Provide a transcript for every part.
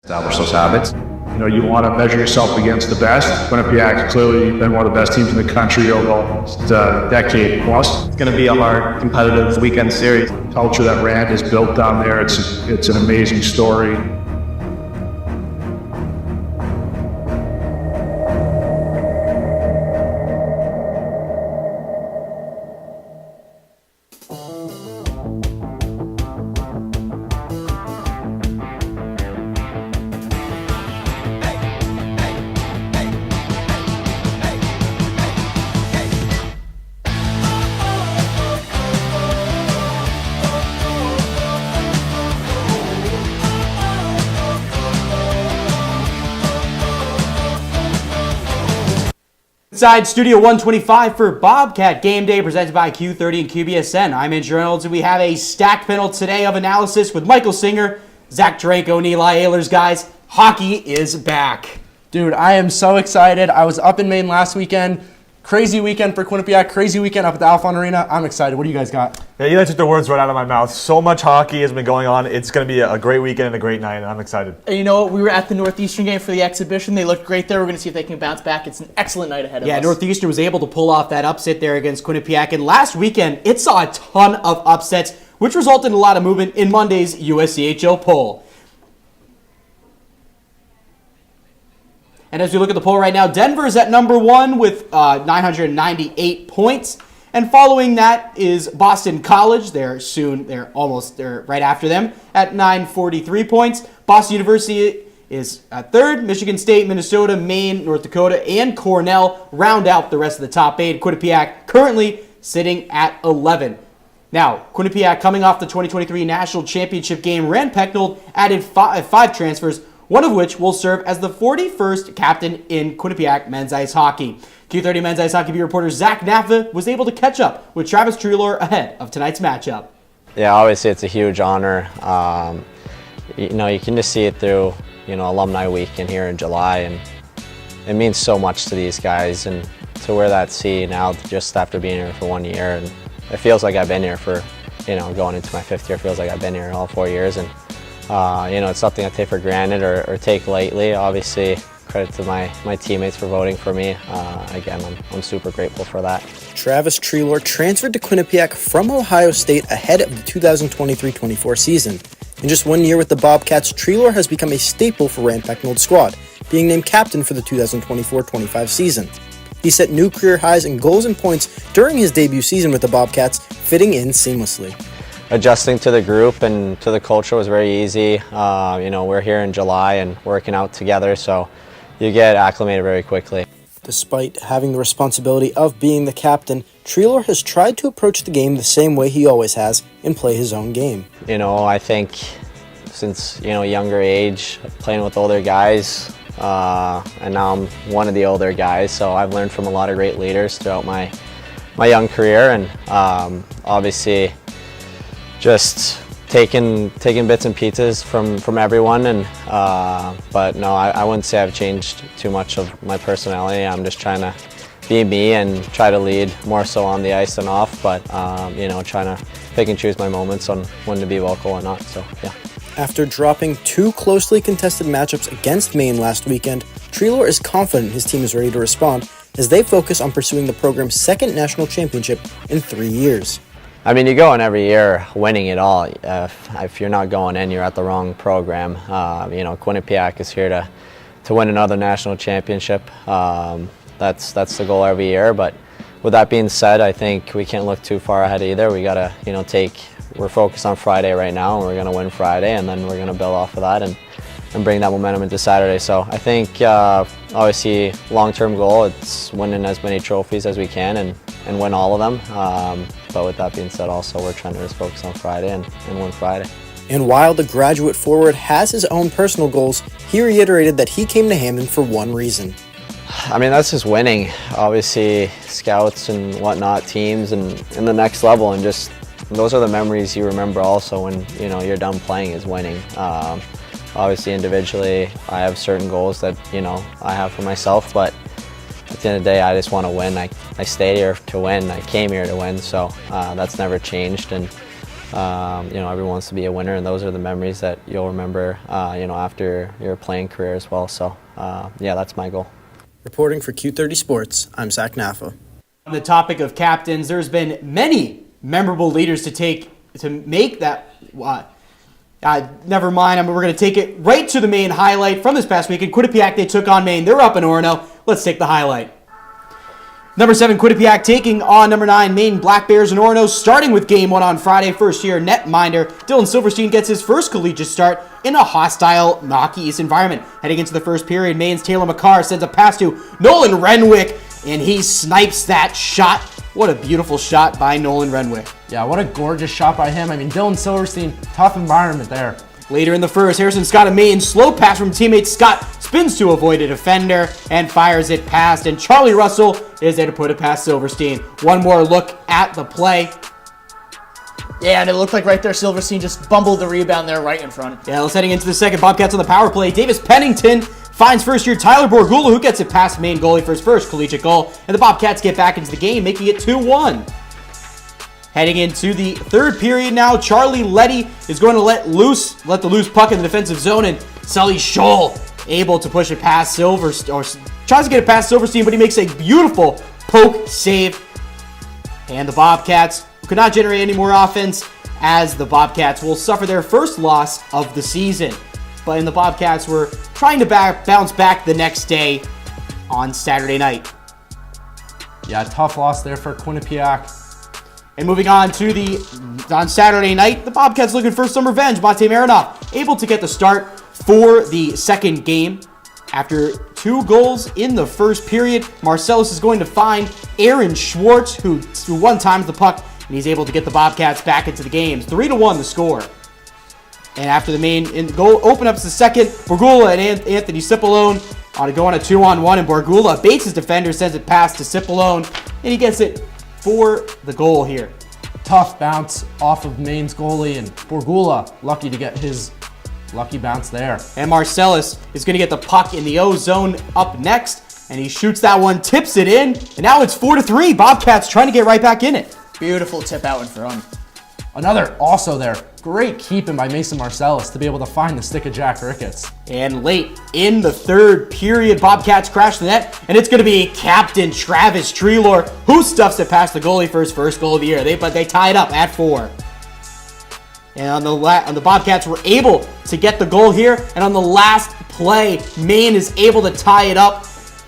Establish those habits. You know, you want to measure yourself against the best. Quinnipiac clearly been one of the best teams in the country over almost a decade plus. It's going to be a hard, competitive weekend series. The culture that Rand has built down there, it's an amazing story. Inside Studio 125 for Bobcat Gameday, presented by Q30 and QBSN. I'm Andrew Reynolds, and we have a stacked panel today of analysis with Michael Singer, Zach Dranko, and Eli Ehlers. Guys, hockey is back. Dude, I am so excited. I was up in Maine last weekend. Crazy weekend for Quinnipiac. Crazy weekend up at the Alphon Arena. I'm excited. What do you guys got? Yeah, you took the words right out of my mouth. So much hockey has been going on. It's going to be a great weekend and a great night, and I'm excited. And you know what? We were at the Northeastern game for the exhibition. They looked great there. We're going to see if they can bounce back. It's an excellent night ahead of us. Yeah, Northeastern was able to pull off that upset there against Quinnipiac. And last weekend, it saw a ton of upsets, which resulted in a lot of movement in Monday's USCHO poll. And as we look at the poll right now, Denver's at number 1 with 998 points. And following that is Boston College. They're right after them at 943 points. Boston University is at 3rd. Michigan State, Minnesota, Maine, North Dakota, and Cornell round out the rest of the top 8. Quinnipiac currently sitting at 11. Now, Quinnipiac coming off the 2023 National Championship game, Rand Pecknold added five transfers, one of which will serve as the 41st captain in Quinnipiac men's ice hockey. Q30 men's ice hockey beat reporter Zach Naffa was able to catch up with Travis Treloar ahead of tonight's matchup. Yeah, obviously it's a huge honor. You can just see it through, Alumni Weekend here in July, and it means so much to these guys. And to wear that C now, just after being here for 1 year, and it feels like I've been here for, going into my 5th year, feels like I've been here all 4 years. And it's something I take for granted or take lightly. Obviously, credit to my teammates for voting for me. Again, I'm super grateful for that. Travis Treloar transferred to Quinnipiac from Ohio State ahead of the 2023-24 season. In just 1 year with the Bobcats, Treloar has become a staple for Rand Pecknold's squad, being named captain for the 2024-25 season. He set new career highs in goals and points during his debut season with the Bobcats, fitting in seamlessly. Adjusting to the group and to the culture was very easy. We're here in July and working out together, so you get acclimated very quickly. Despite having the responsibility of being the captain, Treloar has tried to approach the game the same way he always has and play his own game. I think since, younger age, playing with older guys, and now I'm one of the older guys, so I've learned from a lot of great leaders throughout my young career, and obviously just taking bits and pieces from everyone, and but no, I wouldn't say I've changed too much of my personality. I'm just trying to be me and try to lead more so on the ice than off, but trying to pick and choose my moments on when to be vocal or not. So yeah. After dropping 2 closely contested matchups against Maine last weekend, Treloar is confident his team is ready to respond as they focus on pursuing the program's 2nd national championship in 3 years. I mean, you go in every year winning it all. If you're not going in, you're at the wrong program. Quinnipiac is here to win another national championship. That's the goal every year. But with that being said, I think we can't look too far ahead either. We gotta, we're focused on Friday right now, and we're gonna win Friday, and then we're gonna build off of that and bring that momentum into Saturday. So I think obviously long-term goal, it's winning as many trophies as we can and win all of them. But with that being said, also we're trying to just focus on Friday and win Friday. And while the graduate forward has his own personal goals, he reiterated that he came to Hamden for one reason. I mean, that's just winning. Obviously, scouts and whatnot, teams and the next level, and just those are the memories you remember also when you're done playing is winning. Obviously, individually, I have certain goals that I have for myself, but at the end of the day, I just want to win. I stayed here to win. I came here to win, so that's never changed. And everyone wants to be a winner, and those are the memories that you'll remember, after your playing career as well. So, that's my goal. Reporting for Q30 Sports, I'm Zach Naffa. On the topic of captains, there's been many memorable leaders to make that. Never mind. We're going to take it right to the main highlight from this past weekend. Quinnipiac, they took on Maine. They're up in Orono. Let's take the highlight. Number 7, Quinnipiac taking on number 9, Maine Black Bears in Orono, starting with game 1 on Friday. First-year netminder Dylan Silverstein gets his first collegiate start in a hostile Hockey East environment. Heading into the first period, Maine's Taylor McCarr sends a pass to Nolan Renwick, and he snipes that shot. What a beautiful shot by Nolan Renwick. Yeah, what a gorgeous shot by him. I mean, Dylan Silverstein, tough environment there. Later in the first, Harrison Scott of Maine, slow pass from teammate Scott, spins to avoid a defender and fires it past, and Charlie Russell is there to put it past Silverstein. One more look at the play. Yeah, and it looked like right there Silverstein just bumbled the rebound there right in front. Yeah, let's heading into the second. Bobcats on the power play. Davis Pennington finds first-year Tyler Borgula, who gets it past Maine goalie for his first collegiate goal, and the Bobcats get back into the game, making it 2-1. Heading into the third period now, Charlie Letty is going to let the loose puck in the defensive zone, and Sully Scholl able to push it past Silverstein, or tries to get it past Silverstein, but he makes a beautiful poke save. And the Bobcats could not generate any more offense, as the Bobcats will suffer their first loss of the season. But the Bobcats were trying to bounce back the next day on Saturday night. Yeah, tough loss there for Quinnipiac. And moving on to on Saturday night, the Bobcats looking for some revenge. Monte Marinoff able to get the start for the second game. After 2 goals in the first period, Marcellus is going to find Aaron Schwartz, who one times the puck, and he's able to get the Bobcats back into the game. 3-1 the score. And after the main goal open up the second, Borgula and Anthony Cipollone go on a 2-on-1, and Borgula baits his defender, sends it past to Cipollone, and he gets it for the goal here. Tough bounce off of Maine's goalie, and Borgula lucky to get his lucky bounce there. And Marcellus is going to get the puck in the O zone up next, and he shoots that one, tips it in, and now it's 4-3. Bobcats trying to get right back in it. Beautiful tip out in front. Another also there. Great keeping by Mason Marcellus to be able to find the stick of Jack Ricketts. And late in the third period, Bobcats crash the net, and it's going to be Captain Travis Treelor who stuffs it past the goalie for his first goal of the year. But they tie it up at 4. And on the Bobcats were able to get the goal here, and on the last play, Maine is able to tie it up,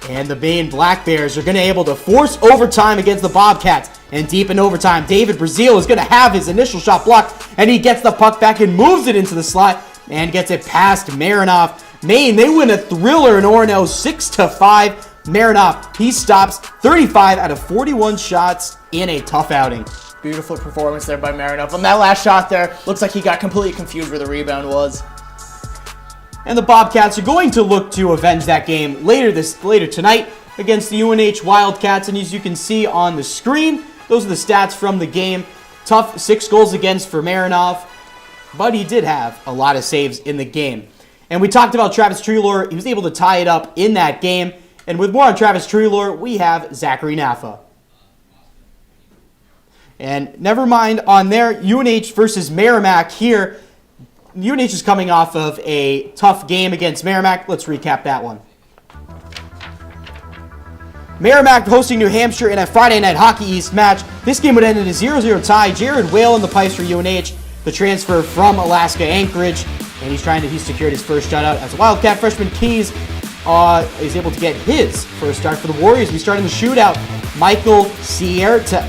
and the Maine Black Bears are going to be able to force overtime against the Bobcats. And deep in overtime, David Brazil is going to have his initial shot blocked, and he gets the puck back and moves it into the slot and gets it past Marinoff. Maine, they win a thriller in Orono, 6-5. Marinoff, he stops 35 out of 41 shots in a tough outing. Beautiful performance there by Marinoff. On that last shot there, looks like he got completely confused where the rebound was. And the Bobcats are going to look to avenge that game later tonight against the UNH Wildcats. And as you can see on the screen, those are the stats from the game. Tough 6 goals against for Marinoff, but he did have a lot of saves in the game. And we talked about Travis Treelor. He was able to tie it up in that game. And with more on Travis Treelor, we have Zachary Naffa. And never mind on there, UNH versus Merrimack here. UNH is coming off of a tough game against Merrimack. Let's recap that one. Merrimack hosting New Hampshire in a Friday Night Hockey East match. This game would end in a 0-0 tie. Jared Whale in the pipes for UNH, the transfer from Alaska Anchorage, and he's secured his first shutout as a Wildcat. Freshman Keys is able to get his first start for the Warriors. We start in the shootout. Michael Cierta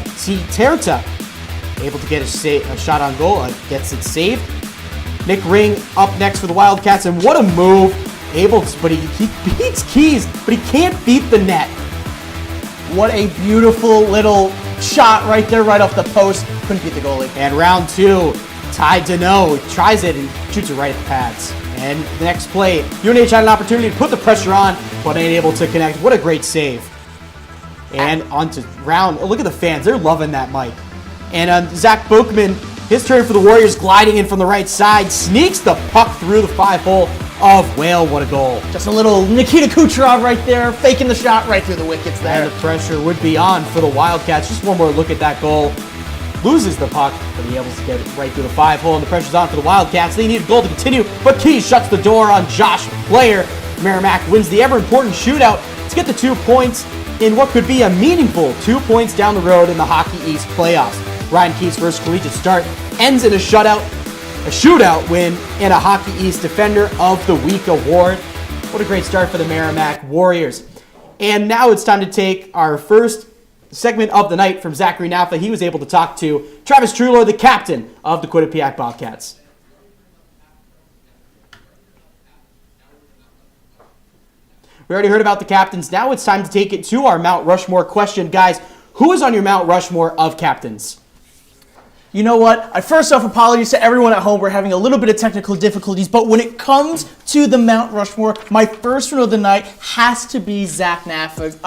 able to get a shot on goal, gets it saved. Nick Ring up next for the Wildcats, and what a move! But he beats Keys, but he can't beat the net. What a beautiful little shot right there, right off the post. Couldn't beat the goalie. And round 2, Ty Deneau tries it and shoots it right at the pads. And the next play, UNH had an opportunity to put the pressure on, but ain't able to connect. What a great save. And on to round, look at the fans, they're loving that mic. And Zach Bookman, his turn for the Warriors, gliding in from the right side, sneaks the puck through the 5-hole of Whale. What a goal. Just a little Nikita Kucherov right there, faking the shot right through the wickets there. And the pressure would be on for the Wildcats. Just one more look at that goal. loses the puck, but he able to get it right through the 5-hole, and the pressure's on for the Wildcats. They need a goal to continue, but Keys shuts the door on Josh Blair. Merrimack wins the ever-important shootout to get the 2 points in what could be a meaningful 2 points down the road in the Hockey East playoffs. Ryan Keys' first collegiate start ends in a shootout win and a Hockey East Defender of the Week award. What a great start for the Merrimack Warriors. And now it's time to take our first segment of the night from Zachary Naffa. He was able to talk to Travis Trulor, the captain of the Quinnipiac Bobcats. We already heard about the captains. Now it's time to take it to our Mount Rushmore question. Guys, who is on your Mount Rushmore of captains? You know what? I first off, apologies to everyone at home. We're having a little bit of technical difficulties, but when it comes to the Mount Rushmore, my first one of the night has to be Zach Metza,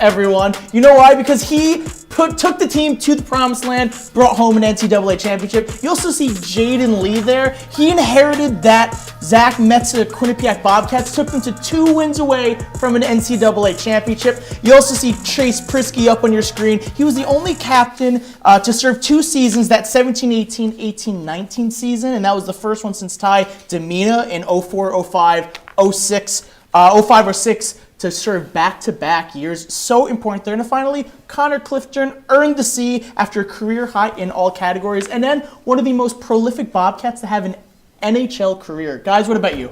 everyone. You know why? Because he took the team to the promised land, brought home an NCAA championship. You also see Jaden Lee there. He inherited that Zach Metza Quinnipiac Bobcats, took them to 2 wins away from an NCAA championship. You also see Chase Prisky up on your screen. He was the only captain to serve 2 seasons, that 17-18, 18-19 season, and that was the first one since Ty Demina in 04-05, 05-06, to serve back-to-back years. So important there. And finally, Connor Clifton earned the C after a career high in all categories. And then one of the most prolific Bobcats to have an NHL career. Guys, what about you?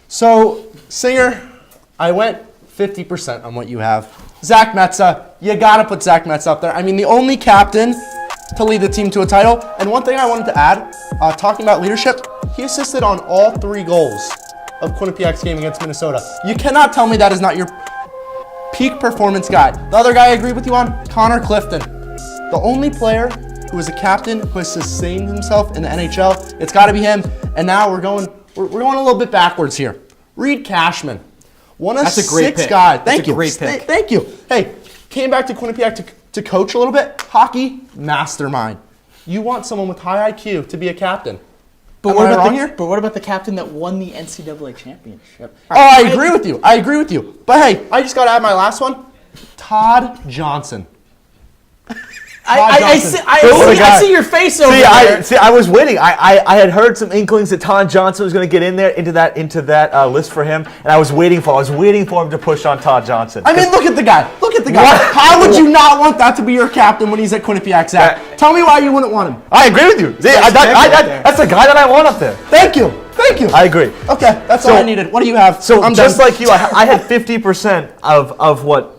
So, Singer, I went 50% on what you have. Zach Metza, you got to put Zach Metza up there. I mean, the only captain to lead the team to a title. And one thing I wanted to add, talking about leadership, he assisted on all 3 goals of Quinnipiac's game against Minnesota. You cannot tell me that is not your peak performance guy. The other guy I agree with you on, Connor Clifton. The only player who is a captain who has sustained himself in the NHL. It's got to be him. And now we're going a little bit backwards here. Reed Cashman. That's a great pick. Guy. Thank you. Great pick. Thank you. Hey, came back to Quinnipiac to coach a little bit. Hockey mastermind. You want someone with high IQ to be a captain. But what about the captain that won the NCAA championship? I agree with you. But hey, I just got to add my last one. Todd Johnson. I see your face over there. I was waiting. I had heard some inklings that Todd Johnson was going to get in there into that list for him, and I was waiting for him to push on Todd Johnson. I mean, look at the guy. How would you not want that to be your captain when he's at Quinnipiac, Zach? Tell me why you wouldn't want him. I agree with you. That's the guy that I want up there. Thank you. I agree. Okay, that's all I needed. What do you have? So just like you, I had 50% of what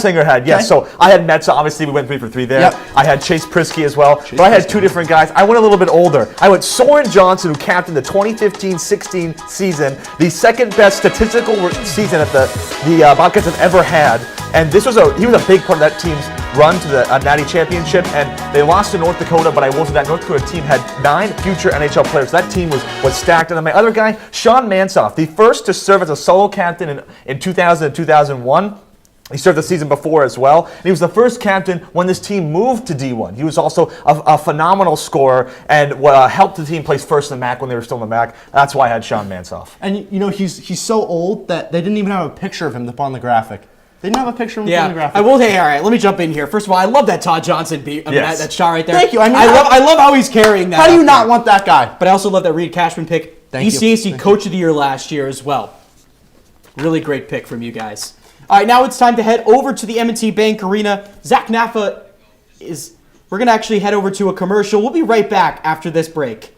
Singer had. Yes. Okay. So I had Metza. Obviously, we went 3 for 3 there. Yep. I had Chase Prisky as well. But I had 2 different guys. I went a little bit older. I went Soren Johnson, who captained the 2015-16 season, the second best statistical season that the Bobcats have ever had. And he was a big part of that team's run to the Natty Championship. And they lost to North Dakota, but I will say that North Dakota team had 9 future NHL players. That team was stacked. And then my other guy, Sean Mansoff, the first to serve as a solo captain in 2000 and 2001. He served the season before as well. And he was the first captain when this team moved to D1. He was also a phenomenal scorer and helped the team place first in the MAC when they were still in the MAC. That's why I had Sean Mansoff. And you know, he's so old that they didn't even have a picture of him up on the graphic. They didn't have a picture of him on the graphic. I will say, all right, let me jump in here. First of all, I love that Todd Johnson beat. That shot right there. Thank you. I love how he's carrying that. How do you not want that guy? But I also love that Reed Cashman pick. ECAC Coach of the Year last year as well. Really great pick from you guys. All right, now it's time to head over to the M&T Bank Arena. Zach Naffa we're going to actually head over to a commercial. We'll be right back after this break.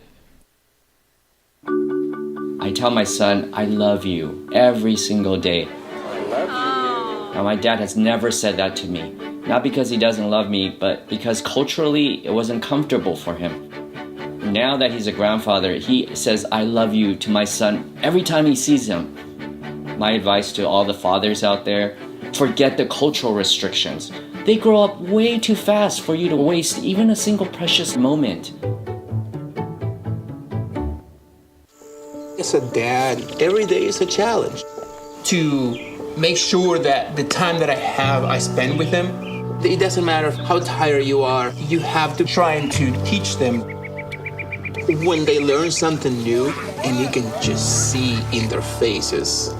I tell my son, I love you every single day. I love you. Now, my dad has never said that to me. Not because he doesn't love me, but because culturally it wasn't comfortable for him. Now that he's a grandfather, he says, I love you to my son every time he sees him. My advice to all the fathers out there, forget the cultural restrictions. They grow up way too fast for you to waste even a single precious moment. As a dad, every day is a challenge. To make sure that the time that I spend with them. It doesn't matter how tired you are, you have to try to teach them. When they learn something new, and you can just see in their faces,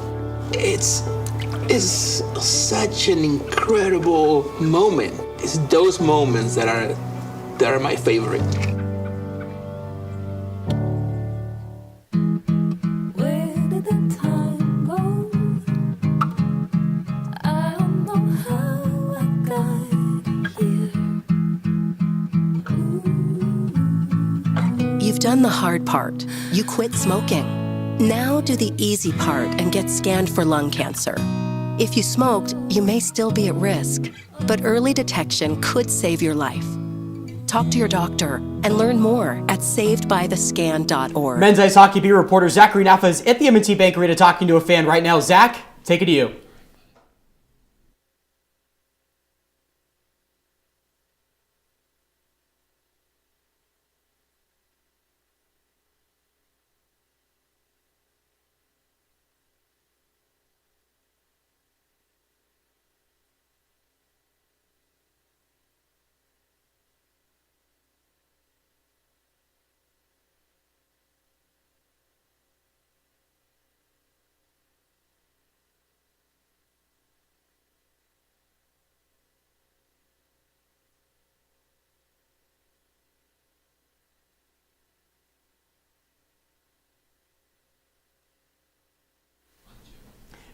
it's such an incredible moment. it's those moments that are my favorite. You've done the hard part. You quit smoking. Now do the easy part and get scanned for lung cancer. If you smoked, you may still be at risk, but early detection could save your life. Talk to your doctor and learn more at savedbythescan.org. Men's ice hockey beat reporter Zachary Naffa is at the M&T Bank Arena talking to a fan right now. Zach, take it to you.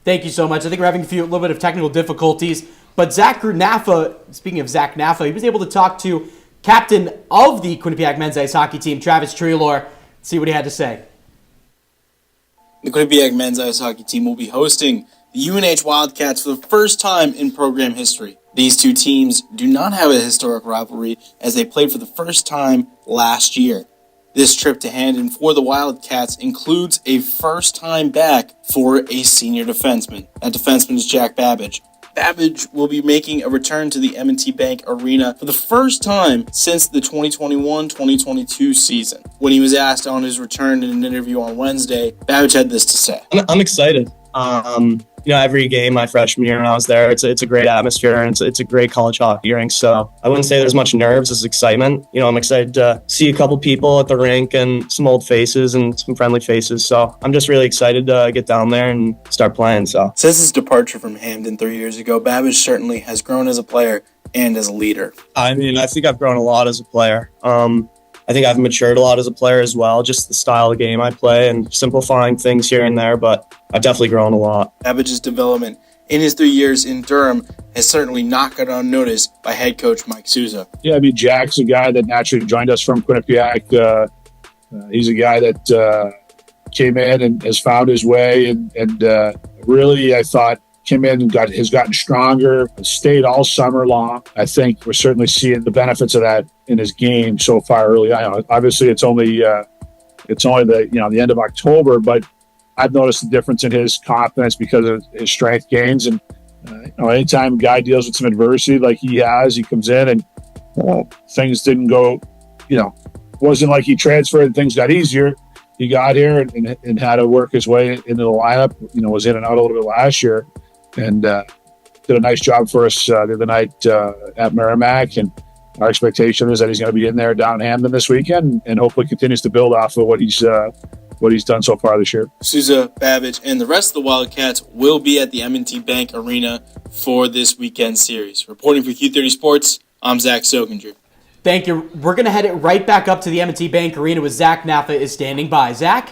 Thank you so much. I think we're having a little bit of technical difficulties, but Zach Naffa, speaking of Zach Naffa, he was able to talk to captain of the Quinnipiac men's ice hockey team, Travis Treloar. See what he had to say. The Quinnipiac men's ice hockey team will be hosting the UNH Wildcats for the first time in program history. These two teams do not have a historic rivalry as they played for the first time last year. This trip to Handon for the Wildcats includes a first time back for a senior defenseman. That defenseman is Jack Babbage. Babbage will be making a return to the M&T Bank Arena for the first time since the 2021-2022 season. When he was asked on his return in an interview on Wednesday, Babbage had this to say. I'm excited. Every game my freshman year when I was there, it's a great atmosphere and it's a great college hockey rink. So I wouldn't say there's much nerves, it's excitement. I'm excited to see a couple people at the rink and some old faces and some friendly faces. So I'm just really excited to get down there and start playing. So since his departure from Hamden 3 years ago, Babbage certainly has grown as a player and as a leader. I think I've grown a lot as a player. I think I've matured a lot as a player as well, just the style of game I play and simplifying things here and there, but I've definitely grown a lot. Babbage's development in his 3 years in Durham has certainly not gone unnoticed by head coach Mike Souza. Yeah, Jack's a guy that naturally joined us from Quinnipiac. He's a guy that came in and has found his way and really, I thought, came in and has gotten stronger, stayed all summer long. I think we're certainly seeing the benefits of that in his game so far early on. Obviously, it's only the end of October, but I've noticed the difference in his confidence because of his strength gains. And anytime a guy deals with some adversity like he has, he comes in and things didn't go. Wasn't like he transferred and things got easier. He got here and had to work his way into the lineup. Was in and out a little bit last year. And did a nice job for us the other night at Merrimack. And our expectation is that he's going to be in there down Hamden this weekend and hopefully continues to build off of what he's done so far this year. Souza, Babbage, and the rest of the Wildcats will be at the M&T Bank Arena for this weekend series. Reporting for Q30 Sports, I'm Zach Sokinger. Thank you. We're going to head it right back up to the M&T Bank Arena with Zach Naffa is standing by. Zach?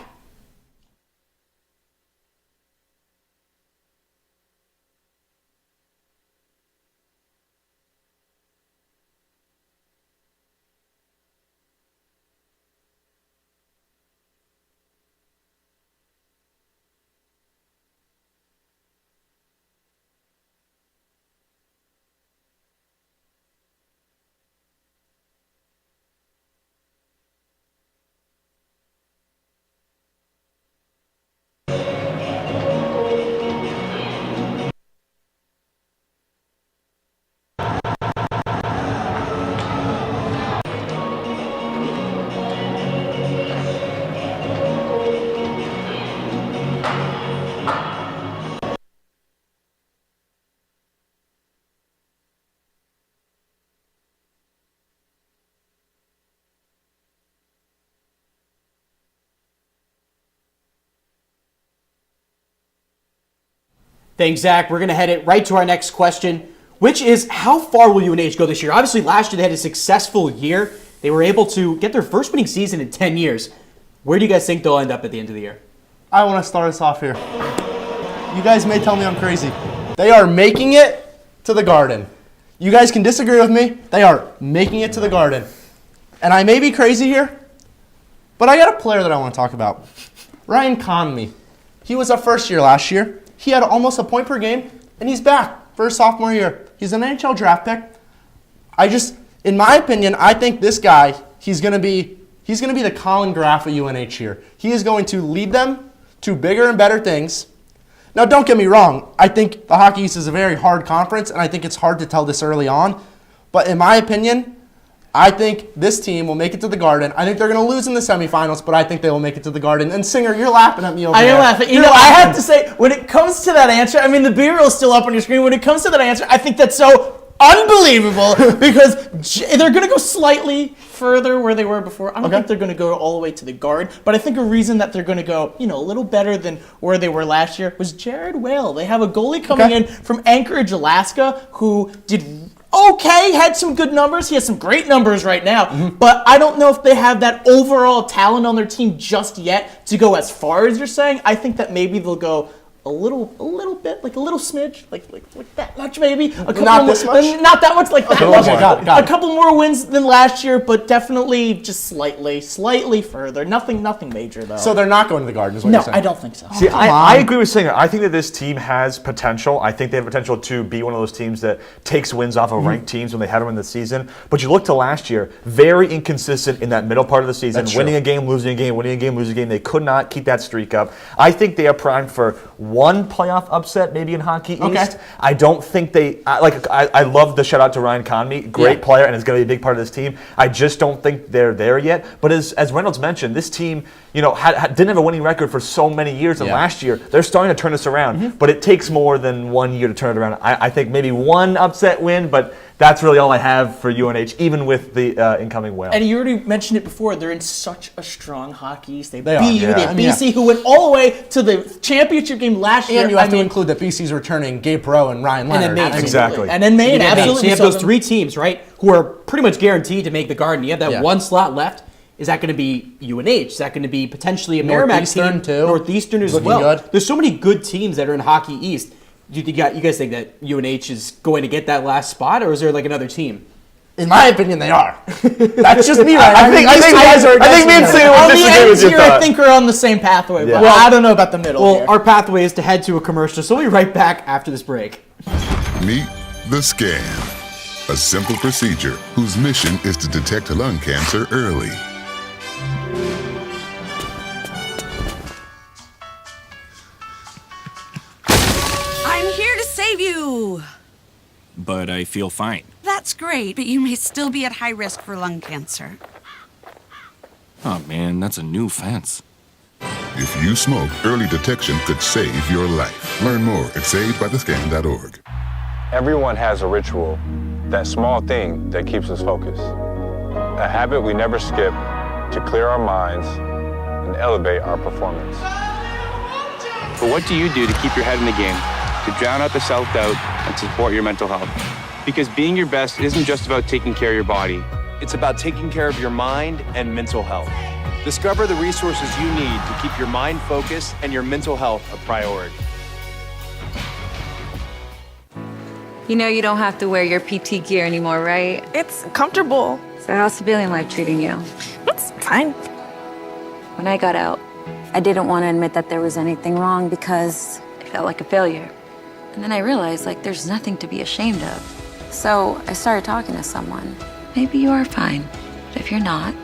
Thanks, Zach. We're going to head it right to our next question. which is how far will UNH go this year? Obviously, last year they had a successful year. They were able to get their first winning season in 10 years. Where do you guys think they'll end up at the end of the year? I want to start us off here. You guys may tell me I'm crazy. They are making it to the Garden. You guys can disagree with me. They are making it to the Garden. And I may be crazy here, but I got a player that I want to talk about. Ryan Conley. He was a first year last year. He had almost a point per game, and he's back for his sophomore year. He's an NHL draft pick. In my opinion, I think this guy, he's going to be the Colin Graff of UNH here. He is going to lead them to bigger and better things. Now, don't get me wrong. I think the Hockey East is a very hard conference, and I think it's hard to tell this early on. But in my opinion, I think this team will make it to the Garden. I think they're going to lose in the semifinals, but I think they will make it to the Garden. And Singer, you're laughing at me over there. I am laughing. I have to say, when it comes to that answer, I mean, the B-roll is still up on your screen. When it comes to that answer, I think that's so unbelievable because they're going to go slightly further where they were before. I don't think they're going to go all the way to the Garden, but I think a reason that they're going to go, a little better than where they were last year was Jared Whale. They have a goalie coming in from Anchorage, Alaska, who did okay, had some good numbers. He has some great numbers right now, but I don't know if they have that overall talent on their team just yet to go as far as you're saying. I think that maybe they'll go a little bit, like a little smidge, like that much maybe. Not this much? Not that much, like that Okay, much. got it. A couple more wins than last year, but definitely just slightly further. Nothing major though. So they're not going to the Garden, is what you're saying? I don't think so. See, I agree with Singer. I think that this team has potential. I think they have potential to be one of those teams that takes wins off of ranked teams when they had them in the season. But you look to last year, very inconsistent in that middle part of the season. That's winning true. a game, losing a game, winning a game, losing a game. They could not keep that streak up. I think they are primed for one playoff upset, maybe in Hockey East. I don't think I love the shout out to Ryan Conley, great player, and is going to be a big part of this team. I just don't think they're there yet. But as Reynolds mentioned, this team, didn't have a winning record for so many years, and last year they're starting to turn this around. But it takes more than 1 year to turn it around. I think maybe one upset win, but that's really all I have for UNH, even with the incoming Whale. And you already mentioned it before. They're in such a strong Hockey East. They are. beat you. They have BC, who went all the way to the championship game last year. And you have to include that BC's returning Gabe Rowe and Ryan Leonard. And then Maine. Exactly. And then Maine, absolutely. So you have those three teams, right, who are pretty much guaranteed to make the Garden. You have that one slot left. Is that going to be UNH? Is that going to be potentially a Merrimack team? Too. Northeastern as Looking well. good. There's so many good teams that are in Hockey East. Do you guys think that UNH is going to get that last spot, or is there like another team? In my opinion, they are. That's just me, right? I think me and Singer would disagree with your thought. I think we're on the same pathway, but I don't know about the middle. Well, our pathway is to head to a commercial, so we'll be right back after this break. Meet the scan, a simple procedure whose mission is to detect lung cancer early. I'm here to save you. But I feel fine. That's great, but you may still be at high risk for lung cancer. Oh man, that's a new fence. If you smoke, early detection could save your life. Learn more at savedbythescan.org. Everyone has a ritual, that small thing that keeps us focused. A habit we never skip to clear our minds and elevate our performance. But what do you do to keep your head in the game, to drown out the self-doubt and to support your mental health? Because being your best isn't just about taking care of your body. It's about taking care of your mind and mental health. Discover the resources you need to keep your mind focused and your mental health a priority. You know you don't have to wear your PT gear anymore, right? It's comfortable. So how's civilian life treating you? It's fine. When I got out, I didn't want to admit that there was anything wrong because it felt like a failure. And then I realized, there's nothing to be ashamed of. So I started talking to someone. Maybe you are fine, but if you're not,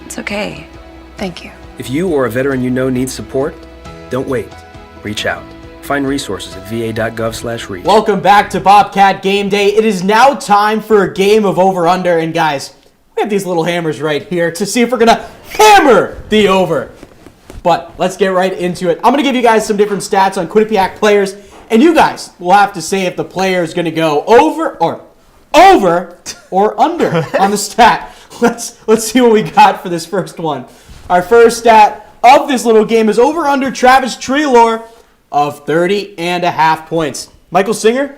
it's okay. Thank you. If you or a veteran you know needs support, don't wait. Reach out. Find resources at va.gov/reach. Welcome back to Bobcat Game Day. It is now time for a game of over-under. And guys, we have these little hammers right here to see if we're going to hammer the over. But let's get right into it. I'm going to give you guys some different stats on Quinnipiac players. And you guys will have to say if the player is going to go over or under on the stat. Let's see what we got for this first one. Our first stat of this little game is over under Travis Treloar of 30.5 points. Michael Singer?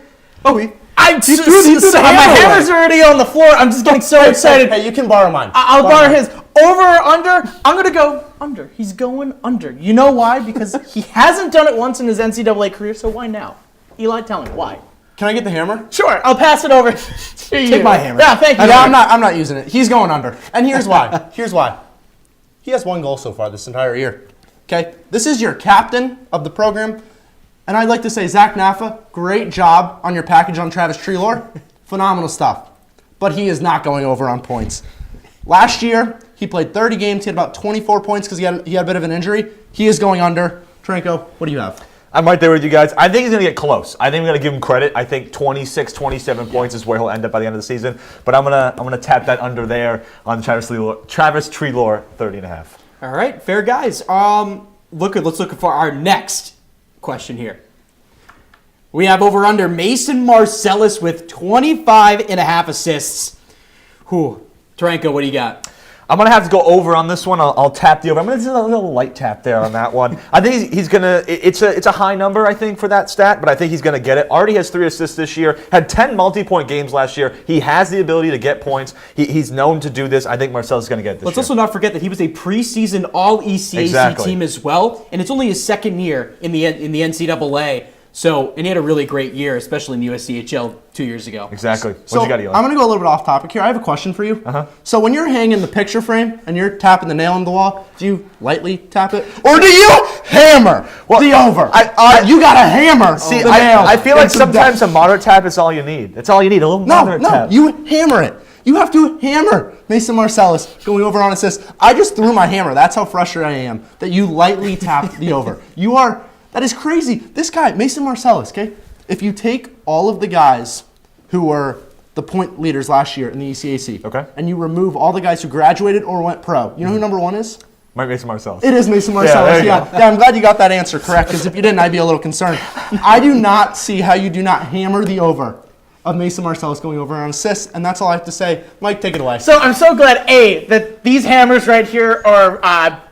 My hammer's already on the floor. I'm just getting so excited. Hey, you can borrow mine. I'll borrow his. Over or under? I'm going to go under. He's going under. You know why? Because he hasn't done it once in his NCAA career, so why now? Eli, tell me, why? Can I get the hammer? Sure, I'll pass it over to you. Take my hammer. Yeah, thank you. Yeah, I'm not using it. He's going under. And here's why. Here's why. He has 1 goal so far this entire year. Okay? This is your captain of the program. And I'd like to say, Zach Naffa, great job on your package on Travis Treloar. Phenomenal stuff. But he is not going over on points. Last year, he played 30 games. He had about 24 points because he had a bit of an injury. He is going under. Tranco, what do you have? I'm right there with you guys. I think he's going to get close. I think we're going to give him credit. I think 26, 27 points is where he'll end up by the end of the season. But I'm going to tap that under there on Travis Treloar, 30.5. All right, fair guys. Let's look for our next question here. We have over under Mason Marcellus with 25.5 assists. Taranko, what do you got? I'm going to have to go over on this one. I'll tap the over. I'm going to do a little light tap there on that one. I think he's going to, it's a high number, I think, for that stat, but I think he's going to get it. Already has 3 assists this year, had 10 multi-point games last year. He has the ability to get points. He's known to do this. I think Marcellus is going to get it this Let's year. also not forget that he was a preseason All-ECAC team as well, and it's only his second year in the NCAA. So, and he had a really great year, especially in the USCHL 2 years ago. Exactly. So, I'm going to go a little bit off topic here. I have a question for you. So, when you're hanging the picture frame and you're tapping the nail on the wall, do you lightly tap it? Or do you hammer the over? You got to hammer the nail. I feel like sometimes a moderate tap is all you need. That's all you need, a little moderate tap. No, you hammer it. You have to hammer Mason Marcellus going over on assists. I just threw my hammer. That's how frustrated I am that you lightly tapped the over. That is crazy. This guy, Mason Marcellus, okay? If you take all of the guys who were the point leaders last year in the ECAC, okay, and you remove all the guys who graduated or went pro, you know who number 1 is? Mason Marcellus. It is Mason Marcellus, yeah. I'm glad you got that answer correct, because if you didn't, I'd be a little concerned. I do not see how you do not hammer the over of Mason Marcellus going over on assists, and that's all I have to say. Mike, take it away. So I'm so glad, that these hammers right here are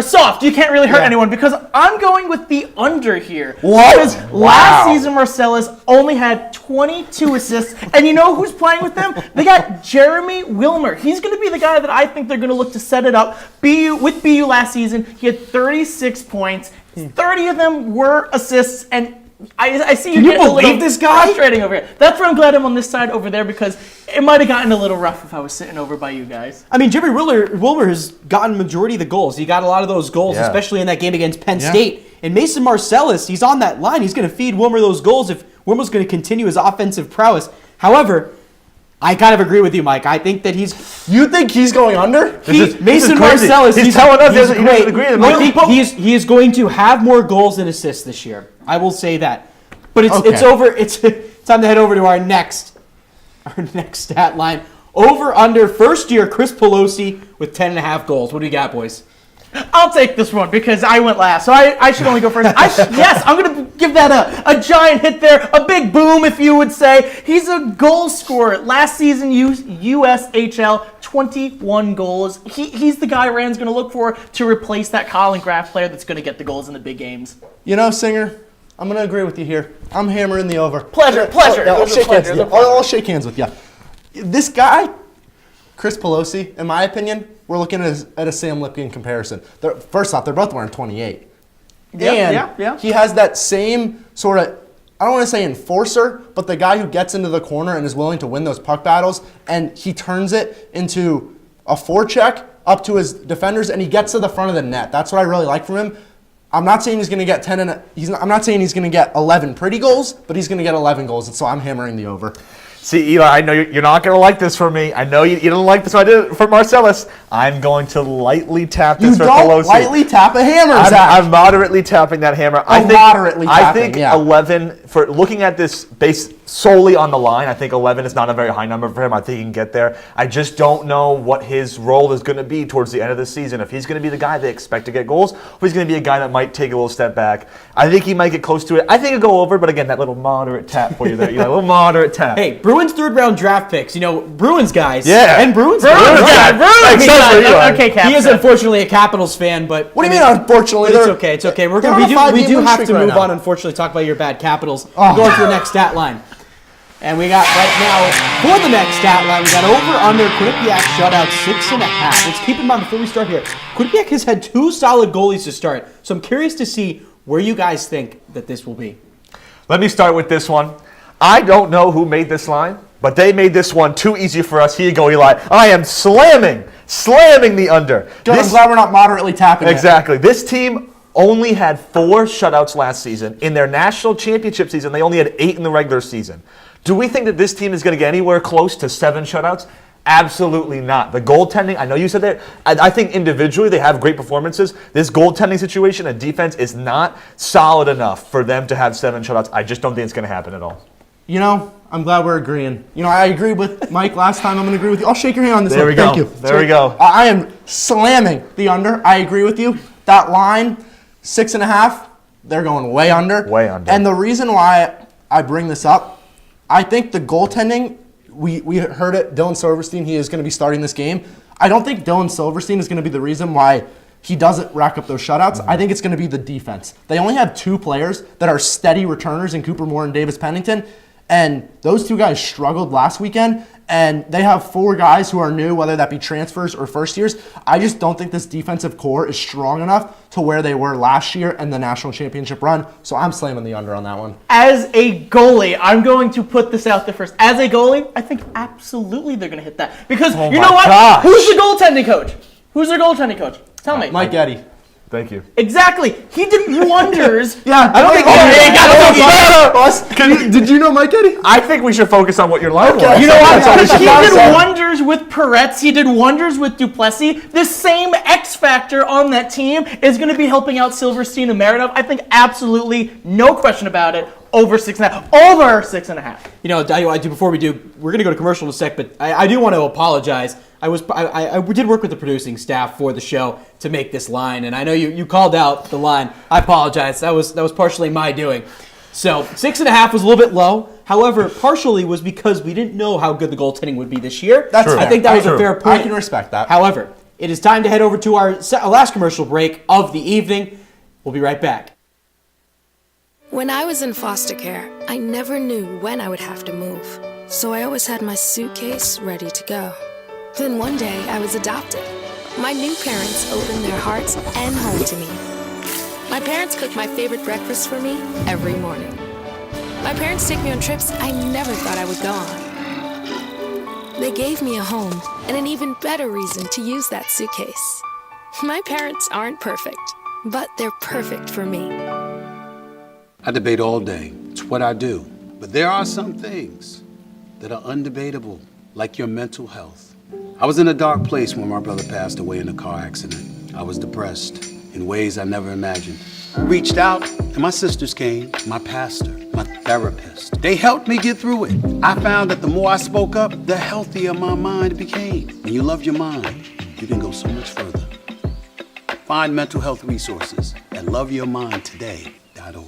soft. You can't really hurt anyone, because I'm going with the under here. What? Because last season Marcellus only had 22 assists, and you know who's playing with them? They got Jeremy Wilmer. He's going to be the guy that I think they're going to look to set it up. With BU last season, he had 36 points. 30 of them were assists, and I see you getting a little frustrating over here. That's why I'm glad I'm on this side over there, because it might have gotten a little rough if I was sitting over by you guys. I mean, Jimmy Wilmer has gotten majority of the goals. He got a lot of those goals, especially in that game against Penn State. And Mason Marcellus, he's on that line. He's going to feed Wilmer those goals if Wilmer's going to continue his offensive prowess. However, I kind of agree with you, Mike. I think that You think he's going under? Mason Marcellus, he's telling us he doesn't agree with him. I think he is going to have more goals than assists this year. I will say that. But it's over. It's time to head over to our next stat line. Over under first year Chris Pelosi with 10.5 goals. What do you got, boys? I'll take this one because I went last, so I should only go first. Yes, I'm going to give that a giant hit there, a big boom, if you would say. He's a goal scorer. Last season, USHL, 21 goals. He's the guy Rand's going to look for to replace that Colin Graff player that's going to get the goals in the big games. You know, Singer, I'm going to agree with you here. I'm hammering the over. Pleasure. I'll shake hands with you. This guy, Chris Pelosi, in my opinion, we're looking at a Sam Lipkin comparison. First off, they're both wearing 28. Yeah. He has that same sort of, I don't want to say enforcer, but the guy who gets into the corner and is willing to win those puck battles, and he turns it into a forecheck up to his defenders, and he gets to the front of the net. That's what I really like from him. I'm not saying he's going to get 10 I'm not saying he's going to get 11 pretty goals, but he's going to get 11 goals, and so I'm hammering the over. See, Eli, I know you're not going to like this for me. I know you don't like this. I did it for Marcellus. I'm going to lightly tap this for Pelosi. You don't lightly tap a hammer, Zach. I'm moderately tapping that hammer. I think 11, for looking at this based solely on the line, I think 11 is not a very high number for him. I think he can get there. I just don't know what his role is going to be towards the end of the season. If he's going to be the guy they expect to get goals, or if he's going to be a guy that might take a little step back. I think he might get close to it. I think it'll go over, but again, that little moderate tap for you there. A little moderate tap. Hey, Bruins third round draft picks. Bruins guys. Yeah. And Bruins guys. Okay, Captain. He is unfortunately a Capitals fan, but what do you mean unfortunately? It's okay. It's okay. We do have to move on. Unfortunately, talk about your bad Capitals. Going to the next stat line. And we got right now, for the next stat line, we got over under Quinnipiac shutout 6.5. Let's keep in mind before we start here, Quinnipiac has had 2 solid goalies to start. So I'm curious to see where you guys think that this will be. Let me start with this one. I don't know who made this line, but they made this one too easy for us. Here you go, Eli. I am slamming the under. Good, I'm glad we're not moderately tapping it. Exactly. This team only had 4 shutouts last season. In their national championship season, they only had 8 in the regular season. Do we think that this team is going to get anywhere close to 7 shutouts? Absolutely not. The goaltending, I know you said that. I think individually they have great performances. This goaltending situation and defense is not solid enough for them to have 7 shutouts. I just don't think it's going to happen at all. You know, I'm glad we're agreeing. You know, I agreed with Mike last time. I'm going to agree with you. I'll shake your hand on this There one. we go. Thank you. There we go. I am slamming the under. I agree with you. That line, 6.5, they're going way under. Way under. And the reason why I bring this up, I think the goaltending, we heard it, Dylan Silverstein, he is going to be starting this game. I don't think Dylan Silverstein is going to be the reason why he doesn't rack up those shutouts. I think it's going to be the defense. They only have 2 players that are steady returners in Cooper Moore and Davis Pennington. And those 2 guys struggled last weekend, and they have 4 guys who are new, whether that be transfers or first years. I just don't think this defensive core is strong enough to where they were last year in the national championship run. So I'm slamming the under on that one. As a goalie, I'm going to put this out there first. As a goalie, I think absolutely they're going to hit that. Because you know what? Gosh. Who's the goaltending coach? Who's their goaltending coach? Tell me. Mike Eddy. Thank you. Exactly. He did wonders. Yeah. I don't think Did you know Mike Eddy? I think we should focus on what your line was. You know what? That's all we Because should he focus did on. wonders with Peretz. He did wonders with Duplessis. This same X factor on that team is going to be helping out Silverstein and Marinov. I think absolutely no question about it. Over 6.5. Over 6.5. You know, I do before we do, we're going to go to commercial in a sec, but I do want to apologize. I did work with the producing staff for the show to make this line, and I know you called out the line. I apologize. That was partially my doing. So 6.5 was a little bit low. However, partially was because we didn't know how good the goaltending would be this year. That's I fair. think that was a fair point. I can respect that. However, it is time to head over to our last commercial break of the evening. We'll be right back. When I was in foster care, I never knew when I would have to move. So I always had my suitcase ready to go. Then one day I was adopted. My new parents opened their hearts and home to me. My parents cook my favorite breakfast for me every morning. My parents take me on trips I never thought I would go on. They gave me a home and an even better reason to use that suitcase. My parents aren't perfect, but they're perfect for me. I debate all day. It's what I do. But there are some things that are undebatable, like your mental health. I was in a dark place when my brother passed away in a car accident. I was depressed in ways I never imagined. I reached out, and my sisters came, my pastor, my therapist. They helped me get through it. I found that the more I spoke up, the healthier my mind became. When you love your mind, you can go so much further. Find mental health resources at loveyourmindtoday.org.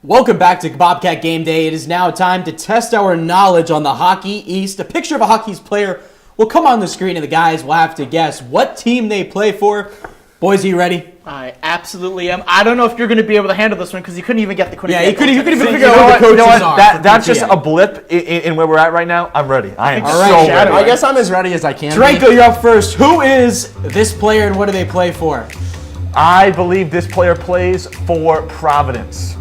Welcome back to Bobcat Game Day. It is now time to test our knowledge on the Hockey East. A picture of a Hockey East player will come on the screen, and the guys will have to guess what team they play for. Boys, are you ready? I absolutely am. I don't know if you're going to be able to handle this one because you couldn't even get the Quinnipiac. Yeah, you couldn't even goaltender. figure out what the coaches are. That's just a blip in where we're at right now. I'm ready. I am All right, so ready. I guess I'm as ready as I can Tarenko, be. you're up first. Who is this player and what do they play for? I believe this player plays for Providence.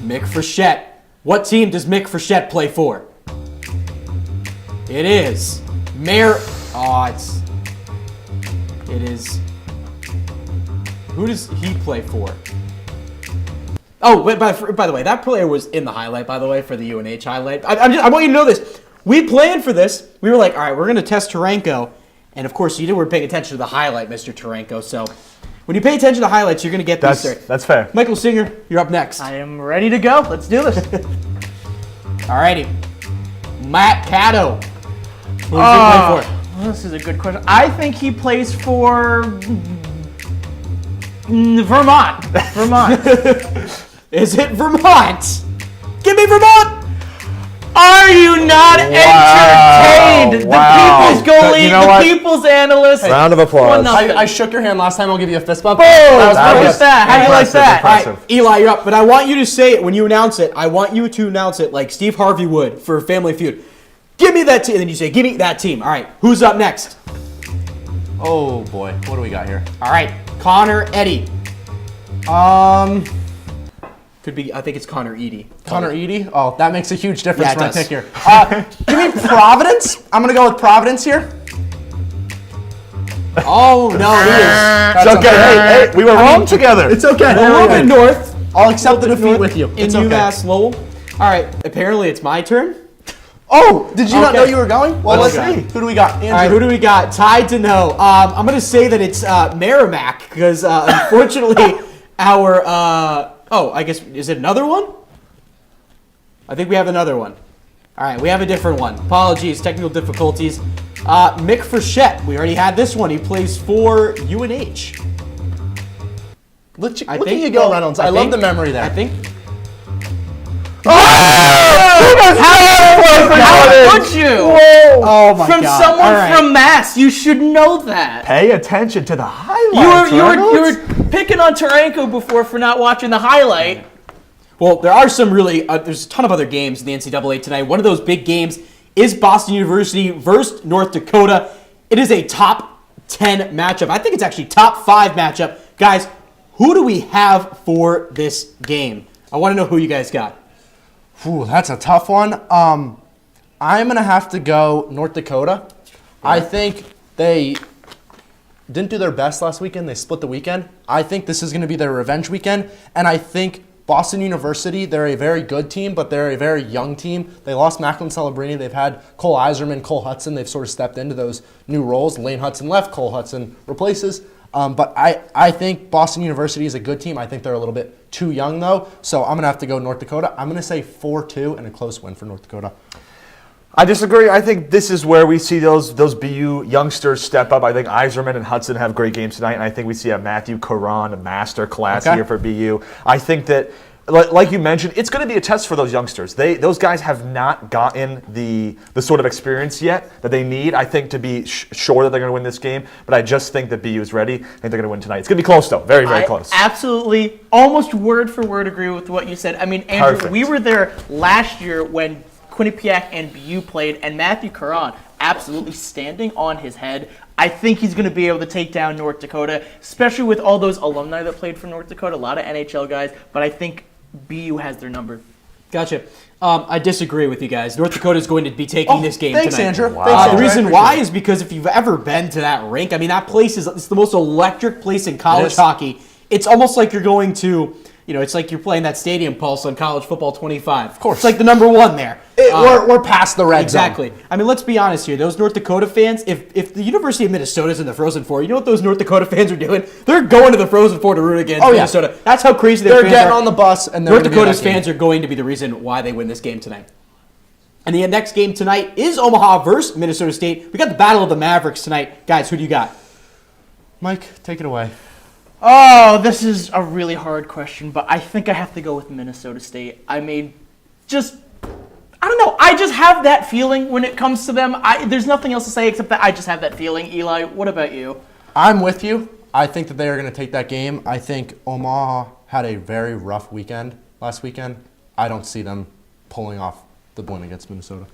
Mick Frechette. What team does Mick Frechette play for? It is It is. Who does he play for? Oh, by the way, that player was in the highlight, by the way, for the UNH highlight. I want you to know this. We planned for this. We were like, all right, we're going to test Tarenko. And, of course, you were paying attention to the highlight, Mr. Tarenko. So when you pay attention to highlights, you're going to get these. That's fair. Michael Singer, you're up next. I am ready to go. Let's do this. Alrighty. Matt Caddo. Who does he play for? This is a good question. I think he plays for Vermont. Vermont. Is it Vermont? Give me Vermont! Are you not entertained? Wow. The people's goalie, You know what? the people's analyst. Round of applause. I shook your hand last time. I'll give you a fist bump. Boom! How do you like that? How do you like that? Impressive. All right, Eli, you're up. But I want you to say it when you announce it. I want you to announce it like Steve Harvey would for Family Feud. Give me that team. And then you say, give me that team. All right, who's up next? Oh, boy. What do we got here? All right, Connor Eddy. Could be, I think it's Connor Edey. Connor Edey? Oh, that makes a huge difference Yeah, it when I does. pick here. Give me Providence. I'm going to go with Providence here. Oh, no, it is. That's It's okay. Hey, we were wrong together. It's okay. A little bit north. I'll accept the defeat with you. In It's okay. UMass Lowell. All right, apparently it's my turn. Oh, did you not Okay. know you were going? Well, let's see. Who do we got? Andrew. All right, who do we got? Tied to no. I'm going to say that it's Merrimack because unfortunately our, I guess, is it another one? I think we have another one. All right, we have a different one. Apologies, technical difficulties. Mick Frechette, we already had this one. He plays for UNH. Look at you go, Reynolds. I love the memory there. I think. How could you? Oh my From God. someone All right. from Mass, you should know that. Pay attention to the highlights. You were picking on Taranko before for not watching the highlight. Well, there are some really, there's a ton of other games in the NCAA tonight. One of those big games is Boston University versus North Dakota. It is a top 10 matchup. I think it's actually top 5 matchup. Guys, who do we have for this game? I want to know who you guys got. Ooh, that's a tough one. I'm going to have to go North Dakota. I think they didn't do their best last weekend. They split the weekend. I think this is going to be their revenge weekend. And I think Boston University, they're a very good team, but they're a very young team. They lost Macklin Celebrini. They've had Cole Iserman, Cole Hudson. They've sort of stepped into those new roles. Lane Hudson left. Cole Hudson replaces. But I think Boston University is a good team. I think they're a little bit too young, though. So I'm going to have to go North Dakota. I'm going to say 4-2 and a close win for North Dakota. I disagree. I think this is where we see those BU youngsters step up. I think Iserman and Hudson have great games tonight, and I think we see a Matthew Caron, a master class here for BU. I think that, like you mentioned, it's going to be a test for those youngsters. Those guys have not gotten the sort of experience yet that they need, I think, to be sure that they're going to win this game. But I just think that BU is ready. I think they're going to win tonight. It's going to be close, though. Very, very close. Absolutely, almost word for word agree with what you said. I mean, Andrew, Perfect. we were there last year when Quinnipiac and BU played, and Matthew Caron absolutely standing on his head. I think he's going to be able to take down North Dakota, especially with all those alumni that played for North Dakota, a lot of NHL guys, but I think BU has their number. Gotcha. I disagree with you guys. North Dakota is going to be taking this game thanks, tonight. Andrew. Wow. Thanks, Andrew. The I reason appreciate why it. is because if you've ever been to that rink, I mean, that place it's the most electric place in It college is. hockey. It's almost like you're going to, it's like you're playing that stadium pulse on College Football 25. Of course. It's like the number one there. We're past the red zone. Exactly. I mean, let's be honest here. Those North Dakota fans, if the University of Minnesota's in the Frozen Four, you know what those North Dakota fans are doing? They're going to the Frozen Four to root against Minnesota. That's how crazy their They're fans getting are. on the bus, and they're North gonna be in Dakota's that game. fans are going to be the reason why they win this game tonight. And the next game tonight is Omaha versus Minnesota State. We got the Battle of the Mavericks tonight. Guys, who do you got? Mike, take it away. Oh, this is a really hard question, but I think I have to go with Minnesota State. I mean, I don't know. I just have that feeling when it comes to them. There's nothing else to say except that I just have that feeling. Eli, what about you? I'm with you. I think that they are going to take that game. I think Omaha had a very rough weekend last weekend. I don't see them pulling off the win against Minnesota.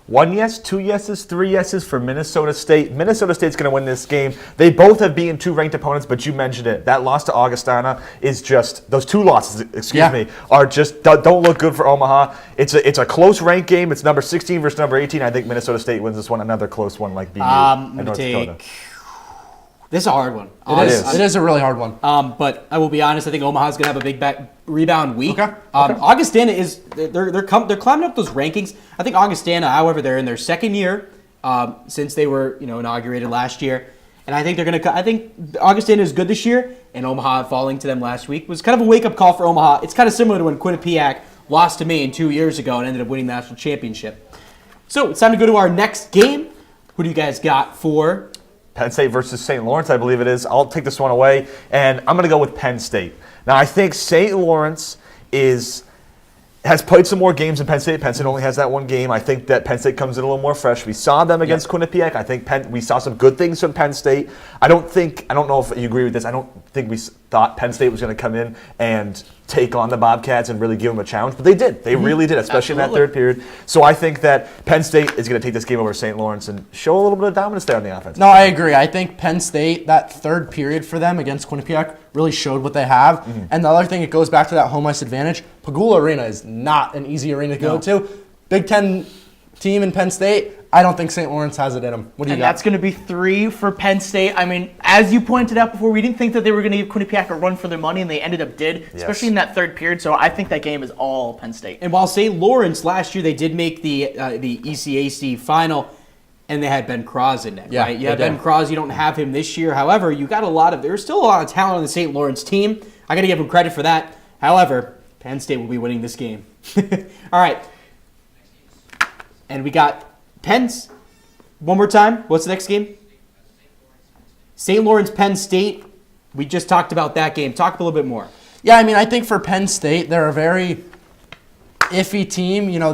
1 yes, 2 yeses, 3 yeses for Minnesota State. Minnesota State's going to win this game. They both have beaten 2 ranked opponents, but you mentioned it. That loss to Augustana is just, those 2 losses, are just, don't look good for Omaha. It's a close ranked game. It's number 16 versus number 18. I think Minnesota State wins this one, another close one like BU and North Dakota. This is a hard one. It is a really hard one. But I will be honest. I think Omaha's gonna have a big rebound week. Augustana is they're climbing up those rankings. I think Augustana, however, they're in their second year since they were inaugurated last year, and I think they're gonna. I think Augustana is good this year, and Omaha falling to them last week was kind of a wake up call for Omaha. It's kind of similar to when Quinnipiac lost to Maine 2 years ago and ended up winning the national championship. So it's time to go to our next game. Who do you guys got for Penn State versus St. Lawrence, I believe it is. I'll take this one away, and I'm going to go with Penn State. Now, I think St. Lawrence has played some more games than Penn State. Penn State only has that one game. I think that Penn State comes in a little more fresh. We saw them against Quinnipiac. I think we saw some good things from Penn State. I don't know if you agree with this. I don't think we thought Penn State was going to come in and take on the Bobcats and really give them a challenge, but they did. They really did, especially in that third period. So I think that Penn State is going to take this game over St. Lawrence and show a little bit of dominance there on the offense. No, I agree. I think Penn State, that third period for them against Quinnipiac, really showed what they have. Mm-hmm. And the other thing, it goes back to that home ice advantage. Pagula Arena is not an easy arena to go to. Big Ten team in Penn State, I don't think St. Lawrence has it in them. What do you got? That's going to be 3 for Penn State. I mean, as you pointed out before, we didn't think that they were going to give Quinnipiac a run for their money, and they ended up especially in that third period. So I think that game is all Penn State. And while St. Lawrence last year, they did make the ECAC final, and they had Ben Cross in it, right? You have Ben Cross. You don't have him this year. However, you got there's still a lot of talent on the St. Lawrence team. I got to give them credit for that. However, Penn State will be winning this game. All right. And we got Penn's. One more time. What's the next game? St. Lawrence, Penn State. We just talked about that game. Talk a little bit more. Yeah, I mean, I think for Penn State, they're a very iffy team. You know,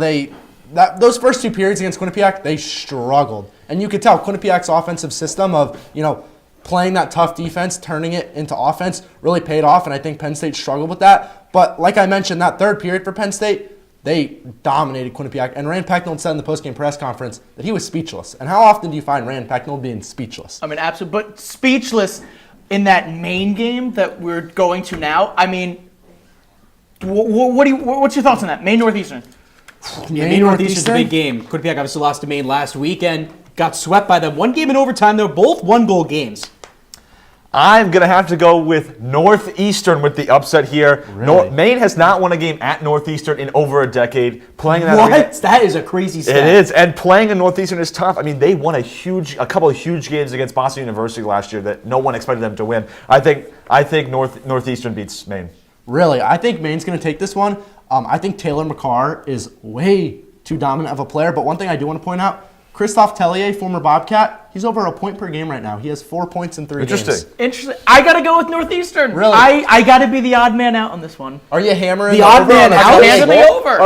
those first 2 periods against Quinnipiac, they struggled. And you could tell Quinnipiac's offensive system of, playing that tough defense, turning it into offense, really paid off, and I think Penn State struggled with that. But like I mentioned, that third period for Penn State, they dominated Quinnipiac. And Rand Pecknold said in the postgame press conference that he was speechless. And how often do you find Rand Pecknold being speechless? I mean, absolutely. But speechless in that main game that we're going to now. I mean, what's your thoughts on that? Maine Northeastern. Maine Northeastern's a big game. Quinnipiac obviously lost to Maine last weekend. Got swept by them. One game in overtime. They're both 1-goal games. I'm going to have to go with Northeastern with the upset here. Really? Maine has not won a game at Northeastern in over a decade. Playing in that What? arena, That is a crazy stat. It is, and playing in Northeastern is tough. I mean, they won a couple of huge games against Boston University last year that no one expected them to win. I think Northeastern beats Maine. Really? I think Maine's going to take this one. I think Taylor McCarr is way too dominant of a player, but one thing I do want to point out, Christophe Tellier, former Bobcat, he's over a point per game right now. He has 4 points in 3 games. Interesting. I got to go with Northeastern. Really? I got to be the odd man out on this one. Are you hammering the odd over man out? Are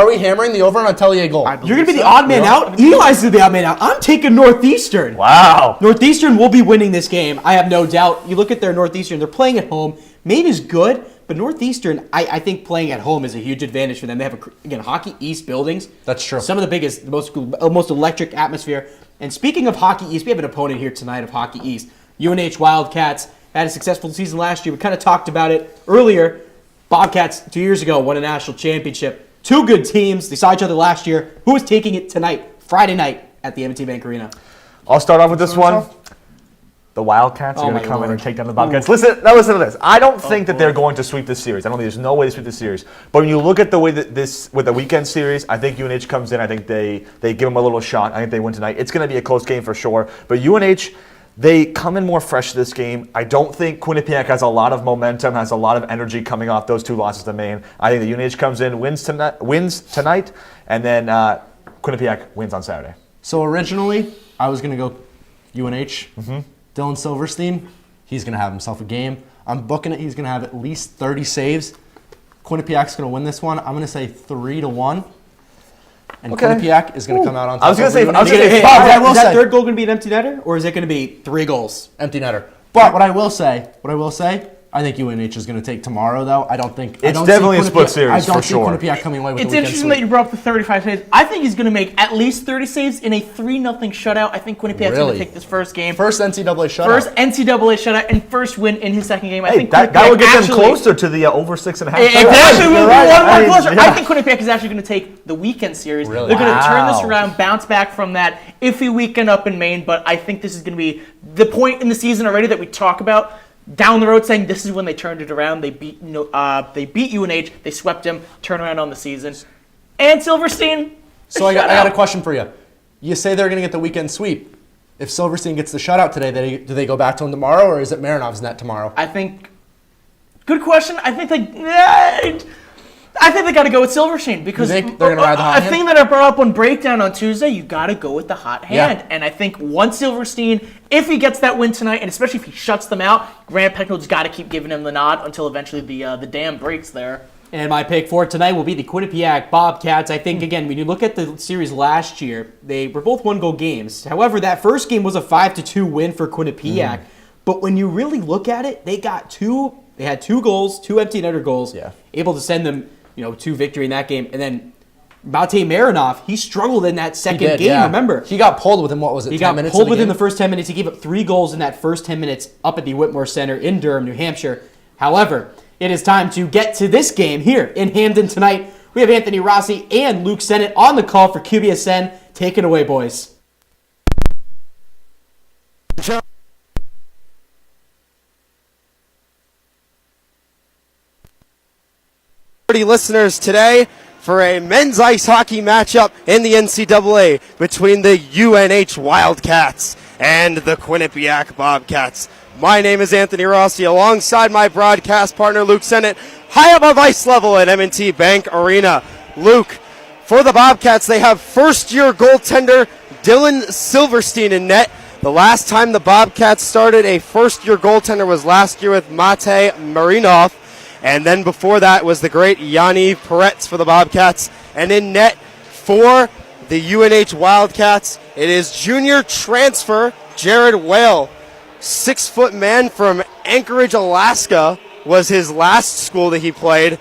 we hammering the over on a Tellier goal? You're going to be the odd man out? Eli's the odd man out. I'm taking Northeastern. Wow. Northeastern will be winning this game. I have no doubt. You look at their Northeastern, they're playing at home. Maine is good, but Northeastern, I think playing at home is a huge advantage for them. They have, Hockey East buildings. That's true. Some of the biggest, most electric atmosphere. And speaking of Hockey East, we have an opponent here tonight of Hockey East. UNH Wildcats had a successful season last year. We kind of talked about it earlier. Bobcats 2 years ago won a national championship. 2 good teams. They saw each other last year. Who is taking it tonight, Friday night, at the M&T Bank Arena? I'll start off with this one. The Wildcats are going to come in and take down the Bobcats. Listen to this. I don't think that they're going to sweep this series. I don't think there's no way to sweep this series. But when you look at the way that with the weekend series, I think UNH comes in. I think they give them a little shot. I think they win tonight. It's going to be a close game for sure. But UNH, they come in more fresh to this game. I don't think Quinnipiac has a lot of momentum, has a lot of energy coming off those 2 losses to Maine. I think the UNH comes in, wins tonight, and then Quinnipiac wins on Saturday. So originally, I was going to go UNH. Mm-hmm. Dylan Silverstein, he's going to have himself a game. I'm booking it. He's going to have at least 30 saves. Quinnipiac's going to win this one. I'm going to say 3-1. And Quinnipiac is going to come out on top. I was going to say, is that third goal going to be an empty netter, or is it going to be 3 goals? Empty netter. But what I will say, I think UNH is going to take tomorrow, though. I don't think it's definitely a split series for sure. I don't see Quinnipiac coming away with the weekend interesting that you brought up the 35 saves. I think he's going to make at least 30 saves in a 3-0 shutout. I think Quinnipiac's going to take this first game. First NCAA shutout. First NCAA shutout and first win in his second game. I think that would get them closer to the over 6.5. Exactly. We'll be one more closer. I think Quinnipiac is actually going to take the weekend series. Really? They're going to turn this around, bounce back from that iffy weekend up in Maine. But I think this is going to be the point in the season already that we talk about down the road, saying this is when they turned it around. They beat UNH. They swept him. Turn around on the season. And Silverstein. So I got a question for you. You say they're going to get the weekend sweep. If Silverstein gets the shutout today, do they go back to him tomorrow, or is it Marinov's net tomorrow? I think. Good question. I think I think they got to go with Silverstein because they're going to ride the hot hand? A thing that I brought up on Breakdown on Tuesday, you got to go with the hot hand. Yeah. And I think once Silverstein, if he gets that win tonight, and especially if he shuts them out, Grant Pecknold's got to keep giving him the nod until eventually the dam breaks there. And my pick for tonight will be the Quinnipiac Bobcats. I think, again, when you look at the series last year, they were both one-goal games. However, that first game was a 5-2 win for Quinnipiac. But when you really look at it, they had two goals, 2 empty netter goals, able to send them, to victory in that game. And then Matej Marinov, he struggled in that second game, remember? He got pulled within, 10 minutes He got pulled within the first 10 minutes. He gave up 3 goals in that first 10 minutes up at the Whitmore Center in Durham, New Hampshire. However, it is time to get to this game here in Hamden tonight. We have Anthony Rossi and Luke Sennett on the call for QBSN. Take it away, boys. Listeners today for a men's ice hockey matchup in the NCAA between the UNH Wildcats and the Quinnipiac Bobcats. My name is Anthony Rossi alongside my broadcast partner Luke Sennett, high above ice level at M&T Bank Arena. Luke, for the Bobcats, they have first-year goaltender Dylan Silverstein in net. The last time the Bobcats started a first-year goaltender was last year with Matej Marinov. And then before that was the great Yanni Peretz for the Bobcats. And in net for the UNH Wildcats, it is junior transfer Jared Whale. 6-foot man from Anchorage, Alaska was his last school that he played.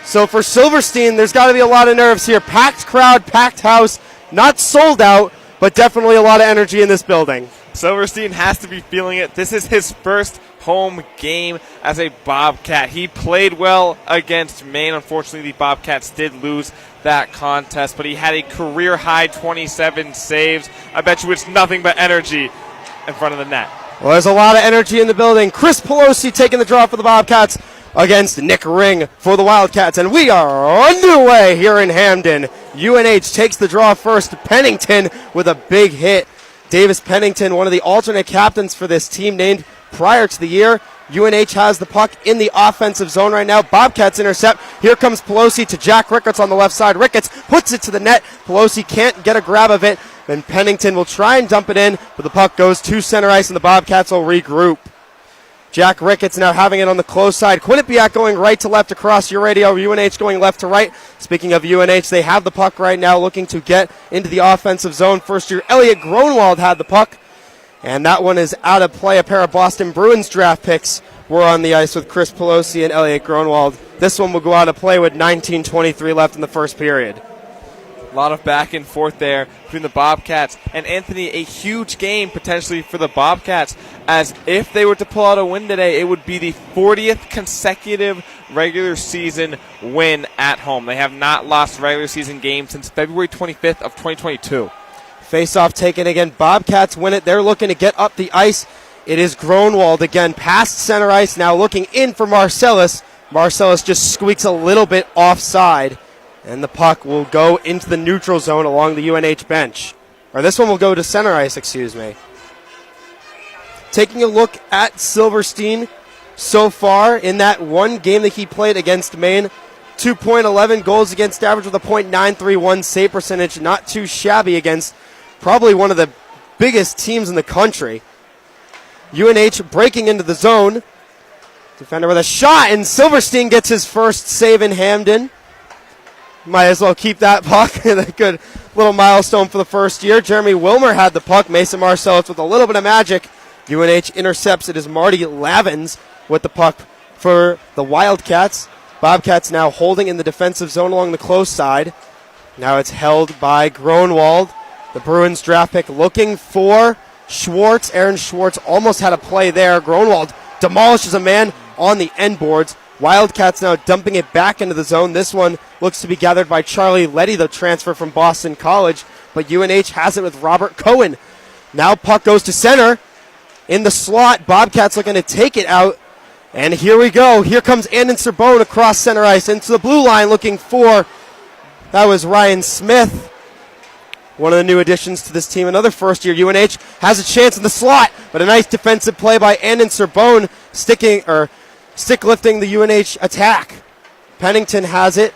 So for Silverstein, there's got to be a lot of nerves here. Packed crowd, packed house, not sold out, but definitely a lot of energy in this building. Silverstein has to be feeling it. This is his first home game as a Bobcat. He played well against Maine. Unfortunately, the Bobcats did lose that contest, but he had a career-high 27 saves. I bet you it's nothing but energy in front of the net. Well, there's a lot of energy in the building. Chris Pelosi taking the draw for the Bobcats against Nick Ring for the Wildcats, and we are underway here in Hamden. UNH takes the draw first. Pennington with a big hit. Davis Pennington, one of the alternate captains for this team, named prior to the year. UNH has the puck in the offensive zone right now. Bobcats intercept. Here comes Pelosi to Jack Ricketts on the left side. Ricketts puts it to the net. Pelosi can't get a grab of it. Then Pennington will try and dump it in, but the puck goes to center ice and the Bobcats will regroup. Jack Ricketts now having it on the close side. Quinnipiac going right to left across your radio. UNH going left to right. Speaking of UNH, they have the puck right now looking to get into the offensive zone. First year Elliot Gronwald had the puck. And that one is out of play. A pair of Boston Bruins draft picks were on the ice with Chris Pelosi and Elliot Gronwald. This one will go out of play with 19:23 left in the first period. A lot of back and forth there between the Bobcats and Anthony. A huge game potentially for the Bobcats, as if they were to pull out a win today, it would be the 40th consecutive regular season win at home. They have not lost a regular season game since February 25th of 2022. Face-off taken again. Bobcats win it. They're looking to get up the ice. It is Gronwald again past center ice, now looking in for Marcellus. Marcellus just squeaks a little bit offside. And the puck will go into the neutral zone along the UNH bench. Or this one will go to center ice, excuse me. Taking a look at Silverstein so far in that one game that he played against Maine. 2.11 goals against average with a .931 save percentage. Not too shabby against probably one of the biggest teams in the country. UNH breaking into the zone. Defender with a shot, and Silverstein gets his first save in Hamden. Might as well keep that puck. A good little milestone for the first year. Jeremy Wilmer had the puck. Mason Marcellus with a little bit of magic. UNH intercepts. It is Marty Lavins with the puck for the Wildcats. Bobcats now holding in the defensive zone along the close side. Now it's held by Gronwald. The Bruins draft pick looking for Schwartz. Aaron Schwartz almost had a play there. Gronwald demolishes a man on the end boards. Wildcats now dumping it back into the zone. This one looks to be gathered by Charlie Letty, the transfer from Boston College. But UNH has it with Robert Cohen. Now puck goes to center. In the slot, Bobcats looking to take it out. And here we go. Here comes Andon Serbone across center ice into the blue line looking for, that was Ryan Smith. One of the new additions to this team. Another first-year UNH has a chance in the slot. But a nice defensive play by Andon Serbone stick lifting the UNH attack. Pennington has it.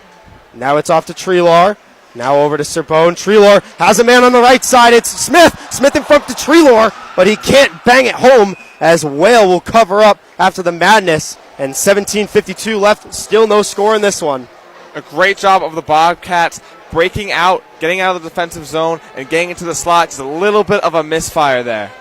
Now it's off to Treelor. Now over to Serbone. Treelor has a man on the right side. It's Smith. Smith in front to Treelor, but he can't bang it home as Whale will cover up after the madness. And 17:52 left. Still no score in this one. A great job of the Bobcats breaking out, getting out of the defensive zone, and getting into the slot. Just a little bit of a misfire there.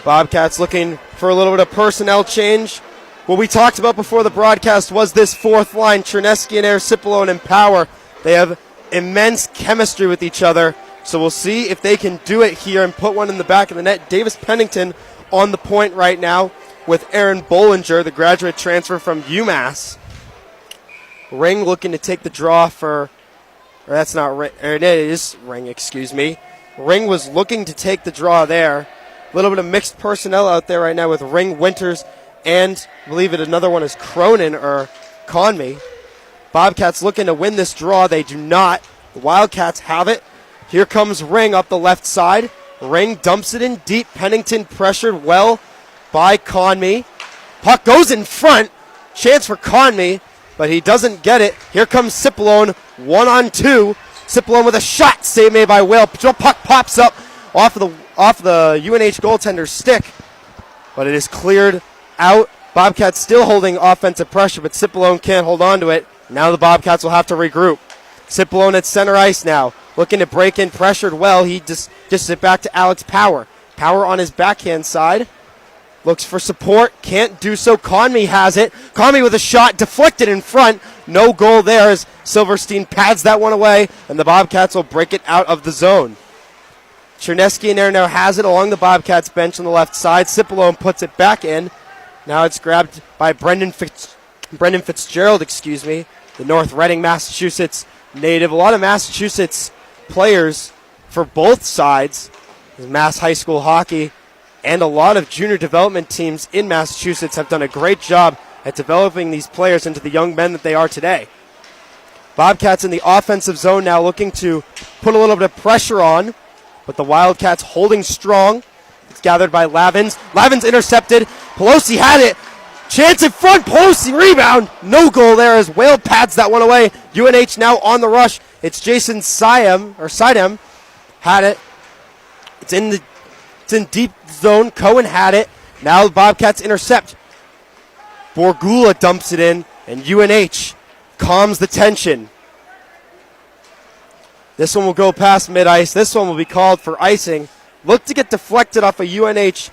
Bobcats looking for a little bit of personnel change. What we talked about before the broadcast was this fourth line, Chernesky and Cipolone and Power. They have immense chemistry with each other, so we'll see if they can do it here and put one in the back of the net. Davis Pennington on the point right now with Aaron Bollinger, the graduate transfer from UMass. Ring looking to take the draw for, or that's not Ring, it is Ring, excuse me. Ring was looking to take the draw there. A little bit of mixed personnel out there right now with Ring, Winters, and I believe it another one is Cronin or Conmee. Bobcats looking to win this draw. They do not. The Wildcats have it. Here comes Ring up the left side. Ring dumps it in deep. Pennington pressured well by Conmee. Puck goes in front. Chance for Conmee, but he doesn't get it. Here comes Cipolone, 1-on-2. Cipolone with a shot. Save made by Whale. Puck pops up off the UNH goaltender's stick, but it is cleared out. Bobcats still holding offensive pressure, but Cipolone can't hold on to it. Now the Bobcats will have to regroup. Cipolone at center ice now, looking to break in, pressured well. He just it back to Alex Power. Power on his backhand side. Looks for support, can't do so. Conmee has it. Conmee with a shot, deflected in front. No goal there as Silverstein pads that one away, and the Bobcats will break it out of the zone. Chernesky in there now has it along the Bobcats bench on the left side. Cipolone puts it back in. Now it's grabbed by Brendan Fitzgerald, the North Reading, Massachusetts native. A lot of Massachusetts players for both sides, Mass High School hockey, and a lot of junior development teams in Massachusetts have done a great job at developing these players into the young men that they are today. Bobcats in the offensive zone now looking to put a little bit of pressure on, but the Wildcats holding strong. It's gathered by Lavins. Lavins intercepted. Pelosi had it. Chance in front. Pelosi rebound. No goal there as Whale pads that one away. UNH now on the rush. It's Jason Sidem had it. It's in deep zone. Cohen had it. Now the Bobcats intercept. Borgula dumps it in, and UNH calms the tension. This one will go past mid-ice. This one will be called for icing. Looked to get deflected off a UNH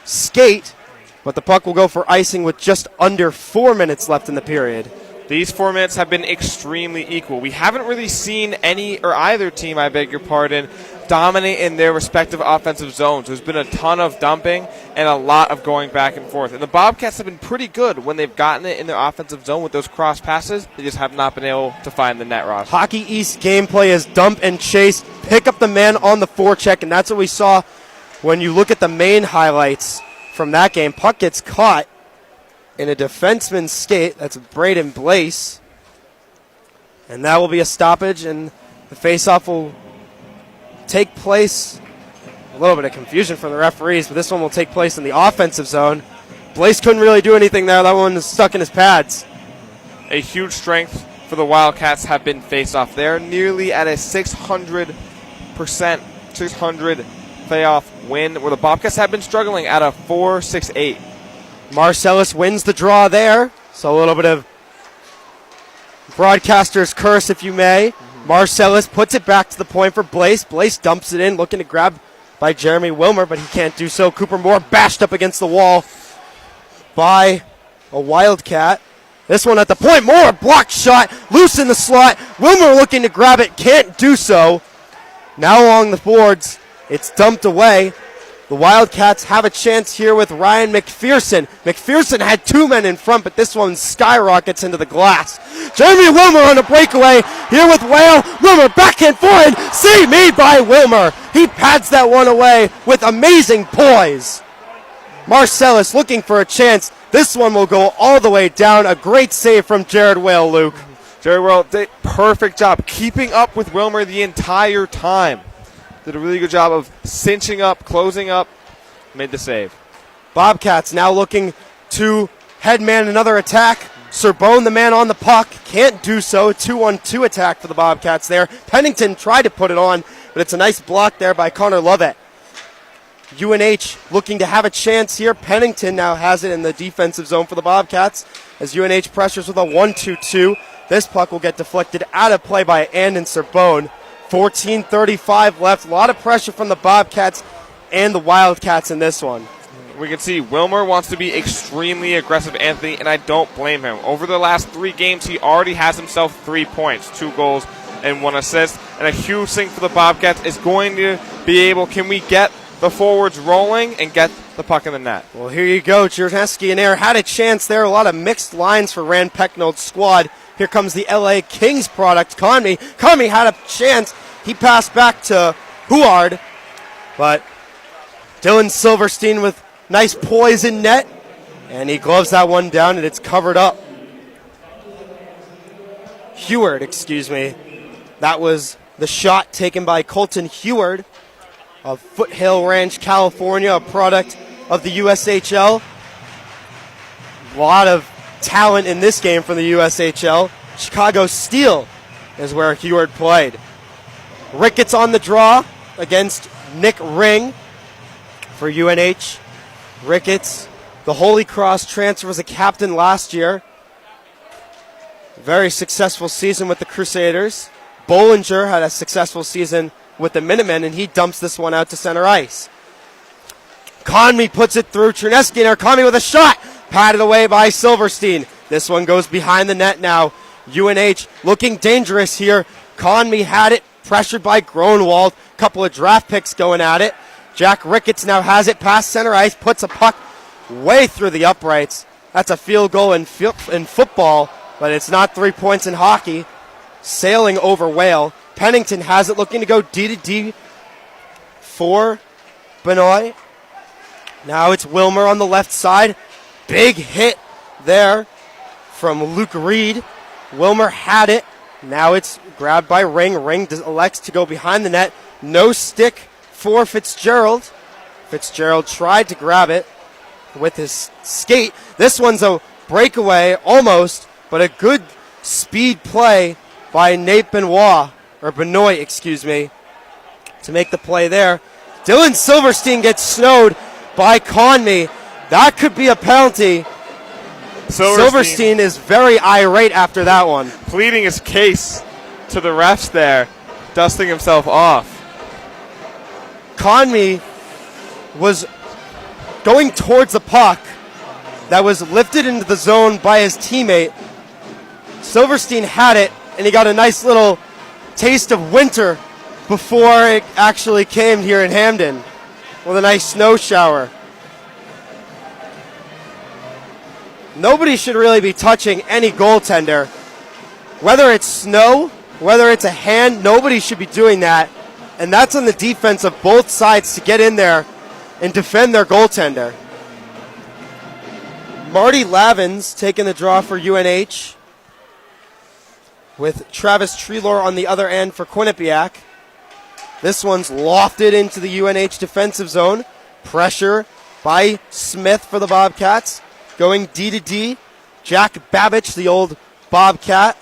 skate, but the puck will go for icing with just under 4 minutes left in the period. These 4 minutes have been extremely equal. We haven't really seen either team, I beg your pardon, dominate in their respective offensive zones. There's been a ton of dumping and a lot of going back and forth. And the Bobcats have been pretty good when they've gotten it in their offensive zone with those cross passes. They just have not been able to find the net, Ross. Hockey East gameplay is dump and chase, pick up the man on the forecheck, and that's what we saw when you look at the main highlights from that game. Puck gets caught in a defenseman's skate. That's Braden Blaise. And that will be a stoppage, and the faceoff will take place. A little bit of confusion from the referees, but this one will take place in the offensive zone. Blaise couldn't really do anything there. That one is stuck in his pads. A huge strength for the Wildcats have been faceoff. They're nearly at a 600% 600 playoff win, where the Bobcats have been struggling at a 4.68. Marcellus wins the draw there. So a little bit of broadcaster's curse, if you may. Marcellus puts it back to the point for Blaise. Blaise dumps it in, looking to grab by Jeremy Wilmer, but he can't do so. Cooper Moore bashed up against the wall by a Wildcat. This one at the point. Moore, blocked shot, loose in the slot. Wilmer looking to grab it, can't do so. Now along the boards, it's dumped away. The Wildcats have a chance here with Ryan McPherson. McPherson had two men in front, but this one skyrockets into the glass. Jeremy Wilmer on a breakaway here with Whale. Wilmer backhand forehand. Save made by Wilmer. He pads that one away with amazing poise. Marcellus looking for a chance. This one will go all the way down. A great save from Jared Whale, Luke. Jared Whale did a perfect job keeping up with Wilmer the entire time. Did a really good job of cinching up, closing up, made the save. Bobcats now looking to headman another attack. Serbone, the man on the puck, can't do so. 2-on-2 attack for the Bobcats there. Pennington tried to put it on, but it's a nice block there by Connor Lovett. UNH looking to have a chance here. Pennington now has it in the defensive zone for the Bobcats as UNH pressures with a 1-2-2. This puck will get deflected out of play by Andon Serbone. 14:35 left. A lot of pressure from the Bobcats and the Wildcats in this one. We can see Wilmer wants to be extremely aggressive, Anthony, and I don't blame him. Over the last 3 games, he already has himself 3 points, 2 goals, and 1 assist. And a huge thing for the Bobcats is going to be able, can we get the forwards rolling and get the puck in the net? Well, here you go. Chernesky and Air had a chance there. A lot of mixed lines for Rand Pecknold's squad. Here comes the LA Kings product, Conmee. Conmee had a chance. He passed back to Huard, but Dylan Silverstein with nice poise in net, and he gloves that one down, and it's covered up. That was the shot taken by Colton Heward of Foothill Ranch, California, a product of the USHL. A lot of talent in this game from the USHL. Chicago Steel is where Heward played. Ricketts on the draw against Nick Ring for UNH. Ricketts, the Holy Cross transfer, was a captain last year. Very successful season with the Crusaders. Bollinger had a successful season with the Minutemen, and he dumps this one out to center ice. Conmee puts it through. Chernesky and Conmee with a shot. Patted away by Silverstein. This one goes behind the net now. UNH looking dangerous here. Conmee had it, pressured by Gronwald. Couple of draft picks going at it. Jack Ricketts now has it past center ice, puts a puck way through the uprights. That's a field goal in football, but it's not 3 points in hockey. Sailing over Whale. Pennington has it, looking to go D-to-D for Benoit. Now it's Wilmer on the left side. Big hit there from Luke Reed. Wilmer had it. Now it's grabbed by Ring. Ring elects to go behind the net. No stick for Fitzgerald. Fitzgerald tried to grab it with his skate. This one's a breakaway almost, but a good speed play by Nate Benoit to make the play there. Dylan Silverstein gets snowed by Conmee. That could be a penalty. Silverstein is very irate after that one. Pleading his case to the refs there, dusting himself off. Conmee was going towards the puck that was lifted into the zone by his teammate. Silverstein had it, and he got a nice little taste of winter before it actually came here in Hamden with a nice snow shower. Nobody should really be touching any goaltender. Whether it's snow, whether it's a hand, nobody should be doing that. And that's on the defense of both sides to get in there and defend their goaltender. Marty Lavins taking the draw for UNH with Travis Treelor on the other end for Quinnipiac. This one's lofted into the UNH defensive zone. Pressure by Smith for the Bobcats. Going D-to-D. Jack Babich, the old Bobcat,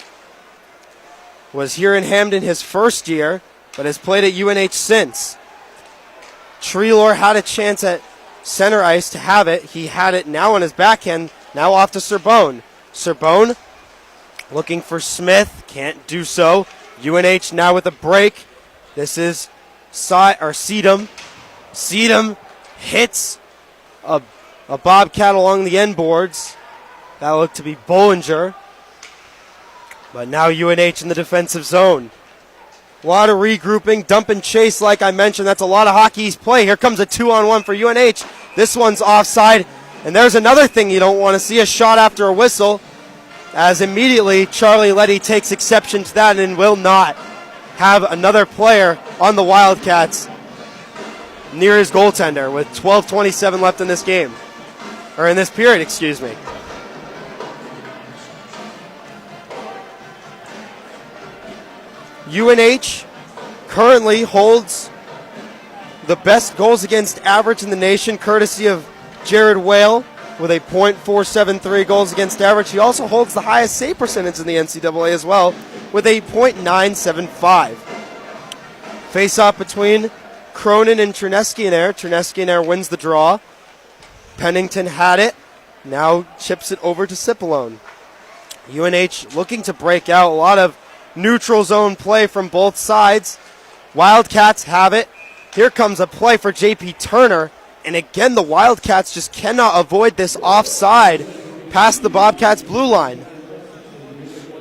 was here in Hamden his first year, but has played at UNH since. Treelor had a chance at center ice to have it. He had it now on his backhand, now off to Serbone. Serbone looking for Smith, can't do so. UNH now with a break. This is Sedum. Sedum hits a Bobcat along the end boards. That looked to be Bollinger. But now UNH in the defensive zone. A lot of regrouping, dump and chase like I mentioned. That's a lot of hockey's play. Here comes a 2-on-1 for UNH. This one's offside. And there's another thing you don't want to see, a shot after a whistle. As immediately Charlie Letty takes exception to that and will not have another player on the Wildcats near his goaltender with 12:27 left in this game. Or in this period, excuse me. UNH currently holds the best goals against average in the nation, courtesy of Jared Whale with a .473 goals against average. He also holds the highest save percentage in the NCAA as well with a .975. Face-off between Cronin and Terneskienair. Terneskienair wins the draw. Pennington had it. Now chips it over to Cipollone. UNH looking to break out. A lot of neutral zone play from both sides. Wildcats have it. Here comes a play for J.P. Turner. And again, the Wildcats just cannot avoid this offside past the Bobcats' blue line.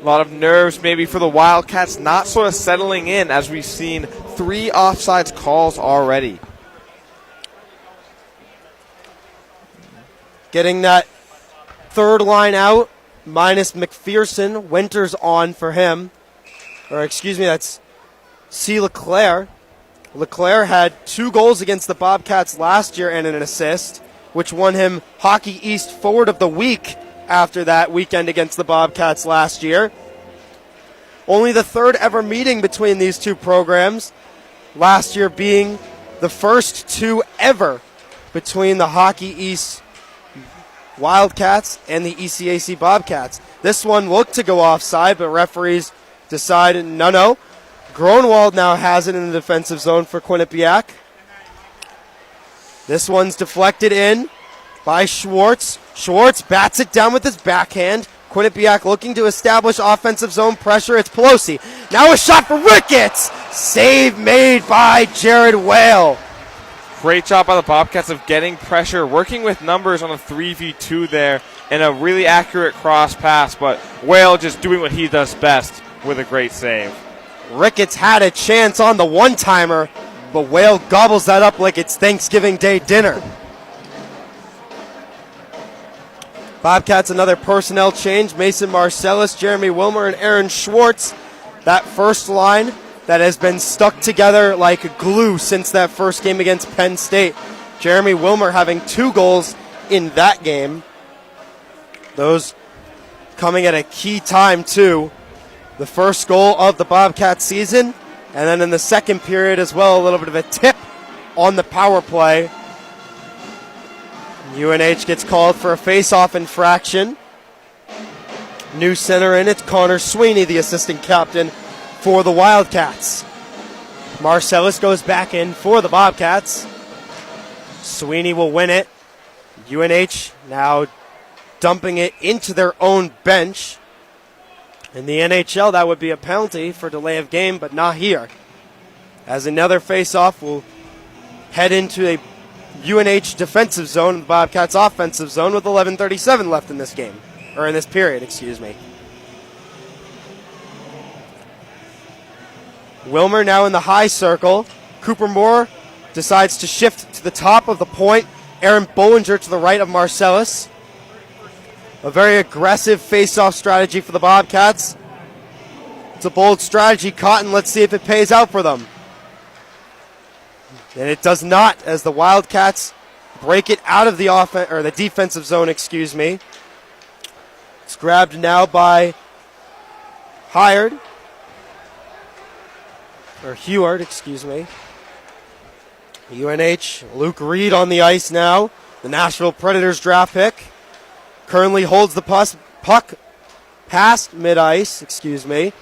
A lot of nerves maybe for the Wildcats, not sort of settling in as we've seen 3 offsides calls already. Getting that third line out, minus McPherson. Winters on for him. Or excuse me, that's C. Leclerc. Leclerc had 2 goals against the Bobcats last year and an assist, which won him Hockey East Forward of the Week after that weekend against the Bobcats last year. Only the 3rd ever meeting between these two programs, last year being the first 2 ever between the Hockey East Wildcats and the ECAC Bobcats. This one looked to go offside, but referees decided no. Gronwald now has it in the defensive zone for Quinnipiac. This one's deflected in by Schwartz. Schwartz bats it down with his backhand. Quinnipiac looking to establish offensive zone pressure. It's Pelosi. Now a shot for Ricketts. Save made by Jared Whale. Great job by the Bobcats of getting pressure, working with numbers on a 3v2 there, and a really accurate cross pass, but Whale just doing what he does best with a great save. Ricketts had a chance on the one-timer, but Whale gobbles that up like it's Thanksgiving Day dinner. Bobcats another personnel change. Mason Marcellus, Jeremy Wilmer, and Aaron Schwartz. That first line that has been stuck together like glue since that first game against Penn State. Jeremy Wilmer having 2 goals in that game. Those coming at a key time too. The first goal of the Bobcat season, and then in the second period as well, a little bit of a tip on the power play. UNH gets called for a face-off infraction. New center in, it's Connor Sweeney, the assistant captain for the Wildcats. Marcellus goes back in for the Bobcats. Sweeney will win it. UNH now dumping it into their own bench. In the NHL, that would be a penalty for delay of game, but not here. As another face-off will head into a UNH defensive zone, the Bobcats offensive zone with 11:37 left in this game, or in this period, excuse me. Wilmer now in the high circle. Cooper Moore decides to shift to the top of the point. Aaron Bollinger to the right of Marcellus. A very aggressive face-off strategy for the Bobcats. It's a bold strategy, Cotton. Let's see if it pays out for them. And it does not, as the Wildcats break it out of the the defensive zone, excuse me. It's grabbed now by Heward, excuse me. UNH, Luke Reed on the ice now. The Nashville Predators draft pick. Currently holds the puck past mid-ice, excuse me.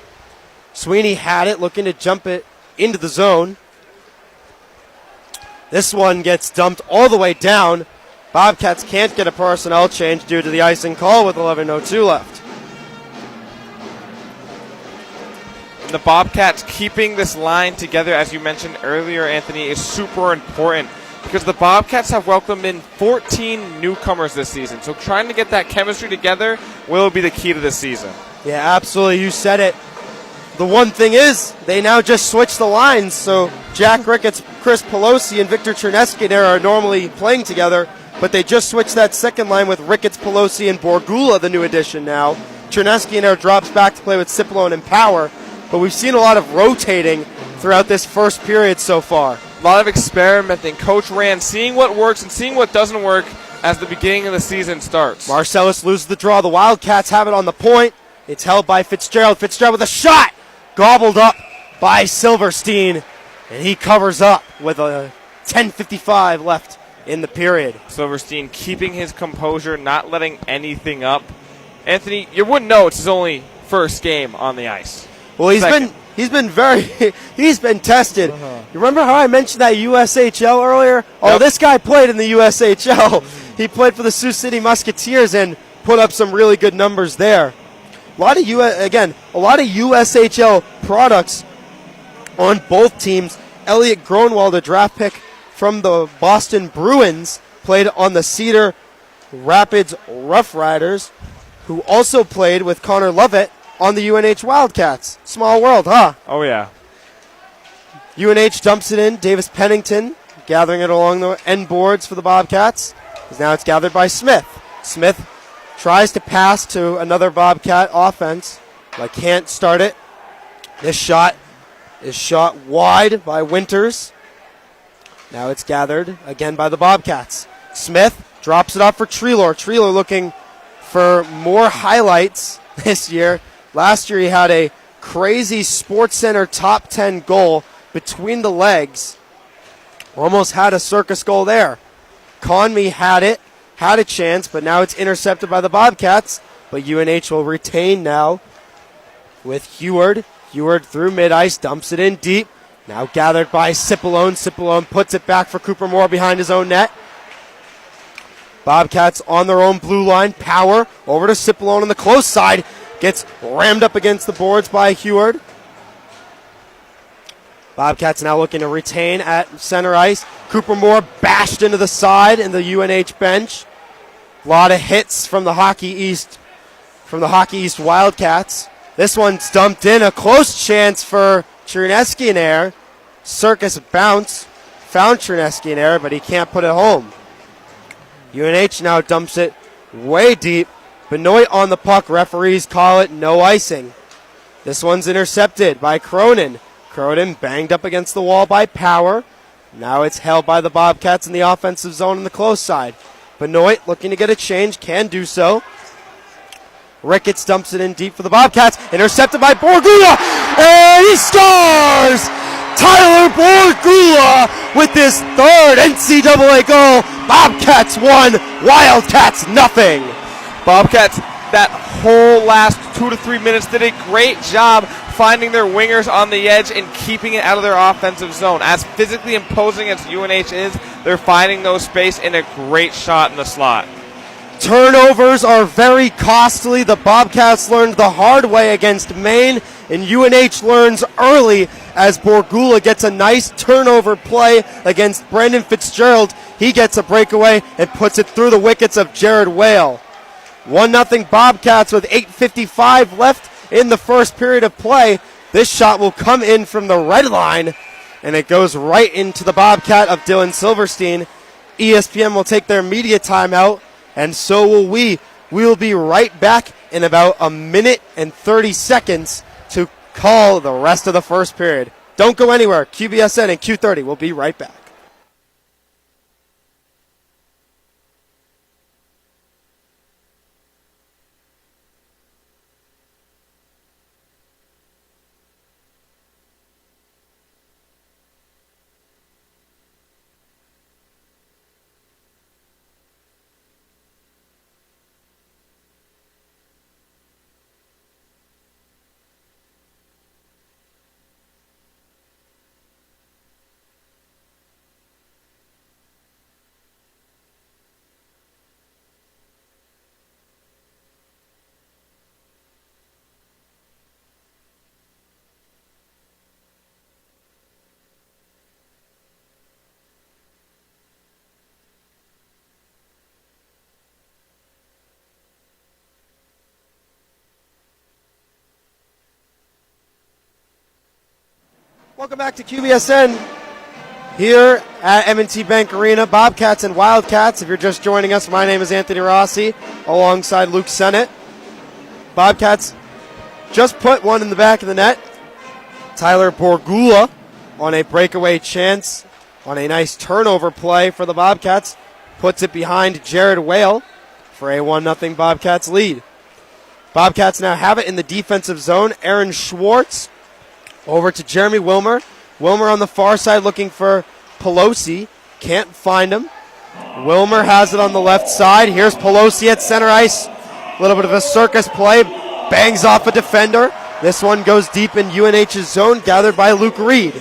Sweeney had it, looking to jump it into the zone. This one gets dumped all the way down. Bobcats can't get a personnel change due to the icing call with 11:02 left. The Bobcats keeping this line together, as you mentioned earlier, Anthony, is super important because the Bobcats have welcomed in 14 newcomers this season. So trying to get that chemistry together will be the key to this season. Yeah, absolutely. You said it. The one thing is, they now just switch the lines. So Jack Ricketts, Chris Pelosi, and Victor Terneskienair are normally playing together, but they just switched that second line with Ricketts, Pelosi, and Borgula, the new addition now. Terneskienair drops back to play with Cipollone and Power, but we've seen a lot of rotating throughout this first period so far. A lot of experimenting. Coach Rand seeing what works and seeing what doesn't work as the beginning of the season starts. Marcellus loses the draw. The Wildcats have it on the point. It's held by Fitzgerald. Fitzgerald with a shot! Gobbled up by Silverstein, and he covers up with a 10:55 left in the period. Silverstein keeping his composure, not letting anything up. Anthony, you wouldn't know it's his only first game on the ice. Well, he's been tested. You remember how I mentioned that USHL earlier? Oh, this guy played in the USHL. He played for the Sioux City Musketeers and put up some really good numbers there. A lot of USHL products on both teams. Elliot Gronwald, a draft pick from the Boston Bruins, played on the Cedar Rapids Rough Riders, who also played with Connor Lovett on the UNH Wildcats. Small world, huh? Oh, yeah. UNH dumps it in. Davis Pennington gathering it along the end boards for the Bobcats. Now it's gathered by Smith. Smith tries to pass to another Bobcat offense, but can't start it. This shot is shot wide by Winters. Now it's gathered again by the Bobcats. Smith drops it off for Treelor. Treelor looking for more highlights this year. Last year he had a crazy SportsCenter top 10 goal between the legs. Almost had a circus goal there. Conmee had it, had a chance, but now it's intercepted by the Bobcats. But UNH will retain now with Heward. Heward through mid-ice, dumps it in deep. Now gathered by Cipollone. Cipollone puts it back for Cooper Moore behind his own net. Bobcats on their own blue line. Power over to Cipollone on the close side. Gets rammed up against the boards by Heward. Bobcats now looking to retain at center ice. Cooper Moore bashed into the side in the UNH bench. A lot of hits from the Hockey East Wildcats. This one's dumped in. A close chance for Chernesky in air. Circus bounce. Found Chernesky in air, but he can't put it home. UNH now dumps it way deep. Benoit on the puck. Referees call it no icing. This one's intercepted by Cronin. Cronin banged up against the wall by Power. Now it's held by the Bobcats in the offensive zone on the close side. Benoit looking to get a change. Can do so. Ricketts dumps it in deep for the Bobcats. Intercepted by Borgula. And he scores! Tyler Borgula with his third NCAA goal. Bobcats 1, Wildcats nothing. Bobcats, that whole last 2 to 3 minutes, did a great job finding their wingers on the edge and keeping it out of their offensive zone. As physically imposing as UNH is, they're finding those space in a great shot in the slot. Turnovers are very costly. The Bobcats learned the hard way against Maine, and UNH learns early as Borgula gets a nice turnover play against Brandon Fitzgerald. He gets a breakaway and puts it through the wickets of Jared Whale. 1-0 Bobcats with 8:55 left in the first period of play. This shot will come in from the red line, and it goes right into the Bobcat of Dylan Silverstein. ESPN will take their media timeout, and so will we. We will be right back in about a minute and 30 seconds to call the rest of the first period. Don't go anywhere. QBSN and Q30 will be right back. Welcome back to QBSN here at M&T Bank Arena. Bobcats and Wildcats. If you're just joining us, my name is Anthony Rossi alongside Luke Sennett. Bobcats just put one in the back of the net. Tyler Borgula on a breakaway chance on a nice turnover play for the Bobcats. Puts it behind Jared Whale for a 1-0 Bobcats lead. Bobcats now have it in the defensive zone. Aaron Schwartz over to Jeremy Wilmer. Wilmer on the far side looking for Pelosi. Can't find him. Wilmer has it on the left side. Here's Pelosi at center ice. A little bit of a circus play. Bangs off a defender. This one goes deep in UNH's zone, gathered by Luke Reed.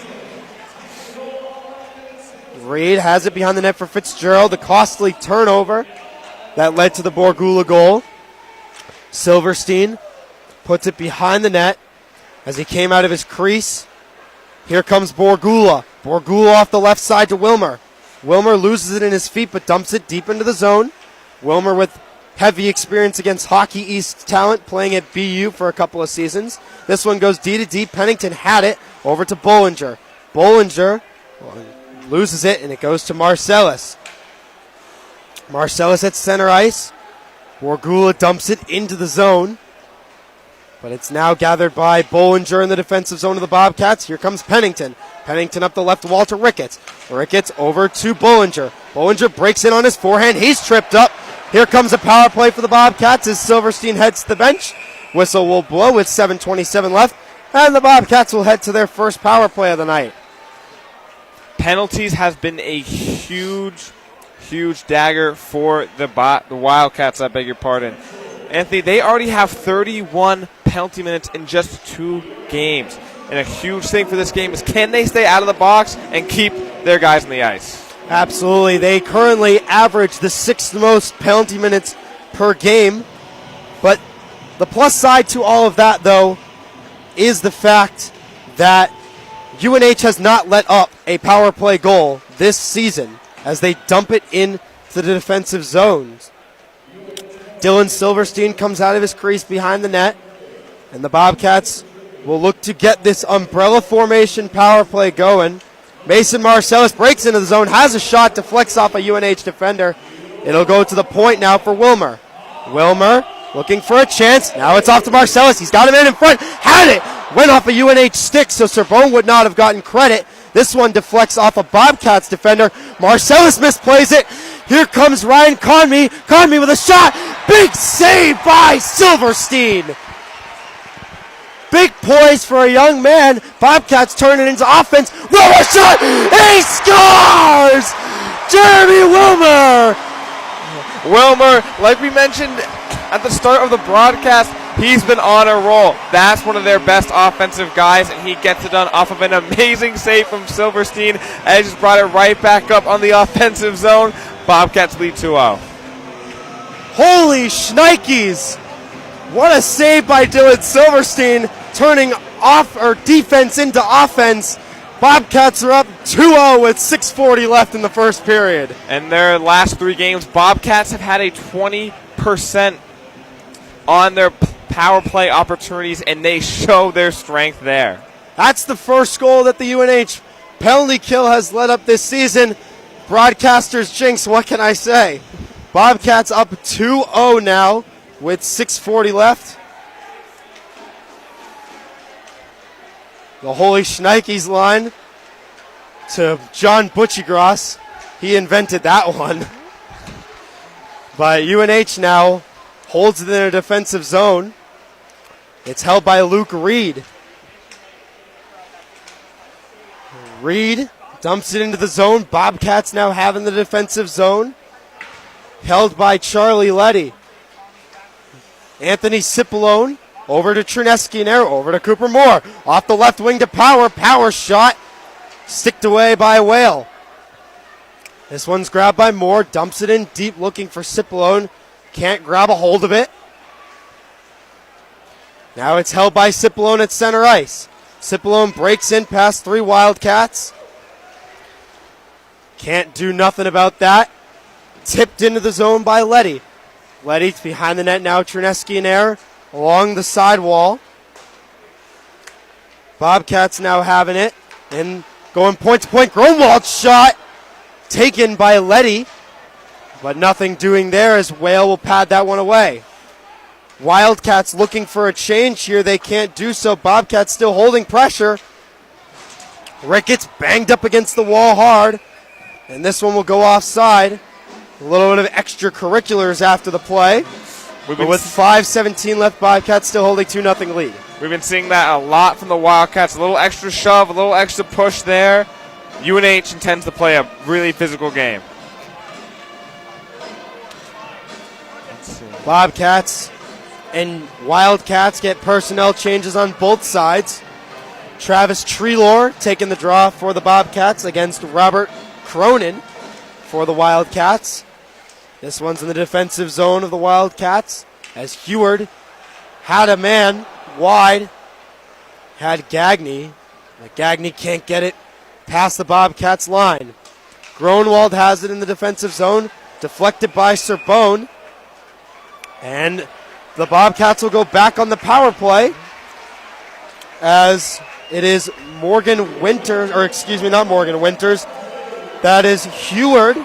Reed has it behind the net for Fitzgerald. The costly turnover that led to the Borgula goal. Silverstein puts it behind the net as he came out of his crease. Here comes Borgula. Borgula off the left side to Wilmer. Wilmer loses it in his feet but dumps it deep into the zone. Wilmer with heavy experience against Hockey East talent, playing at BU for a couple of seasons. This one goes D to D. Pennington had it over to Bollinger. Bollinger loses it, and it goes to Marcellus. Marcellus at center ice. Borgula dumps it into the zone, but it's now gathered by Bollinger in the defensive zone of the Bobcats. Here comes Pennington. Pennington up the left wall to Ricketts. Ricketts over to Bollinger. Bollinger breaks in on his forehand. He's tripped up. Here comes a power play for the Bobcats as Silverstein heads to the bench. Whistle will blow with 7:27 left, and the Bobcats will head to their first power play of the night. Penalties has been a huge dagger for the Wildcats, I beg your pardon. Anthony, they already have 31 penalty minutes in just 2 games. And a huge thing for this game is, can they stay out of the box and keep their guys on the ice? Absolutely. They currently average the 6th most penalty minutes per game. But the plus side to all of that, though, is the fact that UNH has not let up a power play goal this season as they dump it into the defensive zones. Dylan Silverstein comes out of his crease behind the net, and the Bobcats will look to get this umbrella formation power play going. Mason Marcellus breaks into the zone, has a shot, deflects off a UNH defender. It'll go to the point now for Wilmer. Wilmer looking for a chance. Now it's off to Marcellus. He's got a man in front. Had it. Went off a UNH stick, so Sorbonne would not have gotten credit. This one deflects off a Bobcats defender. Marcellus misplays it. Here comes Ryan Conmee. Conmee with a shot. Big save by Silverstein. Big poise for a young man. Bobcats turn it into offense. Wilmer shot. He scores! Jeremy Wilmer. Wilmer, like we mentioned at the start of the broadcast, he's been on a roll. That's one of their best offensive guys, and he gets it done off of an amazing save from Silverstein. And just brought it right back up on the offensive zone. Bobcats lead 2-0. Holy shnikes! What a save by Dylan Silverstein, turning defense into offense. Bobcats are up 2-0 with 6:40 left in the first period. And their last 3 games, Bobcats have had a 20% on their power play opportunities, and they show their strength there. That's the first goal that the UNH penalty kill has led up this season. Broadcasters jinx, what can I say? Bobcats up 2-0 now with 6:40 left. The Holy Shnikes line to John Butchiegrass. He invented that one. But UNH now holds it in their defensive zone. It's held by Luke Reed. Reed dumps it into the zone. Bobcats now have in the defensive zone. Held by Charlie Letty. Anthony Cipollone over to Trineski and Arrow, over to Cooper Moore. Off the left wing to Power. Power shot. Sticked away by Whale. This one's grabbed by Moore. Dumps it in deep looking for Cipollone. Can't grab a hold of it. Now it's held by Cipollone at center ice. Cipollone breaks in past 3 Wildcats. Can't do nothing about that. Tipped into the zone by Letty. Letty's behind the net now. Trineski and Air along the sidewall. Bobcats now having it. And going point to point. Grunwald's shot taken by Letty. But nothing doing there as Whale will pad that one away. Wildcats looking for a change here. They can't do so. Bobcats still holding pressure. Ricketts banged up against the wall hard. And this one will go offside. A little bit of extracurriculars after the play. But with 5:17 left, Bobcats still hold a 2-0 lead. We've been seeing that a lot from the Wildcats. A little extra shove, a little extra push there. UNH intends to play a really physical game. Bobcats and Wildcats get personnel changes on both sides. Travis Treelor taking the draw for the Bobcats against Robert Cronin for the Wildcats. This one's in the defensive zone of the Wildcats as Heward had a man wide, had Gagne, but Gagne can't get it past the Bobcats line. Gronwald has it in the defensive zone, deflected by Serbone, and the Bobcats will go back on the power play as it is Morgan Winters, or excuse me, not Morgan Winters, that is Heward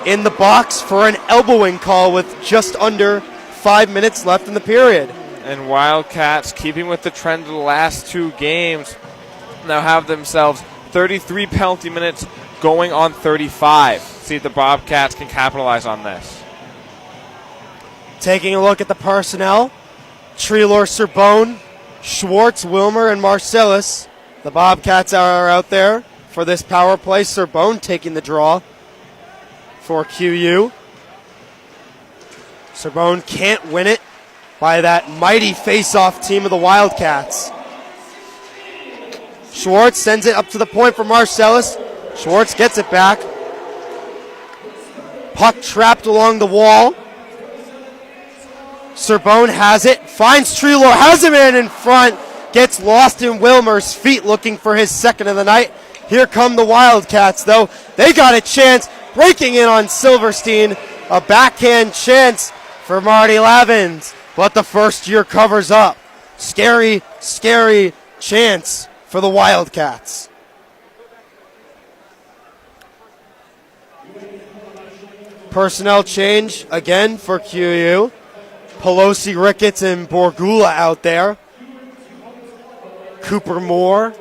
in the box for an elbowing call with just under 5 minutes left in the period. And Wildcats, keeping with the trend of the last two games, now have themselves 33 penalty minutes going on 35. See if the Bobcats can capitalize on this. Taking a look at the personnel, Treelor, Serbone, Schwartz, Wilmer, and Marcellus. The Bobcats are out there for this power play. Serbone taking the draw for QU. Serbone can't win it by that mighty face-off team of the Wildcats. Schwartz sends it up to the point for Marcellus. Schwartz gets it back. Puck trapped along the wall. Serbone has it, finds Treelor, has a man in front, gets lost in Wilmer's feet looking for his second of the night. Here come the Wildcats, though. They got a chance, breaking in on Silverstein. A backhand chance for Marty Lavins, but the first year covers up. Scary, scary chance for the Wildcats. Personnel change again for QU. Pelosi, Ricketts, and Borgula out there. Cooper Moore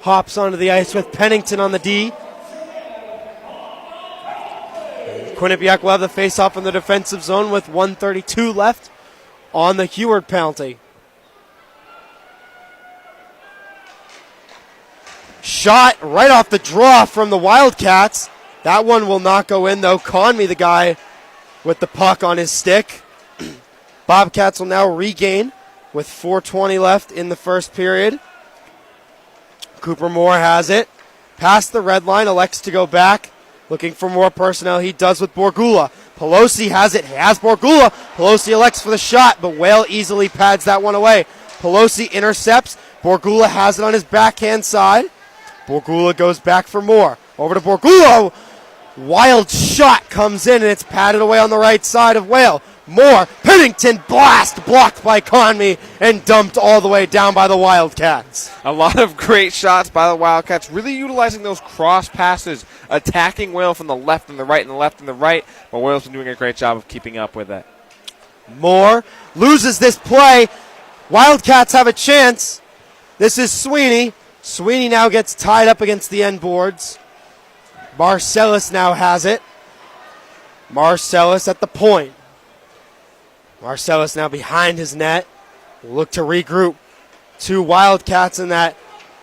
hops onto the ice with Pennington on the D. Quinnipiac will have the face-off in the defensive zone with 1:32 left on the Heward penalty. Shot right off the draw from the Wildcats. That one will not go in, though. Conmee, the guy with the puck on his stick. Bobcats will now regain with 4:20 left in the first period. Cooper Moore has it. Past the red line, elects to go back. Looking for more personnel. He does with Borgula. Pelosi has it. He has Borgula. Pelosi elects for the shot, but Whale easily pads that one away. Pelosi intercepts. Borgula has it on his backhand side. Borgula goes back for more. Over to Borgula. Wild shot comes in, and it's padded away on the right side of Whale. Moore, Pennington, blast, blocked by Conmee, and dumped all the way down by the Wildcats. A lot of great shots by the Wildcats, really utilizing those cross passes, attacking Whale from the left and the right and the left and the right, but Whale's been doing a great job of keeping up with it. Moore loses this play. Wildcats have a chance. This is Sweeney. Sweeney now gets tied up against the end boards. Marcellus now has it. Marcellus at the point. Marcellus now behind his net. Look to regroup. Two Wildcats in that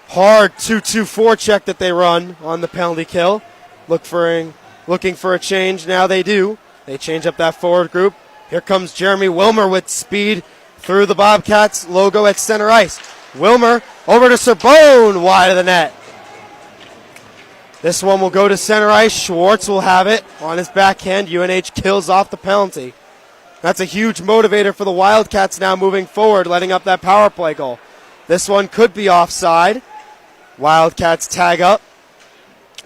hard 2-2 forecheck that they run on the penalty kill. Looking for a change. Now they do. They change up that forward group. Here comes Jeremy Wilmer with speed through the Bobcats logo at center ice. Wilmer over to Serbone, wide of the net. This one will go to center ice. Schwartz will have it on his backhand. UNH kills off the penalty. That's a huge motivator for the Wildcats now moving forward, letting up that power play goal. This one could be offside. Wildcats tag up.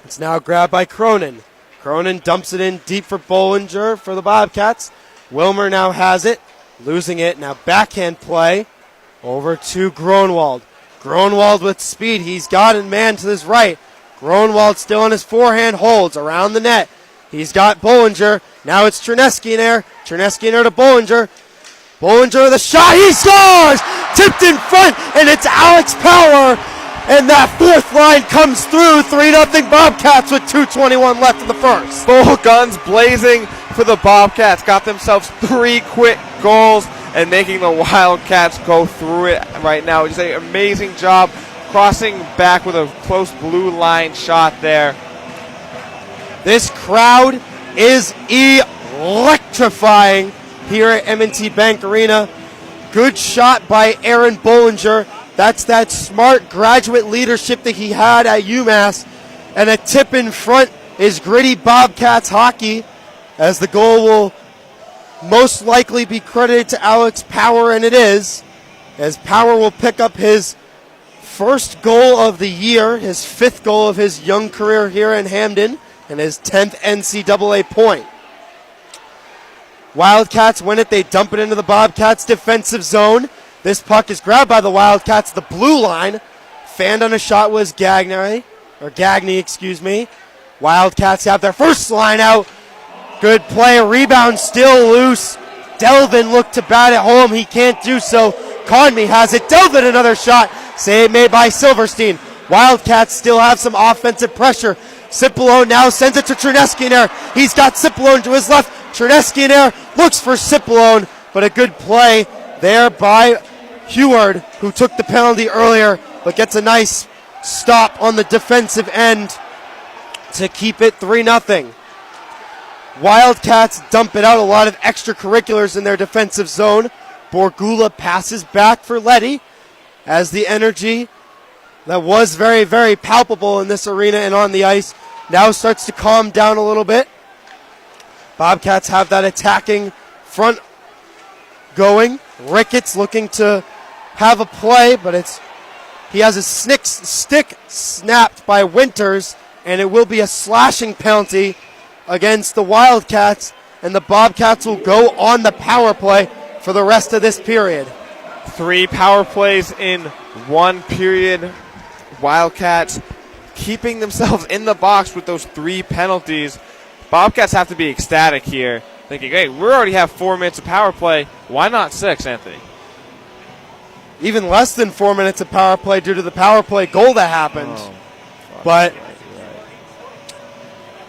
It's now grabbed by Cronin. Cronin dumps it in deep for Bollinger for the Bobcats. Wilmer now has it, losing it. Now backhand play over to Gronwald. Gronwald with speed. He's got a man to his right. Gronwald still on his forehand, holds around the net. He's got Bollinger. Now it's Chernesky in there. Chernesky in there to Bollinger. Bollinger with a shot. He scores! Tipped in front, and it's Alex Power. And that fourth line comes through. 3-0 Bobcats with 2:21 left in the first. Full guns blazing for the Bobcats. Got themselves 3 quick goals and making the Wildcats go through it right now. Just an amazing job crossing back with a close blue line shot there. This crowd is electrifying here at M&T Bank Arena. Good shot by Aaron Bollinger. That's that smart graduate leadership that he had at UMass. And a tip in front is gritty Bobcats hockey, as the goal will most likely be credited to Alex Power, and it is, as Power will pick up his first goal of the year, his 5th goal of his young career here in Hamden, and his 10th NCAA point. Wildcats win it. They dump it into the Bobcats' defensive zone. This puck is grabbed by the Wildcats, the blue line. Fanned on a shot was Gagney. Wildcats have their first line out. Good play. Rebound still loose. Delvin looked to bat it home. He can't do so. Conmee has it. Delvin another shot. Save made by Silverstein. Wildcats still have some offensive pressure. Cipolone now sends it to Chernesky in there. He's got Cipolone to his left. Chernesky in there looks for Cipolone, but a good play there by Heward, who took the penalty earlier, but gets a nice stop on the defensive end to keep it 3-0. Wildcats dump it out. A lot of extracurriculars in their defensive zone. Borgula passes back for Letty, as the energy that was very, very palpable in this arena and on the ice now starts to calm down a little bit. Bobcats have that attacking front going. Ricketts looking to have a play, but he has a stick snapped by Winters, and it will be a slashing penalty against the Wildcats, and the Bobcats will go on the power play for the rest of this period. 3 power plays in 1 period. Wildcats keeping themselves in the box with those 3 penalties. Bobcats have to be ecstatic here, thinking, hey, we already have 4 minutes of power play. Why not 6, Anthony? Even less than 4 minutes of power play due to the power play goal that happened. But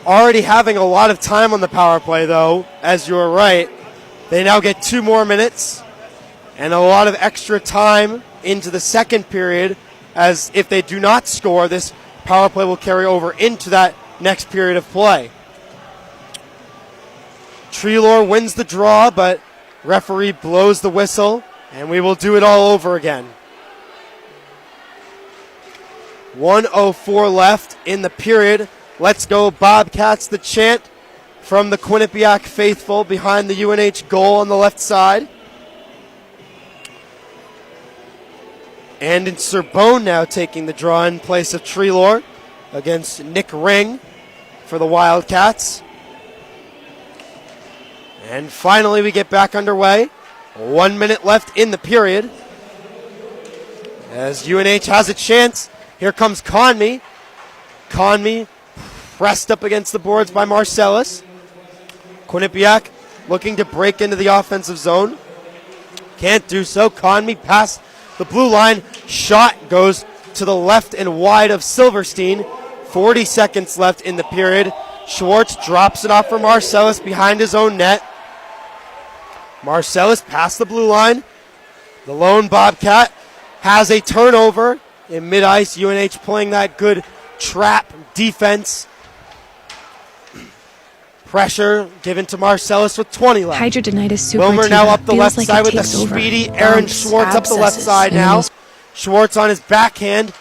already having a lot of time on the power play, though, as you were right. They now get 2 more minutes and a lot of extra time into the second period, as if they do not score, this power play will carry over into that next period of play. Treelor wins the draw, but referee blows the whistle, and we will do it all over again. 1:04 left in the period. Let's go Bobcats, the chant from the Quinnipiac faithful behind the UNH goal on the left side. And in Sorbonne now taking the draw in place of Treelor against Nick Ring for the Wildcats. And finally we get back underway. 1 minute left in the period, as UNH has a chance. Here comes Conmee. Conmee pressed up against the boards by Marcellus. Quinnipiac looking to break into the offensive zone. Can't do so. Conmee past the blue line. Shot goes to the left and wide of Silverstein. 40 seconds left in the period. Schwartz drops it off for Marcellus behind his own net. Marcellus past the blue line. The lone Bobcat has a turnover in mid-ice. UNH playing that good trap defense. Pressure given to Marcellus with 20 left. Hidradenitis suppurativa. Wilmer now up the Feels left like side it with a takes over. speedy Aaron Bumps, Schwartz up the left abscesses, side now. and Schwartz on his backhand.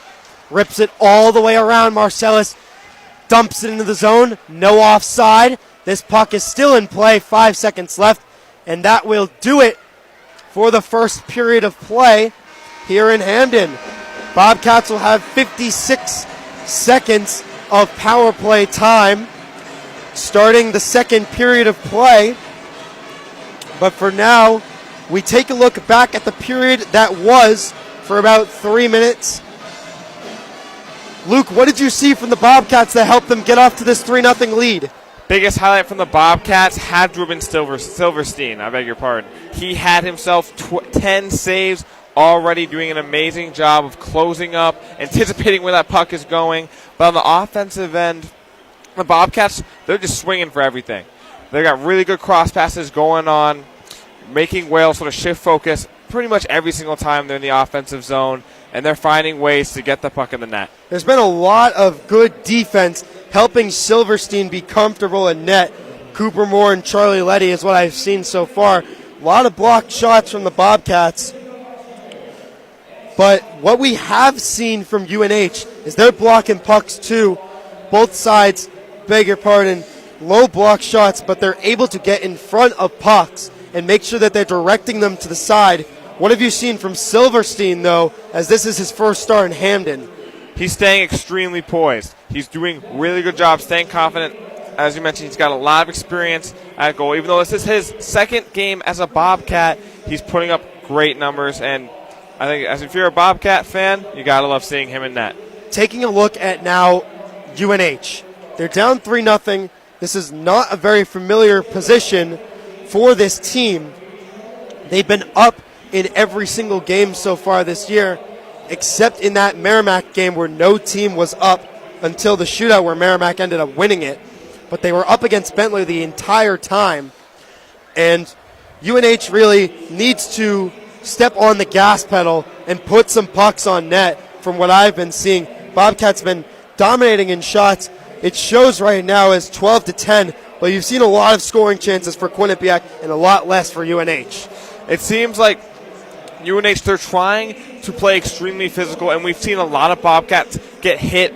Rips it all the way around. Marcellus dumps it into the zone. No offside. This puck is still in play. 5 seconds left. And that will do it for the first period of play here in Hamden. Bobcats will have 56 seconds of power play time starting the second period of play. But for now, we take a look back at the period that was for about 3 minutes. Luke, what did you see from the Bobcats that helped them get off to this 3-0 lead? Biggest highlight from the Bobcats had to have been Silverstein. I beg your pardon. He had himself 10 saves already, doing an amazing job of closing up, anticipating where that puck is going. But on the offensive end, the Bobcats, they're just swinging for everything. They got really good cross passes going on, making Wales sort of shift focus pretty much every single time they're in the offensive zone, and they're finding ways to get the puck in the net. There's been a lot of good defense helping Silverstein be comfortable in net. Cooper Moore and Charlie Letty is what I've seen so far. A lot of blocked shots from the Bobcats. But what we have seen from UNH is they're blocking pucks too. Both sides, beg your pardon, low block shots, but they're able to get in front of pucks and make sure that they're directing them to the side. What have you seen from Silverstein, though, as this is his first start in Hamden? He's staying extremely poised. He's doing really good job staying confident. As you mentioned, he's got a lot of experience at goal. Even though this is his second game as a Bobcat, he's putting up great numbers. And I think if you're a Bobcat fan, you got to love seeing him in net. Taking a look at now UNH. They're down 3-0. This is not a very familiar position for this team. They've been up in every single game so far this year, except in that Merrimack game where no team was up until the shootout where Merrimack ended up winning it. But they were up against Bentley the entire time. And UNH really needs to step on the gas pedal and put some pucks on net from what I've been seeing. Bobcats been dominating in shots. It shows right now as 12-10, but you've seen a lot of scoring chances for Quinnipiac and a lot less for UNH. It seems like UNH, they're trying to play extremely physical, and we've seen a lot of Bobcats get hit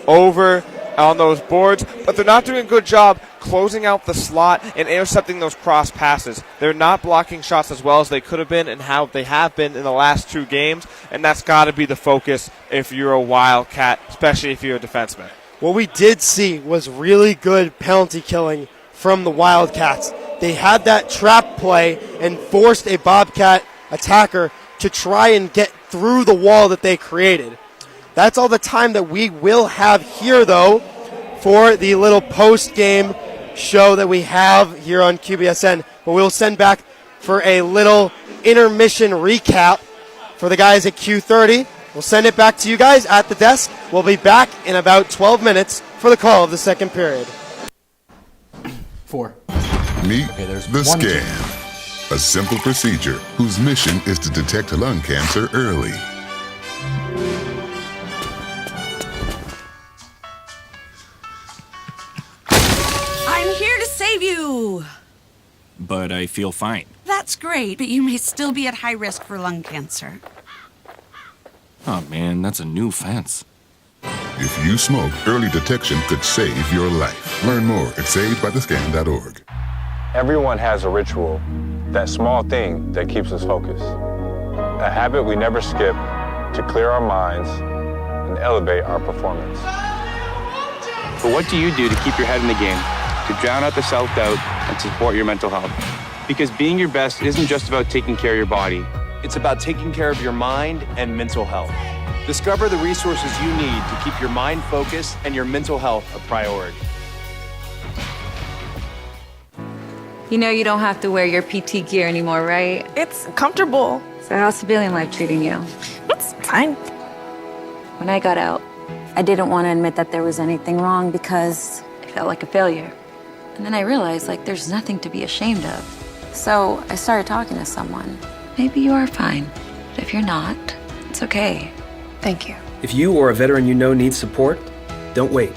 over on those boards, but they're not doing a good job closing out the slot and intercepting those cross passes. They're not blocking shots as well as they could have been and how they have been in the last two games, and that's got to be the focus if you're a Wildcat, especially if you're a defenseman. What we did see was really good penalty killing from the Wildcats. They had that trap play and forced a Bobcat attacker to try and get through the wall that they created. That's all the time that we will have here, though, for the little post-game show that we have here on QBSN. But we'll send back for a little intermission recap for the guys at Q30. We'll send it back to you guys at the desk. We'll be back in about 12 minutes for the call of the second period. 4. Meet the scan. A simple procedure whose mission is to detect lung cancer early. I'm here to save you. But I feel fine. That's great, but you may still be at high risk for lung cancer. Oh man, that's a new fence. If you smoke, early detection could save your life. Learn more at savedbythescan.org. Everyone has a ritual, that small thing that keeps us focused. A habit we never skip to clear our minds and elevate our performance. But what do you do to keep your head in the game, to drown out the self-doubt and support your mental health? Because being your best isn't just about taking care of your body. It's about taking care of your mind and mental health. Discover the resources you need to keep your mind focused and your mental health a priority. You know you don't have to wear your PT gear anymore, right? It's comfortable. So how's civilian life treating you? It's fine. When I got out, I didn't want to admit that there was anything wrong because I felt like a failure. And then I realized, there's nothing to be ashamed of. So I started talking to someone. Maybe you are fine, but if you're not, it's okay. Thank you. If you or a veteran you know needs support, don't wait.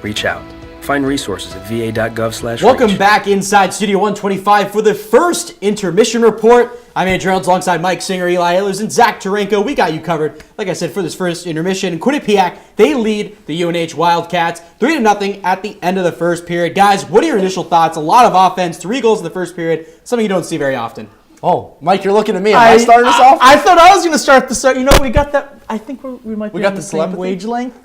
Reach out. Find resources at va.gov/reach. Welcome back inside Studio 125 for the first intermission report. I'm Andrew Reynolds alongside Mike Singer, Eli Ehlers, and Zach Tarenko. We got you covered, like I said, for this first intermission. Quinnipiac, they lead the UNH Wildcats 3-0 at the end of the first period. Guys, what are your initial thoughts? A lot of offense, 3 goals in the first period, something you don't see very often. Oh, Mike, you're looking at me. Am I starting us off? I thought I was going to start the start. You know, we got that. I think we might be got on the the same telepathy?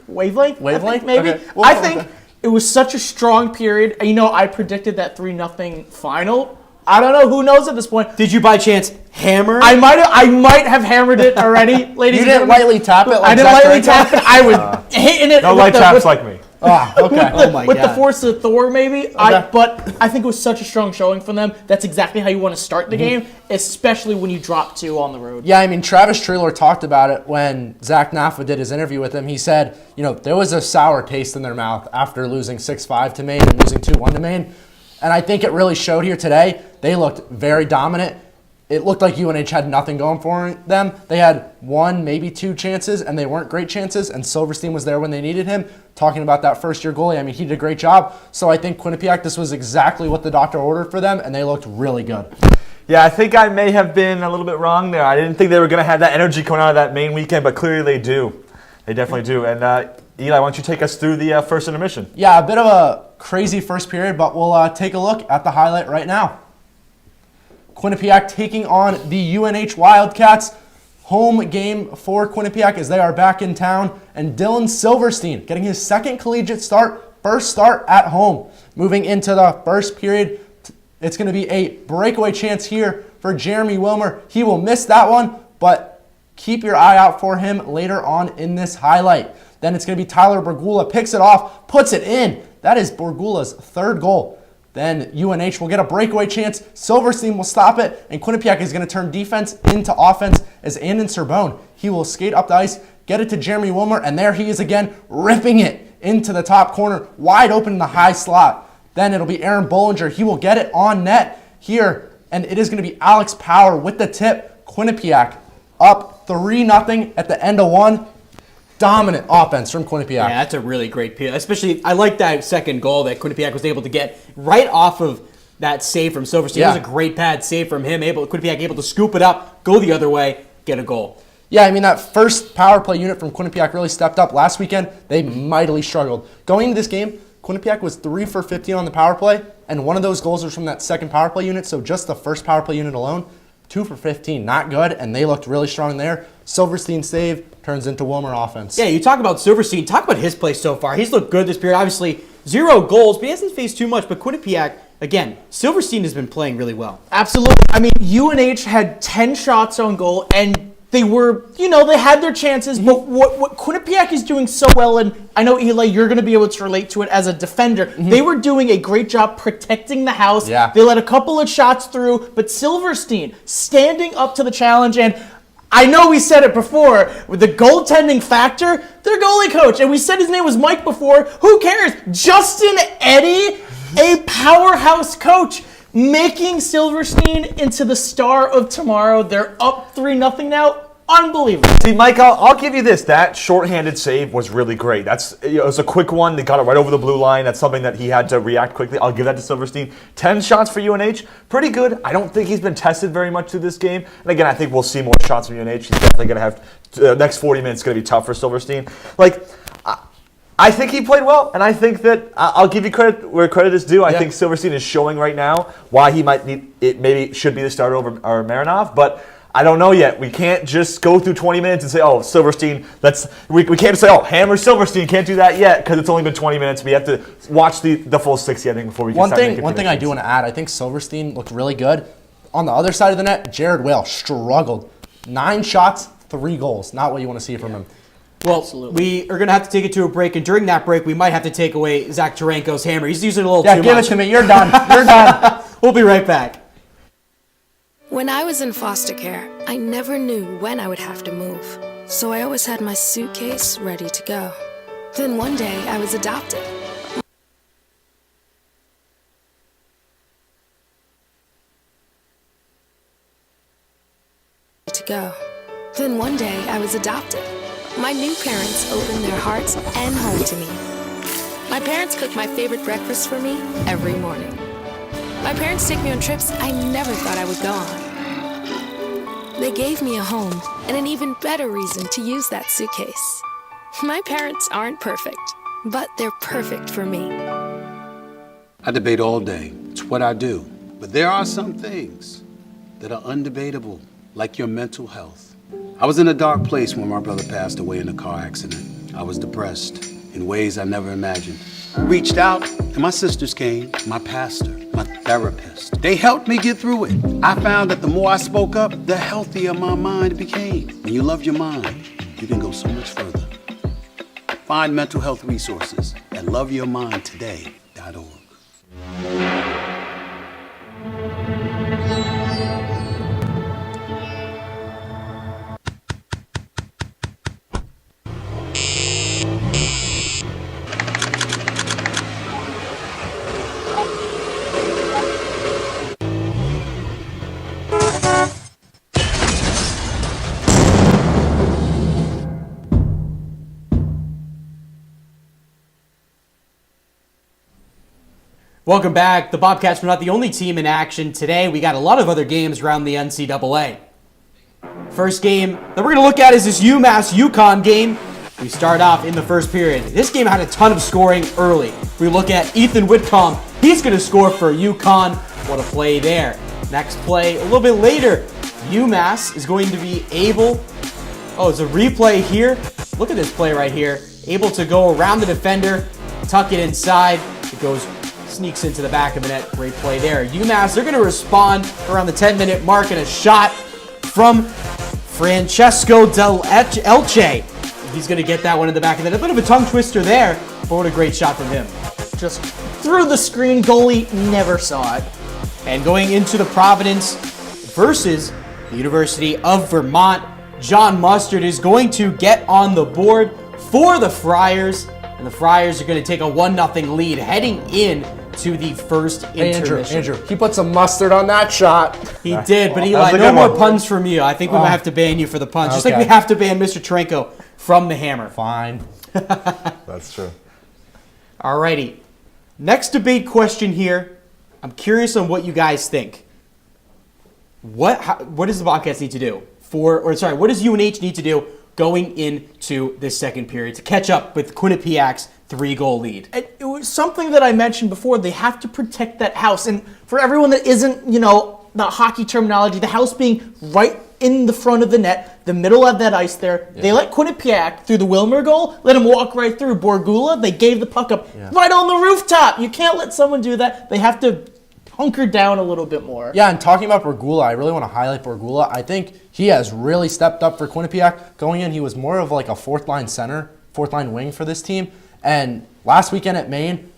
wavelength. I think, maybe. Okay. I think it was such a strong period. You know, I predicted that 3-0 final. I don't know. Who knows at this point? Did you by chance hammer? I might have hammered it already, ladies. You didn't lightly tap it. I didn't lightly tap it. I was hitting it. No light taps like me. Okay. Oh my with God. the force of Thor, maybe. But I think it was such a strong showing from them. That's exactly how you want to start the game, especially when you drop 2 on the road. Yeah, I mean, Travis Treeler talked about it when Zach Naffa did his interview with him. He said, there was a sour taste in their mouth after losing 6-5 to Maine and losing 2-1 to Maine. And I think it really showed here today. They looked very dominant. It looked like UNH had nothing going for them. They had 1, maybe 2 chances, and they weren't great chances, and Silverstein was there when they needed him. Talking about that first-year goalie, I mean, he did a great job. So I think Quinnipiac, this was exactly what the doctor ordered for them, and they looked really good. Yeah, I think I may have been a little bit wrong there. I didn't think they were going to have that energy coming out of that main weekend, but clearly they do. They definitely do. And Eli, why don't you take us through the first intermission? Yeah, a bit of a crazy first period, but we'll take a look at the highlight right now. Quinnipiac taking on the UNH Wildcats. Home game for Quinnipiac as they are back in town. And Dylan Silverstein getting his second collegiate start, first start at home. Moving into the first period, it's going to be a breakaway chance here for Jeremy Wilmer. He will miss that one, but keep your eye out for him later on in this highlight. Then it's going to be Tyler Borgula, picks it off, puts it in. That is Borgula's third goal. Then UNH will get a breakaway chance. Silverstein will stop it, and Quinnipiac is going to turn defense into offense as Andon Sorbonne. He will skate up the ice, get it to Jeremy Wilmer, and there he is again, ripping it into the top corner, wide open in the high slot. Then it'll be Aaron Bollinger. He will get it on net here, and it is going to be Alex Power with the tip. Quinnipiac up 3-0 at the end of one. Dominant offense from Quinnipiac. Yeah, that's a really great pick. Especially, I like that second goal that Quinnipiac was able to get right off of that save from Silverstein. Yeah. It was a great pad save from him. Quinnipiac able to scoop it up, go the other way, get a goal. Yeah, I mean, that first power play unit from Quinnipiac really stepped up. Last weekend, they mightily struggled. Going into this game, Quinnipiac was 3 for 15 on the power play, and one of those goals was from that second power play unit, so just the first power play unit alone, 2 for 15. Not good, and they looked really strong there. Silverstein save turns into Wilmer offense. Yeah, you talk about Silverstein. Talk about his play so far. He's looked good this period. Obviously, 0 goals, but he hasn't faced too much. But Quinnipiac, again, Silverstein has been playing really well. Absolutely. I mean, UNH had 10 shots on goal, and they were, they had their chances. But what Quinnipiac is doing so well, and I know, Eli, you're going to be able to relate to it as a defender. They were doing a great job protecting the house. Yeah. They let a couple of shots through, but Silverstein standing up to the challenge, and I know we said it before, with the goaltending factor, their goalie coach, and we said his name was Mike before, who cares? Justin Eddy, a powerhouse coach, making Silverstein into the star of tomorrow. They're up 3-0 now. Unbelievable. See, Mike, I'll give you this. That shorthanded save was really great. It was a quick one. They got it right over the blue line. That's something that he had to react quickly. I'll give that to Silverstein. 10 shots for UNH. Pretty good. I don't think he's been tested very much through this game. And again, I think we'll see more shots from UNH. He's definitely going to have the next 40 minutes going to be tough for Silverstein. I think he played well, and I think that I'll give you credit where credit is due. I think Silverstein is showing right now why he might need it. Maybe should be the starter over Marinov, but I don't know yet. We can't just go through 20 minutes and say, "Oh, Silverstein." We can't say, "Oh, hammer Silverstein." Can't do that yet because it's only been 20 minutes. We have to watch the full 60, I think, before we can start making One thing I do want to add, I think Silverstein looked really good. On the other side of the net, Jared Whale struggled. 9 shots, 3 goals. Not what you want to see from him. Well, we are going to have to take it to a break, and during that break, we might have to take away Zach Taranko's hammer. He's using it a little too much. Yeah, give it to me. You're done. You're done. We'll be right back. When I was in foster care, I never knew when I would have to move. So I always had my suitcase ready to go. Then one day, I was adopted. My new parents opened their hearts and home to me. My parents cook my favorite breakfast for me every morning. My parents take me on trips I never thought I would go on. They gave me a home and an even better reason to use that suitcase. My parents aren't perfect, but they're perfect for me. I debate all day. It's what I do. But there are some things that are undebatable, like your mental health. I was in a dark place when my brother passed away in a car accident. I was depressed in ways I never imagined. I reached out, and my sisters came, my pastor, my therapist. They helped me get through it. I found that the more I spoke up, the healthier my mind became. When you love your mind, you can go so much further. Find mental health resources at loveyourmindtoday.org. Welcome back. The Bobcats were not the only team in action today. We got a lot of other games around the NCAA. First game that we're going to look at is this UMass-UConn game. We start off in the first period. This game had a ton of scoring early. We look at Ethan Whitcomb. He's going to score for UConn. What a play there. Next play, a little bit later, UMass is going to be able... Oh, it's a replay here. Look at this play right here. Able to go around the defender, tuck it inside. It sneaks into the back of the net. Great play there. UMass, they're going to respond around the 10-minute mark, and a shot from Francesco Del Elche. He's going to get that one in the back of the net. A bit of a tongue twister there, but what a great shot from him. Just through the screen, goalie never saw it. And going into the Providence versus the University of Vermont, John Mustard is going to get on the board for the Friars, and the Friars are going to take a 1-0 lead heading in to the first intermission. Andrew, he put some mustard on that shot. He did, but Eli, no more puns from you. I think we might have to ban you for the puns, just like we have to ban Mr. Trenko from the hammer. Fine. That's true. Alrighty. Next debate question here. I'm curious on what you guys think. What does the Bobcats need to do? What does UNH need to do going into this second period to catch up with Quinnipiac's 3-goal lead? It was something that I mentioned before. They have to protect that house. And for everyone that isn't, the hockey terminology, the house being right in the front of the net, the middle of that ice there. Yeah. They let Quinnipiac through the Wilmer goal, let him walk right through. Borgula, they gave the puck up right on the rooftop. You can't let someone do that. They have to hunker down a little bit more. Yeah, and talking about Borgula, I really want to highlight Borgula. I think he has really stepped up for Quinnipiac. Going in, he was more of like a fourth-line center, fourth-line wing for this team. And last weekend at Maine,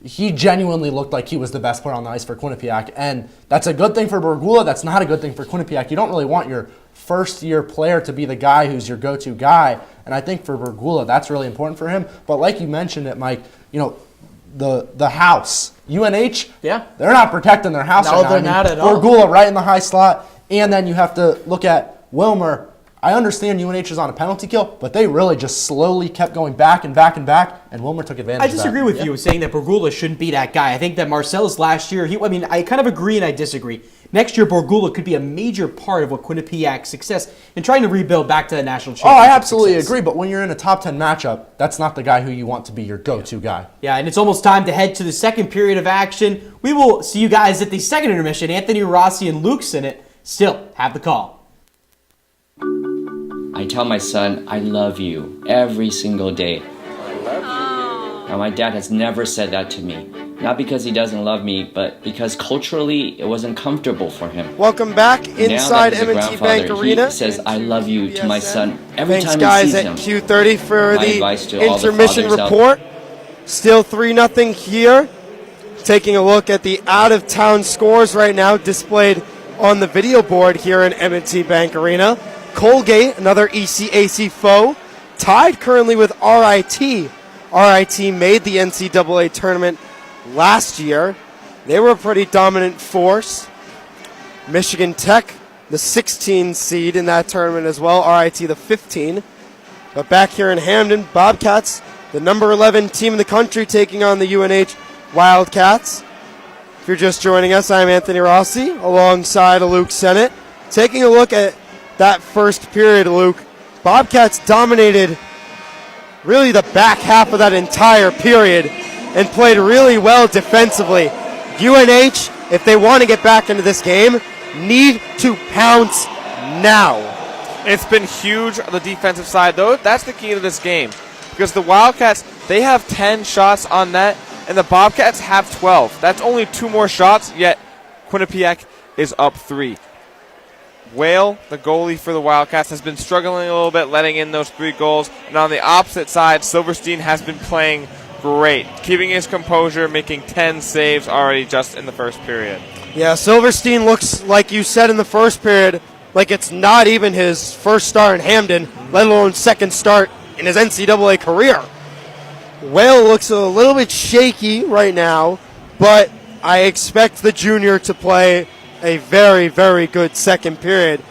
he genuinely looked like he was the best player on the ice for Quinnipiac. And that's a good thing for Borgula. That's not a good thing for Quinnipiac. You don't really want your first-year player to be the guy who's your go-to guy. And I think for Borgula, that's really important for him. But like you mentioned it, Mike, the house, UNH, they're not protecting their house right now. They're not at all. Borgula right in the high slot. And then you have to look at Wilmer. I understand UNH is on a penalty kill, but they really just slowly kept going back and back and back, and Wilmer took advantage of that. I disagree with you saying that Borgula shouldn't be that guy. I think that Marcellus last year, I kind of agree and I disagree. Next year, Borgula could be a major part of what Quinnipiac's success in trying to rebuild back to the national championship. Oh, I absolutely agree, but when you're in a top 10 matchup, that's not the guy who you want to be your go-to guy. Yeah, and it's almost time to head to the second period of action. We will see you guys at the second intermission. Anthony Rossi and Luke Sinnott still have the call. I tell my son, I love you every single day. I love you. Now, my dad has never said that to me. Not because he doesn't love me, but because culturally it wasn't comfortable for him. Welcome back inside M&T Bank Arena. He says, I love you to my son every Thanks time guys he sees him. at Q30 for My the advice to all the intermission fathers out report. Still 3-0 here. Taking a look at the out-of-town scores right now displayed on the video board here in M&T Bank Arena. Colgate, another ECAC foe, tied currently with RIT. RIT made the NCAA tournament last year. They were a pretty dominant force. Michigan Tech, the 16 seed in that tournament as well. RIT, the 15. But back here in Hamden, Bobcats, the number 11 team in the country, taking on the UNH Wildcats. If you're just joining us, I'm Anthony Rossi, alongside Luke Sinnott. Taking a look at that first period, Luke, Bobcats dominated really the back half of that entire period and played really well defensively. UNH, if they want to get back into this game, need to pounce now. It's been huge on the defensive side, though. That's the key to this game, because the Wildcats, they have 10 shots on net, and the Bobcats have 12. That's only 2 more shots, yet Quinnipiac is up 3. Whale, the goalie for the Wildcats, has been struggling a little bit, letting in those 3 goals. And on the opposite side, Silverstein has been playing great, keeping his composure, making 10 saves already just in the first period. Yeah, Silverstein looks, like you said in the first period, like it's not even his first start in Hamden, let alone second start in his NCAA career. Whale looks a little bit shaky right now, but I expect the junior to play a very, very good second period.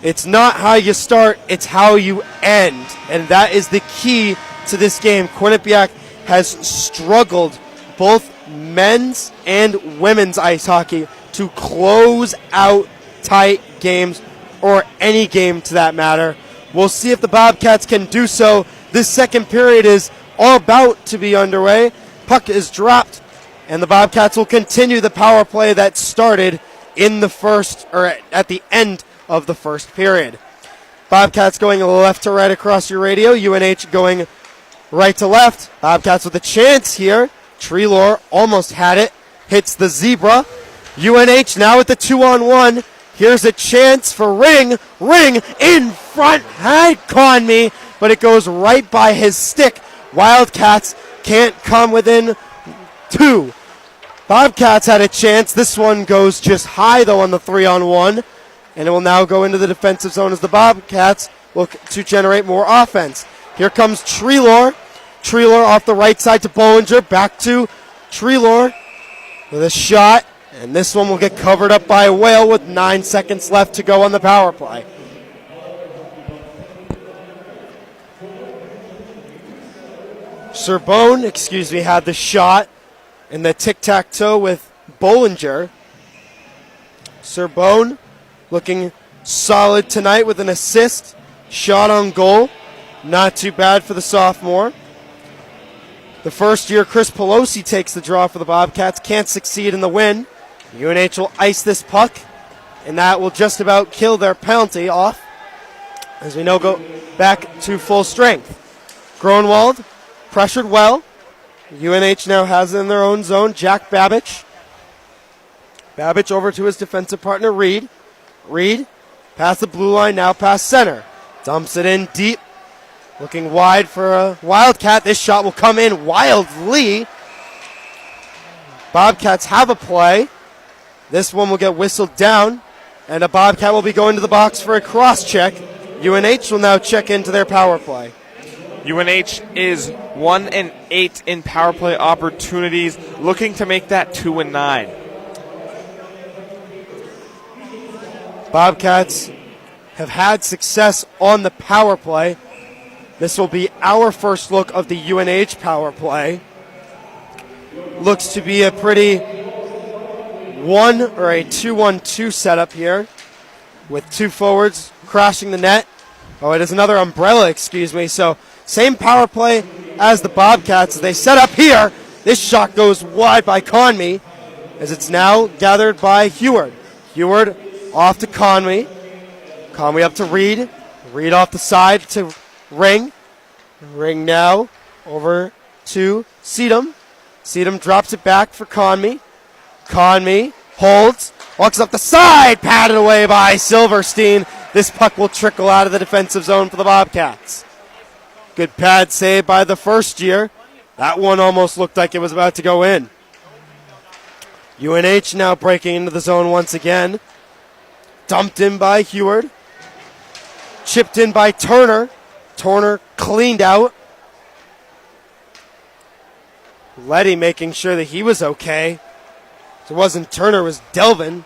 It's not how you start, it's how you end. And that is the key to this game. Quinnipiac has struggled both men's and women's ice hockey to close out tight games, or any game to that matter. We'll see if the Bobcats can do so. This second period is all about to be underway. Puck is dropped, and the Bobcats will continue the power play that started in the first, or at the end of the first period. Bobcats going left to right across your radio. UNH going right to left. Bobcats with a chance here. Treelor almost had it. Hits the zebra. UNH now with the 2-on-1. Here's a chance for Ring. Ring in front. Had Conmee, but it goes right by his stick. Wildcats can't come within 2. Bobcats had a chance. This one goes just high, though, on the 3-on-1. And it will now go into the defensive zone as the Bobcats look to generate more offense. Here comes Treelor. Treelor off the right side to Bollinger. Back to Treelor with a shot. And this one will get covered up by Whale with 9 seconds left to go on the power play. Serbone, had the shot in the tic-tac-toe with Bollinger. Serbone looking solid tonight with an assist. Shot on goal. Not too bad for the sophomore. The first year, Chris Pelosi takes the draw for the Bobcats. Can't succeed in the win. UNH will ice this puck, and that will just about kill their penalty off. As we know, go back to full strength. Gronwald pressured well. UNH now has it in their own zone. Jack Babbage. Babbage over to his defensive partner, Reed. Reed, past the blue line, now past center. Dumps it in deep. Looking wide for a Wildcat. This shot will come in wildly. Bobcats have a play. This one will get whistled down, and a Bobcat will be going to the box for a cross-check. UNH will now check into their power play. UNH is 1-8 in power play opportunities, looking to make that 2-9. Bobcats have had success on the power play. This will be our first look of the UNH power play. Looks to be a pretty 2-1-2 setup here, with 2 forwards crashing the net. Oh, it is another umbrella, So same power play as the Bobcats. They set up here. This shot goes wide by Conmee, as it's now gathered by Heward. Heward off to Conmee. Conmee up to Reed. Reed off the side to Ring. Ring now over to Sedum. Sedum drops it back for Conmee. Conmee holds, walks up the side, patted away by Silverstein. This puck will trickle out of the defensive zone for the Bobcats. Good pad save by the first year. That one almost looked like it was about to go in. UNH now breaking into the zone once again. Dumped in by Heward. Chipped in by Turner. Turner cleaned out. Letty making sure that he was okay. It wasn't Turner, it was Delvin.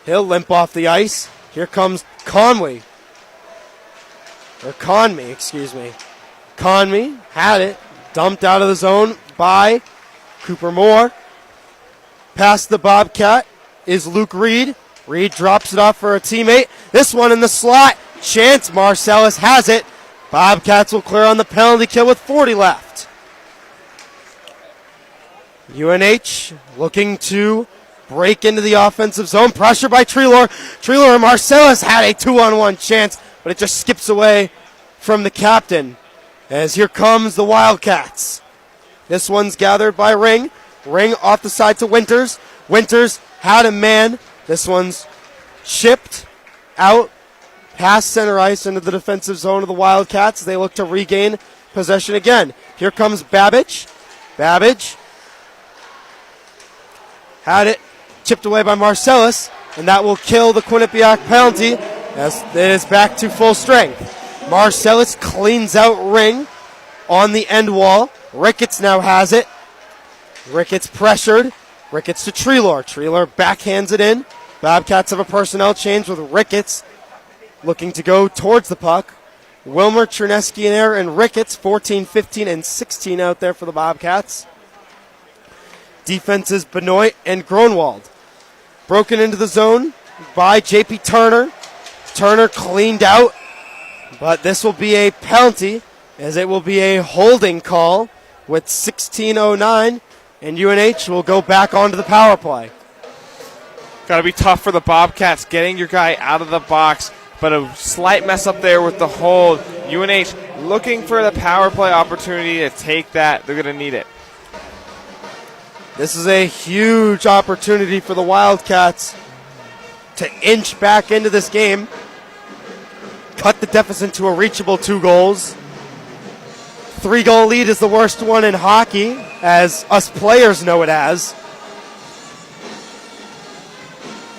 He'll limp off the ice. Here comes Conmee. Conmee had it. Dumped out of the zone by Cooper Moore. Past the Bobcat is Luke Reed. Reed drops it off for a teammate. This one in the slot. Chance Marcellus has it. Bobcats will clear on the penalty kill with 40 left. UNH looking to break into the offensive zone. Pressure by Treelor. Treelor and Marcellus had a 2-on-1 chance, but it just skips away from the captain. As here comes the Wildcats. This one's gathered by Ring. Ring off the side to Winters. Winters had a man. This one's chipped out past center ice into the defensive zone of the Wildcats. They look to regain possession again. Here comes Babbage. Babbage had it chipped away by Marcellus, and that will kill the Quinnipiac penalty as it is back to full strength. Marcellus cleans out Ring on the end wall. Ricketts now has it. Ricketts pressured. Ricketts to Treelor. Treelor backhands it in. Bobcats have a personnel change with Ricketts looking to go towards the puck. Wilmer, Chernesky, and Ricketts, 14, 15, and 16 out there for the Bobcats. defenses Benoit and Gronwald. Broken into the zone by J.P. Turner. Turner cleaned out, but this will be a penalty, as it will be a holding call with 16:09, and UNH will go back onto the power play. Got to be tough for the Bobcats getting your guy out of the box, but a slight mess up there with the hold. UNH looking for the power play opportunity to take that. They're going to need it. This is a huge opportunity for the Wildcats to inch back into this game, cut the deficit to a reachable 2 goals. 3-goal lead is the worst one in hockey, as us players know it as.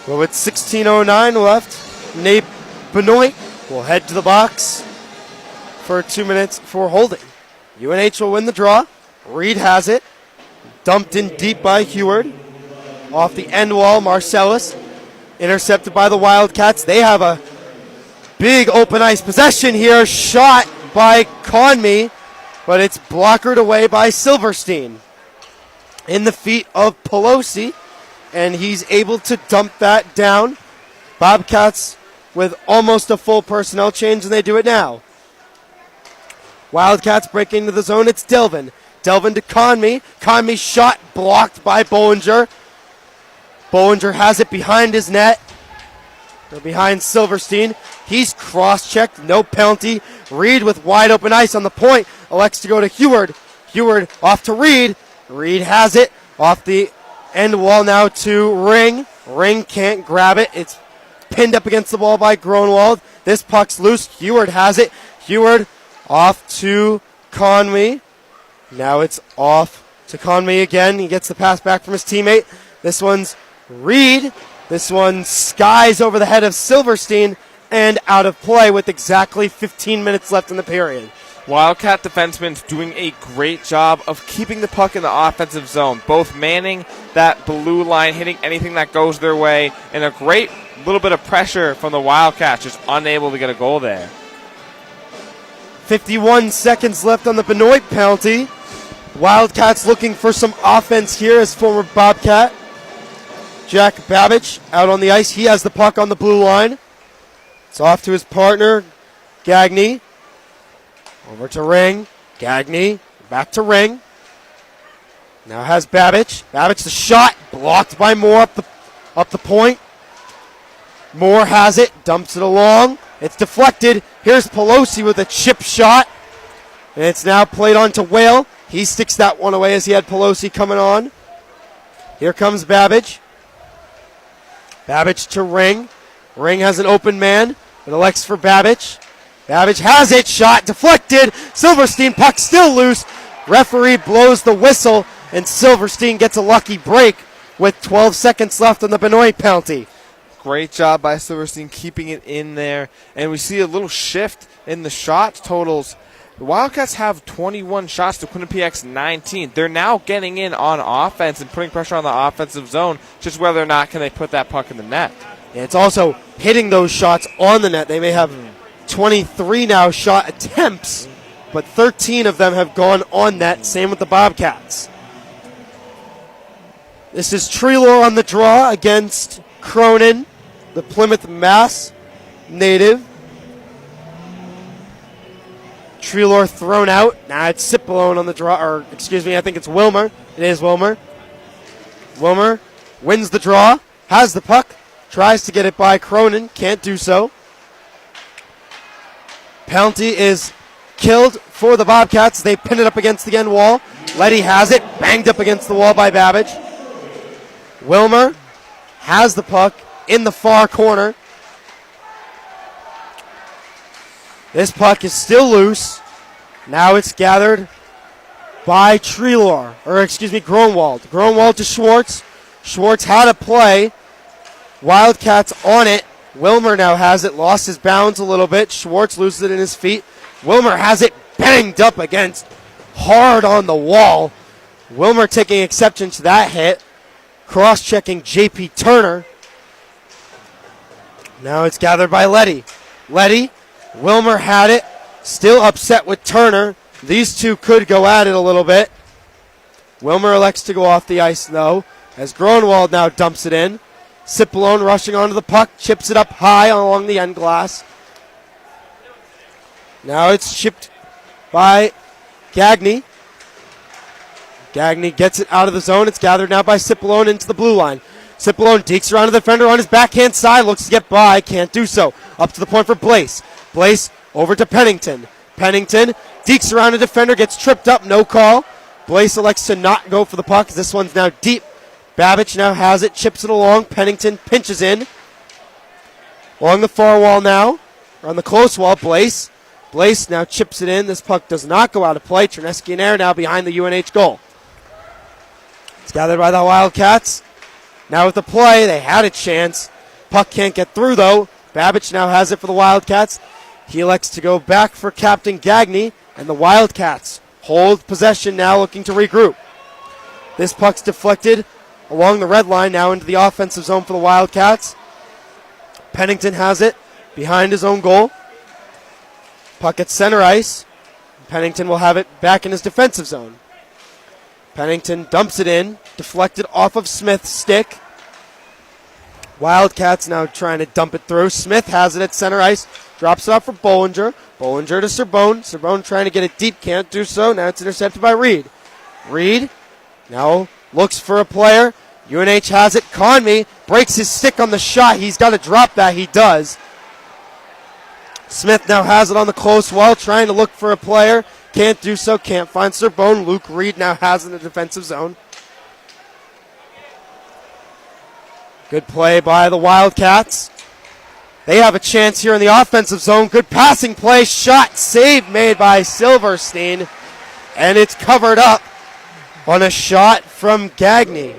Well, with 16:09 left, Nate Benoit will head to the box for 2 minutes for holding. UNH will win the draw. Reed has it. Dumped in deep by Heward. Off the end wall, Marcellus. Intercepted by the Wildcats. They have a big open ice possession here. Shot by Conmee, but it's blockered away by Silverstein. In the feet of Pelosi, and he's able to dump that down. Bobcats with almost a full personnel change, and they do it now. Wildcats breaking into the zone. It's Delvin. Delvin to Conmee. Conmee shot blocked by Bollinger. Bollinger has it behind his net. Or behind Silverstein. He's cross-checked. No penalty. Reed with wide open ice on the point. Elects to go to Heward. Heward off to Reed. Reed has it. Off the end wall now to Ring. Ring can't grab it. It's pinned up against the wall by Gronwald. This puck's loose. Heward has it. Heward off to Conmee. Now it's off to Conmee again. He gets the pass back from his teammate. This one's Reed. This one skies over the head of Silverstein and out of play with exactly 15 minutes left in the period. Wildcat defensemen doing a great job of keeping the puck in the offensive zone, both manning that blue line, hitting anything that goes their way, and a great little bit of pressure from the Wildcats, just unable to get a goal there. 51 seconds left on the Benoit penalty. Wildcats looking for some offense here as former Bobcat Jack Babbage out on the ice. He has the puck on the blue line. It's off to his partner, Gagne. Over to Ring. Gagne back to Ring. Now has Babbage. Babbage the shot. Blocked by Moore up the point. Moore has it. Dumps it along. It's deflected. Here's Pelosi with a chip shot. And it's now played on to Whale. He sticks that one away as he had Pelosi coming on. Here comes Babbage. Babbage to Ring. Ring has an open man. It elects for Babbage. Babbage has it. Shot deflected. Silverstein puck still loose. Referee blows the whistle, and Silverstein gets a lucky break with 12 seconds left on the Benoit penalty. Great job by Silverstein keeping it in there. And we see a little shift in the shot totals. The Wildcats have 21 shots to Quinnipiac's 19. They're now getting in on offense and putting pressure on the offensive zone, just whether or not can they put that puck in the net. And it's also hitting those shots on the net. They may have 23 now shot attempts, but 13 of them have gone on net. Same with the Bobcats. This is Treelor on the draw against Cronin, the Plymouth, Mass native. Treelor thrown out. Now it's Cipollone on the draw, or excuse me, I think it's Wilmer. It is Wilmer. Wilmer wins the draw, has the puck, tries to get it by Cronin, can't do so. Penalty is killed for the Bobcats. They pin it up against the end wall. Letty has it, banged up against the wall by Babbage. Wilmer has the puck in the far corner. This puck is still loose. Now it's gathered by Treelor, or excuse me, Gronwald. Gronwald to Schwartz. Schwartz had a play. Wildcats on it. Wilmer now has it, lost his bounds a little bit. Schwartz loses it in his feet. Wilmer has it banged up against, hard on the wall. Wilmer taking exception to that hit. Cross-checking J.P. Turner. Now it's gathered by Letty. Letty, Wilmer had it, still upset with Turner. These two could go at it a little bit. Wilmer elects to go off the ice, though, as Gronwald now dumps it in. Cipollone rushing onto the puck, chips it up high along the end glass. Now it's chipped by Gagne. Gagne gets it out of the zone. It's gathered now by Cipollone into the blue line. Cipollone dekes around to the defender on his backhand side, looks to get by, can't do so. Up to the point for Blaze. Blaze over to Pennington. Pennington dekes around a defender, gets tripped up, no call. Blaze elects to not go for the puck. This one's now deep. Babbage now has it, chips it along. Pennington pinches in. Along the far wall now, or on the close wall, Blaze. Blaze now chips it in. This puck does not go out of play. Terneski and Air now behind the UNH goal. It's gathered by the Wildcats. Now with the play, they had a chance. Puck can't get through, though. Babbage now has it for the Wildcats. He elects to go back for Captain Gagne, and the Wildcats hold possession now, looking to regroup. This puck's deflected along the red line now into the offensive zone for the Wildcats. Pennington has it behind his own goal. Puck at center ice. Pennington will have it back in his defensive zone. Pennington dumps it in, deflected off of Smith's stick. Wildcats now trying to dump it through. Smith has it at center ice, drops it off for Bollinger. Bollinger to Serbone. Serbone trying to get it deep, can't do so. Now it's intercepted by Reed. Reed now looks for a player. UNH has it. Conmee breaks his stick on the shot. He's got to drop that. He does. Smith now has it on the close wall, trying to look for a player. Can't do so. Can't find Serbone. Luke Reed now has it in the defensive zone. Good play by the Wildcats. They have a chance here in the offensive zone. Good passing play. Shot save made by Silverstein. And it's covered up on a shot from Gagne.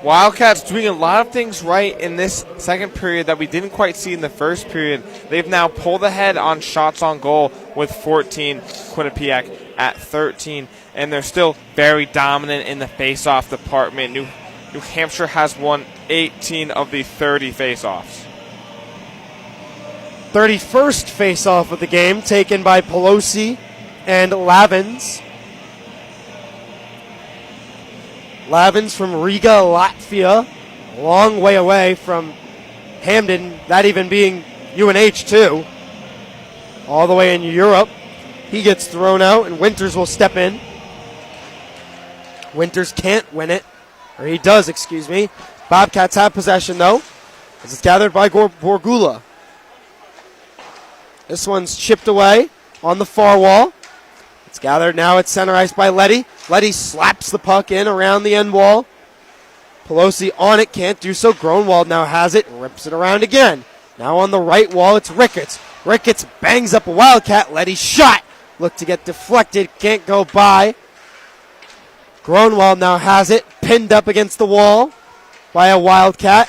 Wildcats doing a lot of things right in this second period that we didn't quite see in the first period. They've now pulled ahead on shots on goal with 14, Quinnipiac at 13, and they're still very dominant in the face-off department. New Hampshire has won 18 of the 30 face-offs. 31st face-off of the game taken by Pelosi and Lavins. Lavins from Riga, Latvia, a long way away from Hamden, that even being UNH too, all the way in Europe. He gets thrown out, and Winters will step in. Winters can't win it, or he does, excuse me. Bobcats have possession, though, as it's gathered by Borgula. This one's chipped away on the far wall. It's gathered now at center ice by Letty. Letty slaps the puck in around the end wall. Pelosi on it, can't do so. Gronwald now has it, rips it around again. Now on the right wall, it's Ricketts. Ricketts bangs up a Wildcat. Letty shot. Looked to get deflected, can't go by. Gronwald now has it, pinned up against the wall by a Wildcat.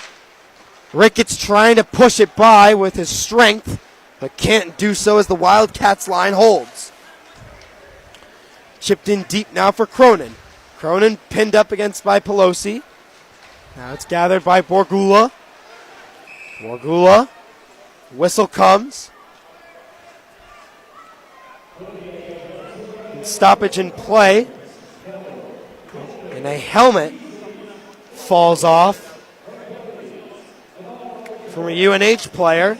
Ricketts trying to push it by with his strength, but can't do so as the Wildcats line holds. Chipped in deep now for Cronin. Cronin pinned up against by Pelosi. Now it's gathered by Borgula. Borgula. Whistle comes. And stoppage in play. And a helmet falls off from a UNH player.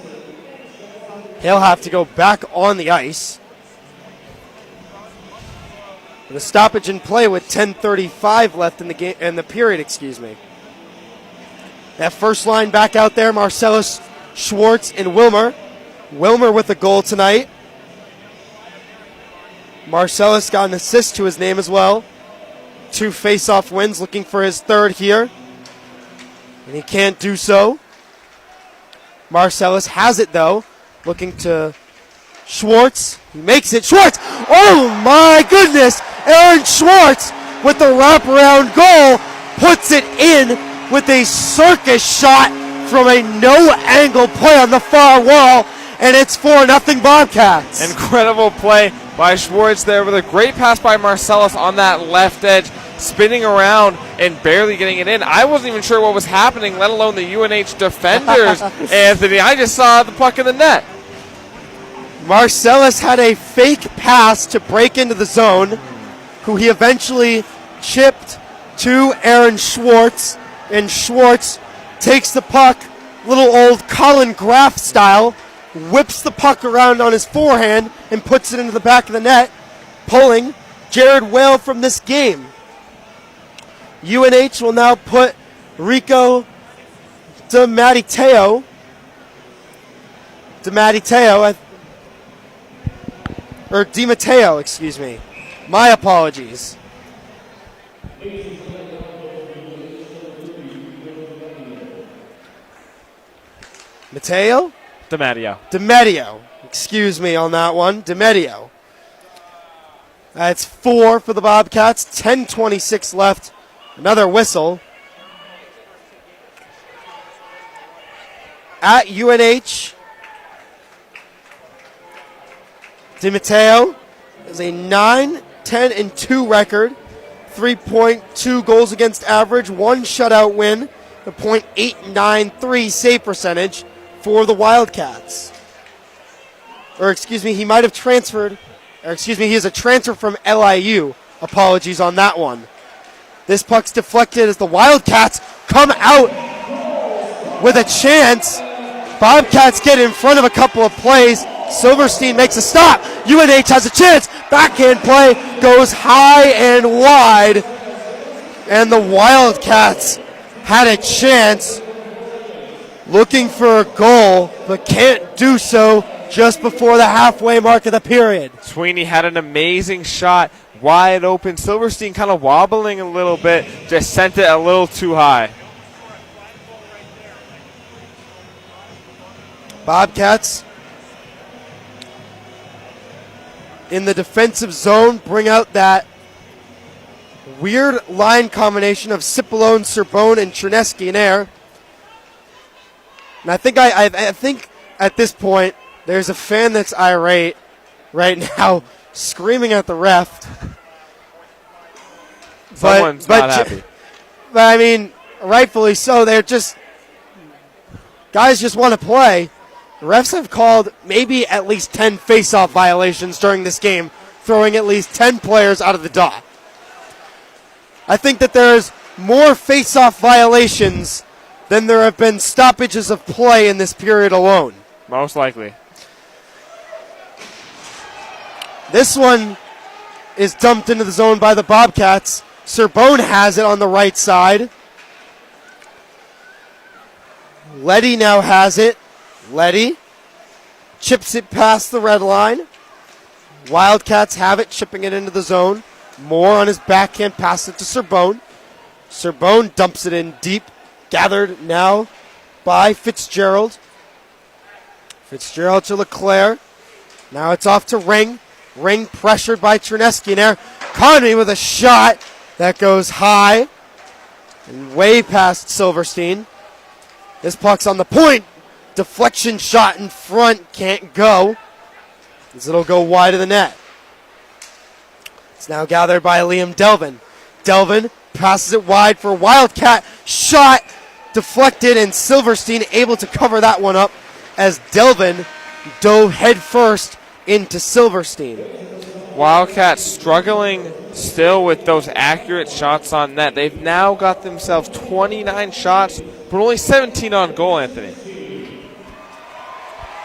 He'll have to go back on the ice. The stoppage in play with 10:35 left in the game, in the period, excuse me. That first line back out there, Marcellus, Schwartz, and Wilmer. Wilmer with a goal tonight. Marcellus got an assist to his name as well. 2 face-off wins, looking for his third here. And he can't do so. Marcellus has it, though. Looking to Schwartz. He makes it. Schwartz! Oh, my goodness! Aaron Schwartz with the wraparound goal puts it in with a circus shot from a no-angle play on the far wall, and it's 4-0 Bobcats. Incredible play by Schwartz there with a great pass by Marcellus on that left edge, spinning around and barely getting it in. I wasn't even sure what was happening, let alone the UNH defenders, Anthony. I just saw the puck in the net. Marcellus had a fake pass to break into the zone, who he eventually chipped to Aaron Schwartz, and Schwartz takes the puck, little old Colin Graff style, whips the puck around on his forehand and puts it into the back of the net, pulling Jared Whale from this game. UNH will now put Rico DiMatteo, excuse me. My apologies. Mateo? DiMatteo. Excuse me on that one. DiMatteo. That's 4 for the Bobcats. 10:26 left. Another whistle. At UNH, DiMatteo is a 9-10-2 record. 3.2 goals against average, 1 shutout win, a .893 save percentage for the Wildcats. Or excuse me, he might have transferred, or excuse me, he is a transfer from LIU. Apologies on that one. This puck's deflected as the Wildcats come out with a chance. Bobcats get in front of a couple of plays. Silverstein makes a stop. UNH has a chance. Backhand play goes high and wide. And the Wildcats had a chance, looking for a goal, but can't do so just before the halfway mark of the period. Sweeney had an amazing shot, wide open. Silverstein kind of wobbling a little bit, just sent it a little too high. Bobcats in the defensive zone bring out that weird line combination of Cipollone, Serbone, and Chernesky in air. And I think at this point there's a fan that's irate right now, screaming at the ref. Someone's not happy. But I mean, rightfully so. They're just guys just want to play. The refs have called maybe at least 10 face-off violations during this game, throwing at least 10 players out of the dot. I think that there's more face-off violations than there have been stoppages of play in this period alone. Most likely. This one is dumped into the zone by the Bobcats. Serbone has it on the right side. Letty now has it. Letty chips it past the red line. Wildcats have it, chipping it into the zone. Moore on his backhand, pass it to Serbone. Serbone dumps it in deep, gathered now by Fitzgerald. Fitzgerald to Leclerc. Now it's off to Ring. Ring pressured by Chernesky in there. Conway with a shot that goes high and way past Silverstein. This puck's on the point. Deflection shot in front, can't go, as it'll go wide of the net. It's now gathered by Liam Delvin. Delvin passes it wide for a Wildcat. Shot deflected, and Silverstein able to cover that one up as Delvin dove head first into Silverstein. Wildcats struggling still with those accurate shots on net. They've now got themselves 29 shots, but only 17 on goal, Anthony.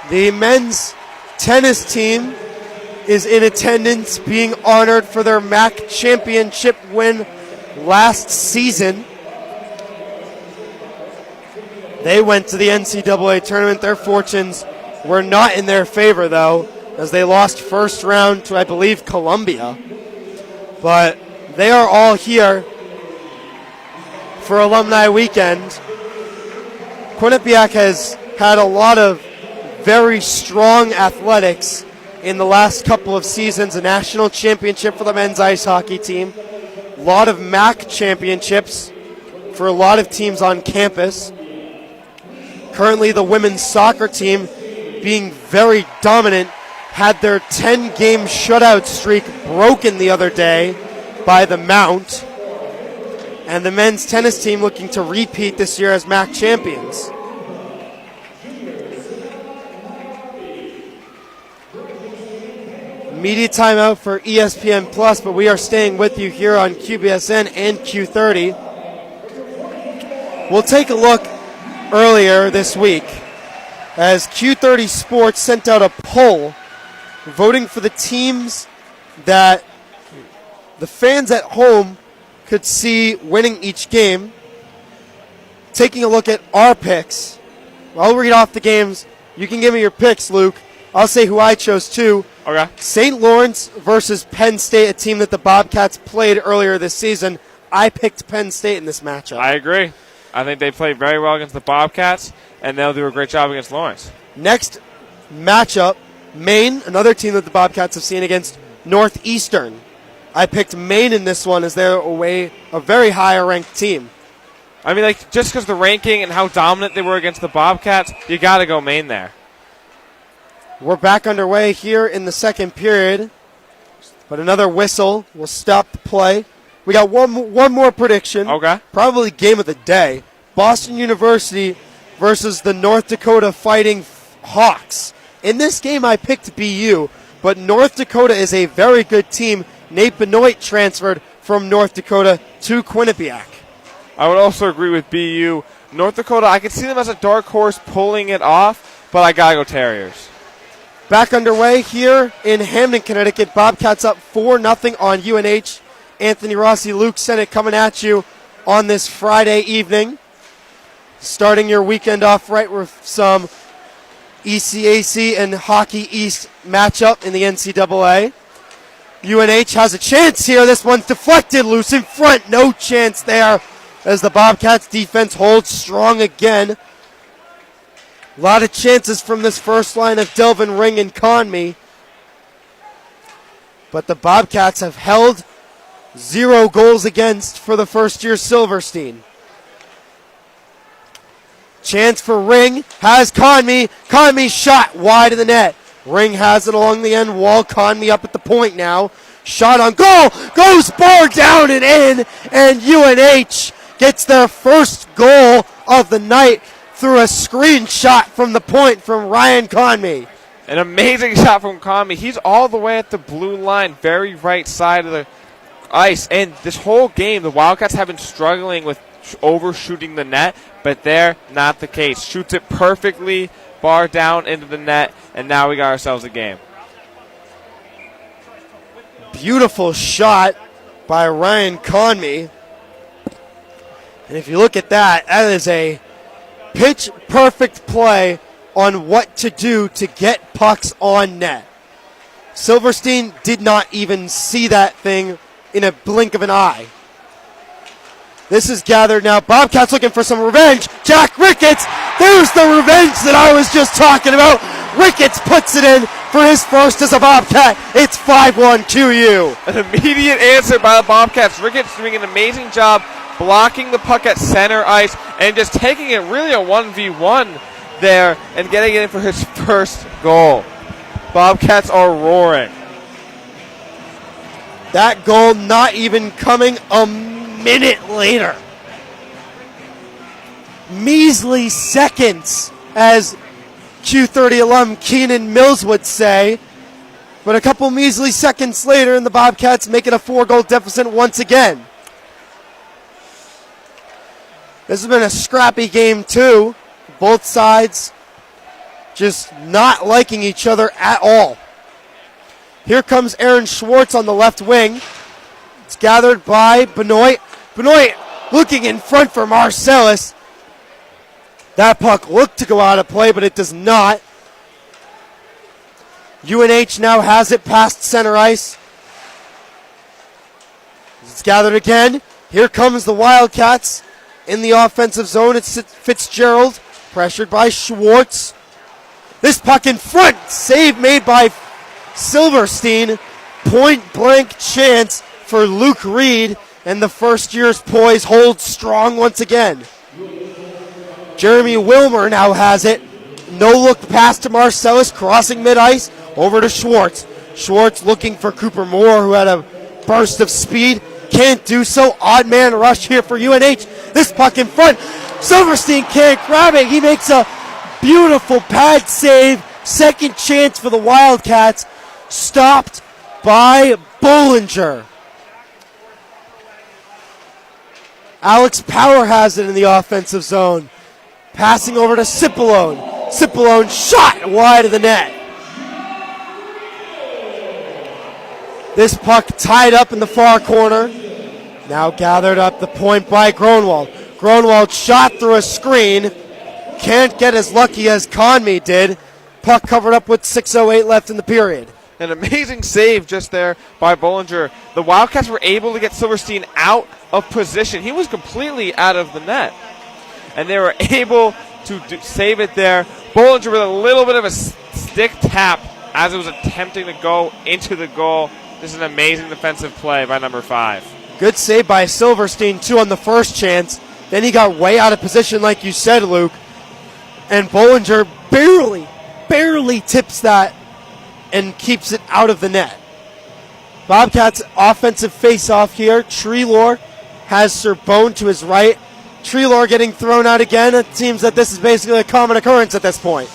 The men's tennis team is in attendance, being honored for their MAC championship win last season. They went to the NCAA tournament. Their fortunes were not in their favor, though, as they lost first round to, I believe, Columbia. But they are all here for Alumni Weekend. Quinnipiac has had a lot of very strong athletics in the last couple of seasons. A national championship for the men's ice hockey team. A lot of MAC championships for a lot of teams on campus. Currently the women's soccer team, being very dominant, had their 10-game shutout streak broken the other day by the Mount. And the men's tennis team looking to repeat this year as MAC champions. Media timeout for ESPN Plus, but we are staying with you here on QBSN and Q30. We'll take a look earlier this week as Q30 Sports sent out a poll voting for the teams that the fans at home could see winning each game. Taking a look at our picks. I'll read off the games. You can give me your picks, Luke. I'll say who I chose too. Okay. St. Lawrence versus Penn State, a team that the Bobcats played earlier this season. I picked Penn State in this matchup. I agree. I think they played very well against the Bobcats, and they'll do a great job against Lawrence. Next matchup, Maine, another team that the Bobcats have seen against Northeastern. I picked Maine in this one as they're a very higher-ranked team. I mean, like, just because the ranking and how dominant they were against the Bobcats, you got to go Maine there. We're back underway here in the second period, but another whistle will stop the play. We got one more prediction. Okay. Probably game of the day. Boston University versus the North Dakota Fighting Hawks. In this game, I picked BU, but North Dakota is a very good team. Nate Benoit transferred from North Dakota to Quinnipiac. I would also agree with BU. North Dakota, I could see them as a dark horse pulling it off, but I got to go Terriers. Back underway here in Hamden, Connecticut. Bobcats up 4-0 on UNH. Anthony Rossi, Luke Sennett coming at you on this Friday evening. Starting your weekend off right with some ECAC and Hockey East matchup in the NCAA. UNH has a chance here. This one's deflected, loose in front. No chance there as the Bobcats defense holds strong again. A lot of chances from this first line of Delvin Ring and Conmee. But the Bobcats have held 0 goals against for the first-year Silverstein. Chance for Ring. Has Conmee. Conmee shot wide of the net. Ring has it along the end wall. Conmee up at the point now. Shot on goal. Goes bar down and in. And UNH gets their first goal of the night through a screenshot from the point from Ryan Conmee. An amazing shot from Conmee. He's all the way at the blue line, very right side of the ice. And this whole game, the Wildcats have been struggling with overshooting the net, but they're not the case. Shoots it perfectly, bar down into the net, and now we got ourselves a game. Beautiful shot by Ryan Conmee. And if you look at that, that is a pitch-perfect play on what to do to get pucks on net. Silverstein did not even see that thing in a blink of an eye. This is gathered now. Bobcats looking for some revenge. Jack Ricketts, there's the revenge that I was just talking about. Ricketts puts it in for his first as a Bobcat. It's 5-1 QU. An immediate answer by the Bobcats. Ricketts doing an amazing job blocking the puck at center ice and just taking it really a 1v1 there and getting it in for his first goal. Bobcats are roaring. That goal not even coming a minute later. Measly seconds, as Q30 alum Keenan Mills would say. But a couple measly seconds later, and the Bobcats make it a 4-goal deficit once again. This has been a scrappy game, too. Both sides just not liking each other at all. Here comes Aaron Schwartz on the left wing. It's gathered by Benoit. Benoit looking in front for Marcellus. That puck looked to go out of play, but it does not. UNH now has it past center ice. It's gathered again. Here comes the Wildcats. In the offensive zone, it's Fitzgerald, pressured by Schwartz. This puck in front, save made by Silverstein. Point-blank chance for Luke Reed, and the first year's poise holds strong once again. Jeremy Wilmer now has it. No-look pass to Marcellus, crossing mid-ice, over to Schwartz. Schwartz looking for Cooper Moore, who had a burst of speed. Can't do so. Odd man rush here for UNH. This puck in front. Silverstein can't grab it. He makes a beautiful pad save. Second chance for the Wildcats. Stopped by Bollinger. Alex Power has it in the offensive zone. Passing over to Cipollone. Cipollone shot wide of the net. This puck tied up in the far corner. Now gathered up the point by Gronwald. Gronwald shot through a screen. Can't get as lucky as Conmee did. Puck covered up with 6:08 left in the period. An amazing save just there by Bollinger. The Wildcats were able to get Silverstein out of position. He was completely out of the net. And they were able to save it there. Bollinger with a little bit of a stick tap as it was attempting to go into the goal. This is an amazing defensive play by number 5. Good save by Silverstein, too, on the first chance. Then he got way out of position, like you said, Luke. And Bollinger barely tips that and keeps it out of the net. Bobcats offensive face-off here. Treelor has Serbone to his right. Treelor getting thrown out again. It seems that this is basically a common occurrence at this point.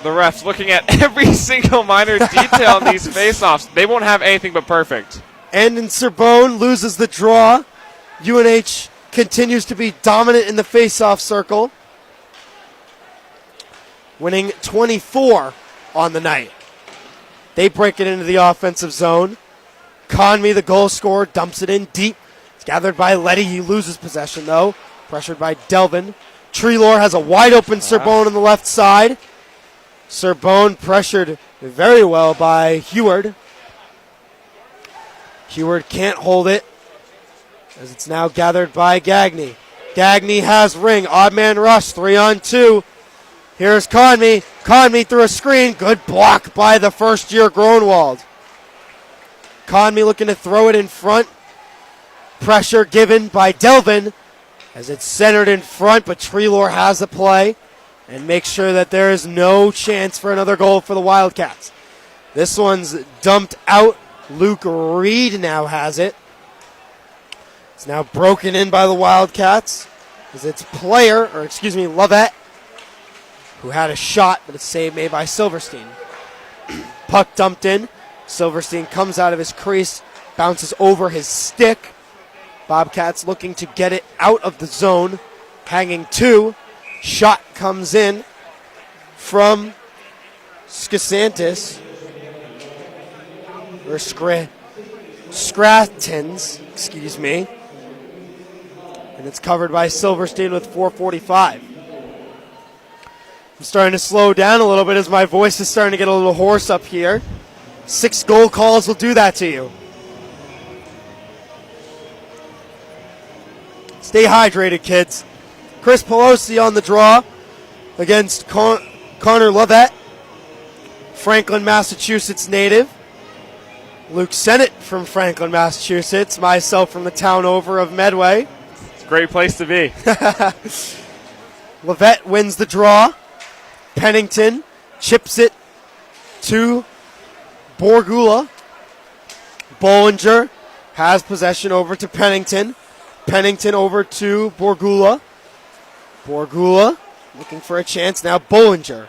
The refs looking at every single minor detail in these face-offs. They won't have anything but perfect. And in Serbone loses the draw. UNH continues to be dominant in the face-off circle, winning 24 on the night. They break it into the offensive zone. Conmee, the goal scorer, dumps it in deep. It's gathered by Letty. He loses possession, though. Pressured by Delvin. Treelor has a wide-open Serbone on the left side. Serbone pressured very well by Heward. Heward can't hold it, as it's now gathered by Gagne. Gagne has ring. Odd man rush. 3-on-2. Here's Conmee. Conmee through a screen. Good block by the first-year Gronwald. Conmee looking to throw it in front. Pressure given by Delvin as it's centered in front, but Treelor has the play and makes sure that there is no chance for another goal for the Wildcats. This one's dumped out. Luke Reed now has it. It's now broken in by the Wildcats as it's Lovett, who had a shot, but a save made by Silverstein. Puck dumped in. Silverstein comes out of his crease, bounces over his stick. Bobcats looking to get it out of the zone. Hanging 2. Shot comes in from Skasantis. Or Scratins, excuse me. And it's covered by Silverstein with 4:45. I'm starting to slow down a little bit as my voice is starting to get a little hoarse up here. 6 goal calls will do that to you. Stay hydrated, kids. Chris Pelosi on the draw against Connor Lovett, Franklin, Massachusetts native. Luke Sennett from Franklin, Massachusetts. Myself from the town over of Medway. It's a great place to be. Lovett wins the draw. Pennington chips it to Borgula. Bollinger has possession over to Pennington. Pennington over to Borgula. Borgula looking for a chance. Now Bollinger.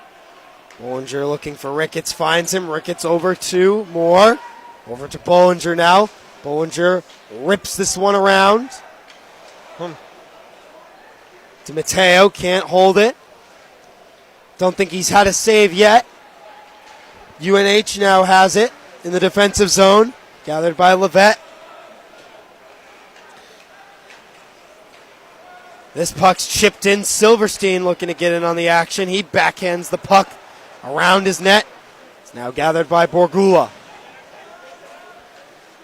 Bollinger looking for Ricketts. Finds him. Ricketts over to Moore. Over to Bollinger now. Bollinger rips this one around. To Mateo. Can't hold it. Don't think he's had a save yet. UNH now has it in the defensive zone. Gathered by Lovett. This puck's chipped in. Silverstein looking to get in on the action. He backhands the puck around his net. It's now gathered by Borgula.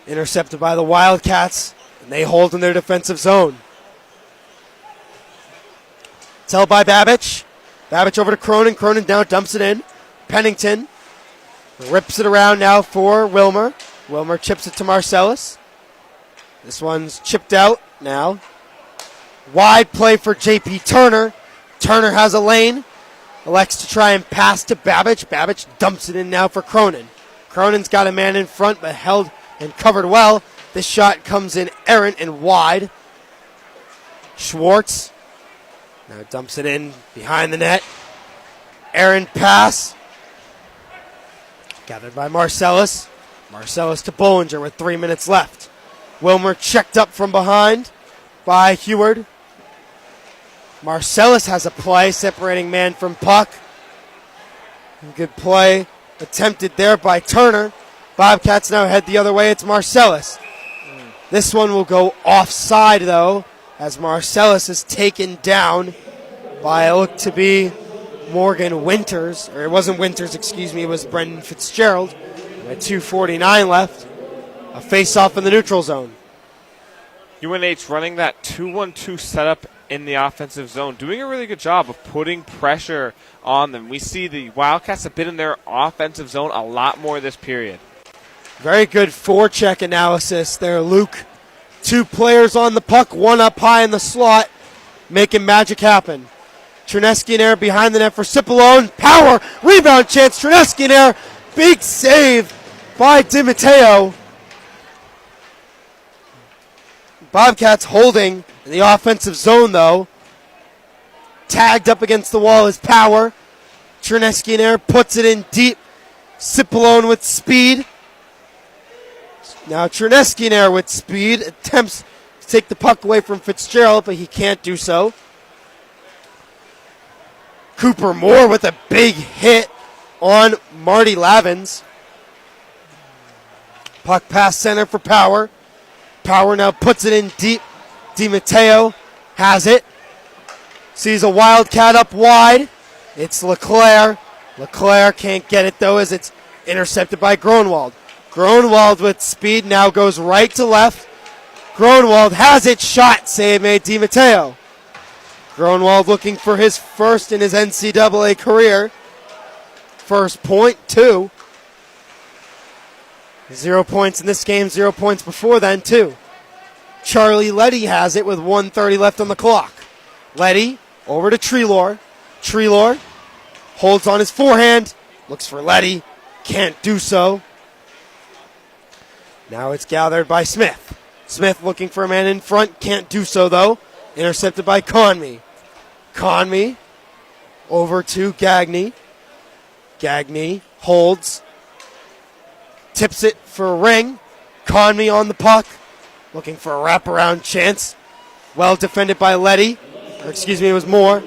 Intercepted by the Wildcats, and they hold in their defensive zone. It's held by Babbage. Babbage over to Cronin. Cronin now dumps it in. Pennington rips it around now for Wilmer. Wilmer chips it to Marcellus. This one's chipped out now. Wide play for J.P. Turner. Turner has a lane. Elects to try and pass to Babbage. Babbage dumps it in now for Cronin. Cronin's got a man in front, but held and covered well. This shot comes in errant and wide. Schwartz now dumps it in behind the net. Errant pass. Gathered by Marcellus. Marcellus to Bollinger with 3 minutes left. Wilmer checked up from behind by Heward. Marcellus has a play separating man from puck. Good play attempted there by Turner. Bobcats now head the other way. It's Marcellus. This one will go offside, though, as Marcellus is taken down by, it looked to be Morgan Winters. Or it wasn't Winters, excuse me, it was Brendan Fitzgerald. At 2:49 left. A face-off in the neutral zone. UNH running that 2-1-2 setup in the offensive zone, doing a really good job of putting pressure on them. We see the Wildcats have been in their offensive zone a lot more this period. Very good forecheck analysis there, Luke. 2 players on the puck, 1 up high in the slot, making magic happen. Trineski and Air behind the net for Cipollone. Power, rebound chance, Trineski and Air. Big save by DiMatteo. Bobcats holding in the offensive zone, though. Tagged up against the wall is Power. Trineski and Air puts it in deep. Cipollone with speed. Now Trineski and Air with speed attempts to take the puck away from Fitzgerald, but he can't do so. Cooper Moore with a big hit on Marty Lavins. Puck pass center for Power. Power now puts it in deep. DiMatteo has it. Sees a Wildcat up wide. It's Leclerc. Leclerc can't get it, though, as it's intercepted by Gronwald. Gronwald with speed now goes right to left. Gronwald has it, shot, save made DiMatteo. Gronwald looking for his first in his NCAA career. First point, 2. 0 points in this game, 0 points before then, 2. Charlie Letty has it with 1:30 left on the clock. Letty over to Treelor. Treelor holds on his forehand, looks for Letty, can't do so. Now it's gathered by Smith. Smith looking for a man in front, can't do so though. Intercepted by Conmee. Conmee over to Gagne. Gagne holds. Tips it for a ring. Conmee on the puck. Looking for a wraparound chance. Well defended by Letty. Or excuse me, it was Moore.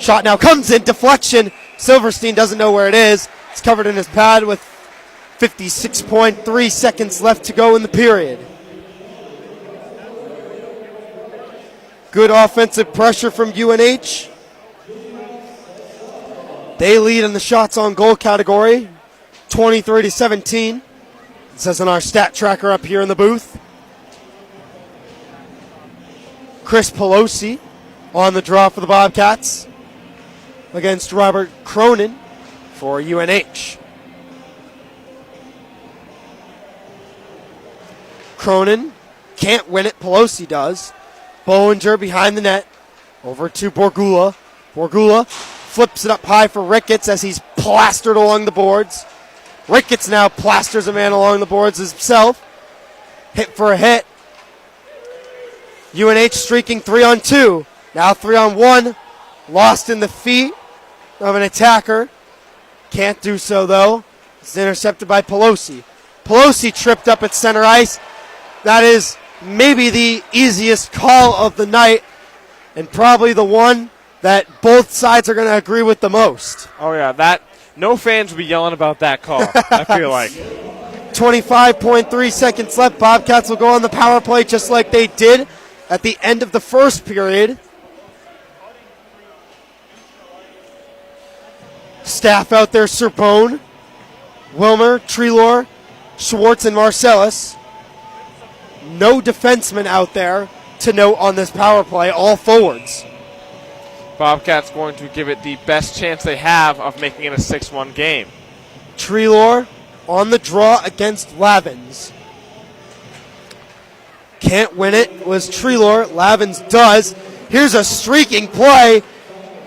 Shot now comes in. Deflection. Silverstein doesn't know where it is. It's covered in his pad with 56.3 seconds left to go in the period. Good offensive pressure from UNH. They lead in the shots on goal category, 23-17. It says on our stat tracker up here in the booth. Chris Pelosi on the draw for the Bobcats against Robert Cronin for UNH. Cronin can't win it. Pelosi does. Bollinger behind the net. Over to Borgula. Borgula flips it up high for Ricketts as he's plastered along the boards. Ricketts now plasters a man along the boards himself. Hit for a hit. UNH streaking 3-on-2. Now 3-on-1. Lost in the feet of an attacker. Can't do so, though. It's intercepted by Pelosi. Pelosi tripped up at center ice. That is maybe the easiest call of the night and probably the one that both sides are going to agree with the most. Oh, yeah, that no fans will be yelling about that call, I feel like. 25.3 seconds left. Bobcats will go on the power play just like they did at the end of the first period. Staff out there, Serpone, Wilmer, Treelor, Schwartz, and Marcellus. No defensemen out there to note on this power play, all forwards. Bobcats going to give it the best chance they have of making it a 6-1 game. Treelor on the draw against Lavins. Can't win it was Treelor. Lavins does. Here's a streaking play.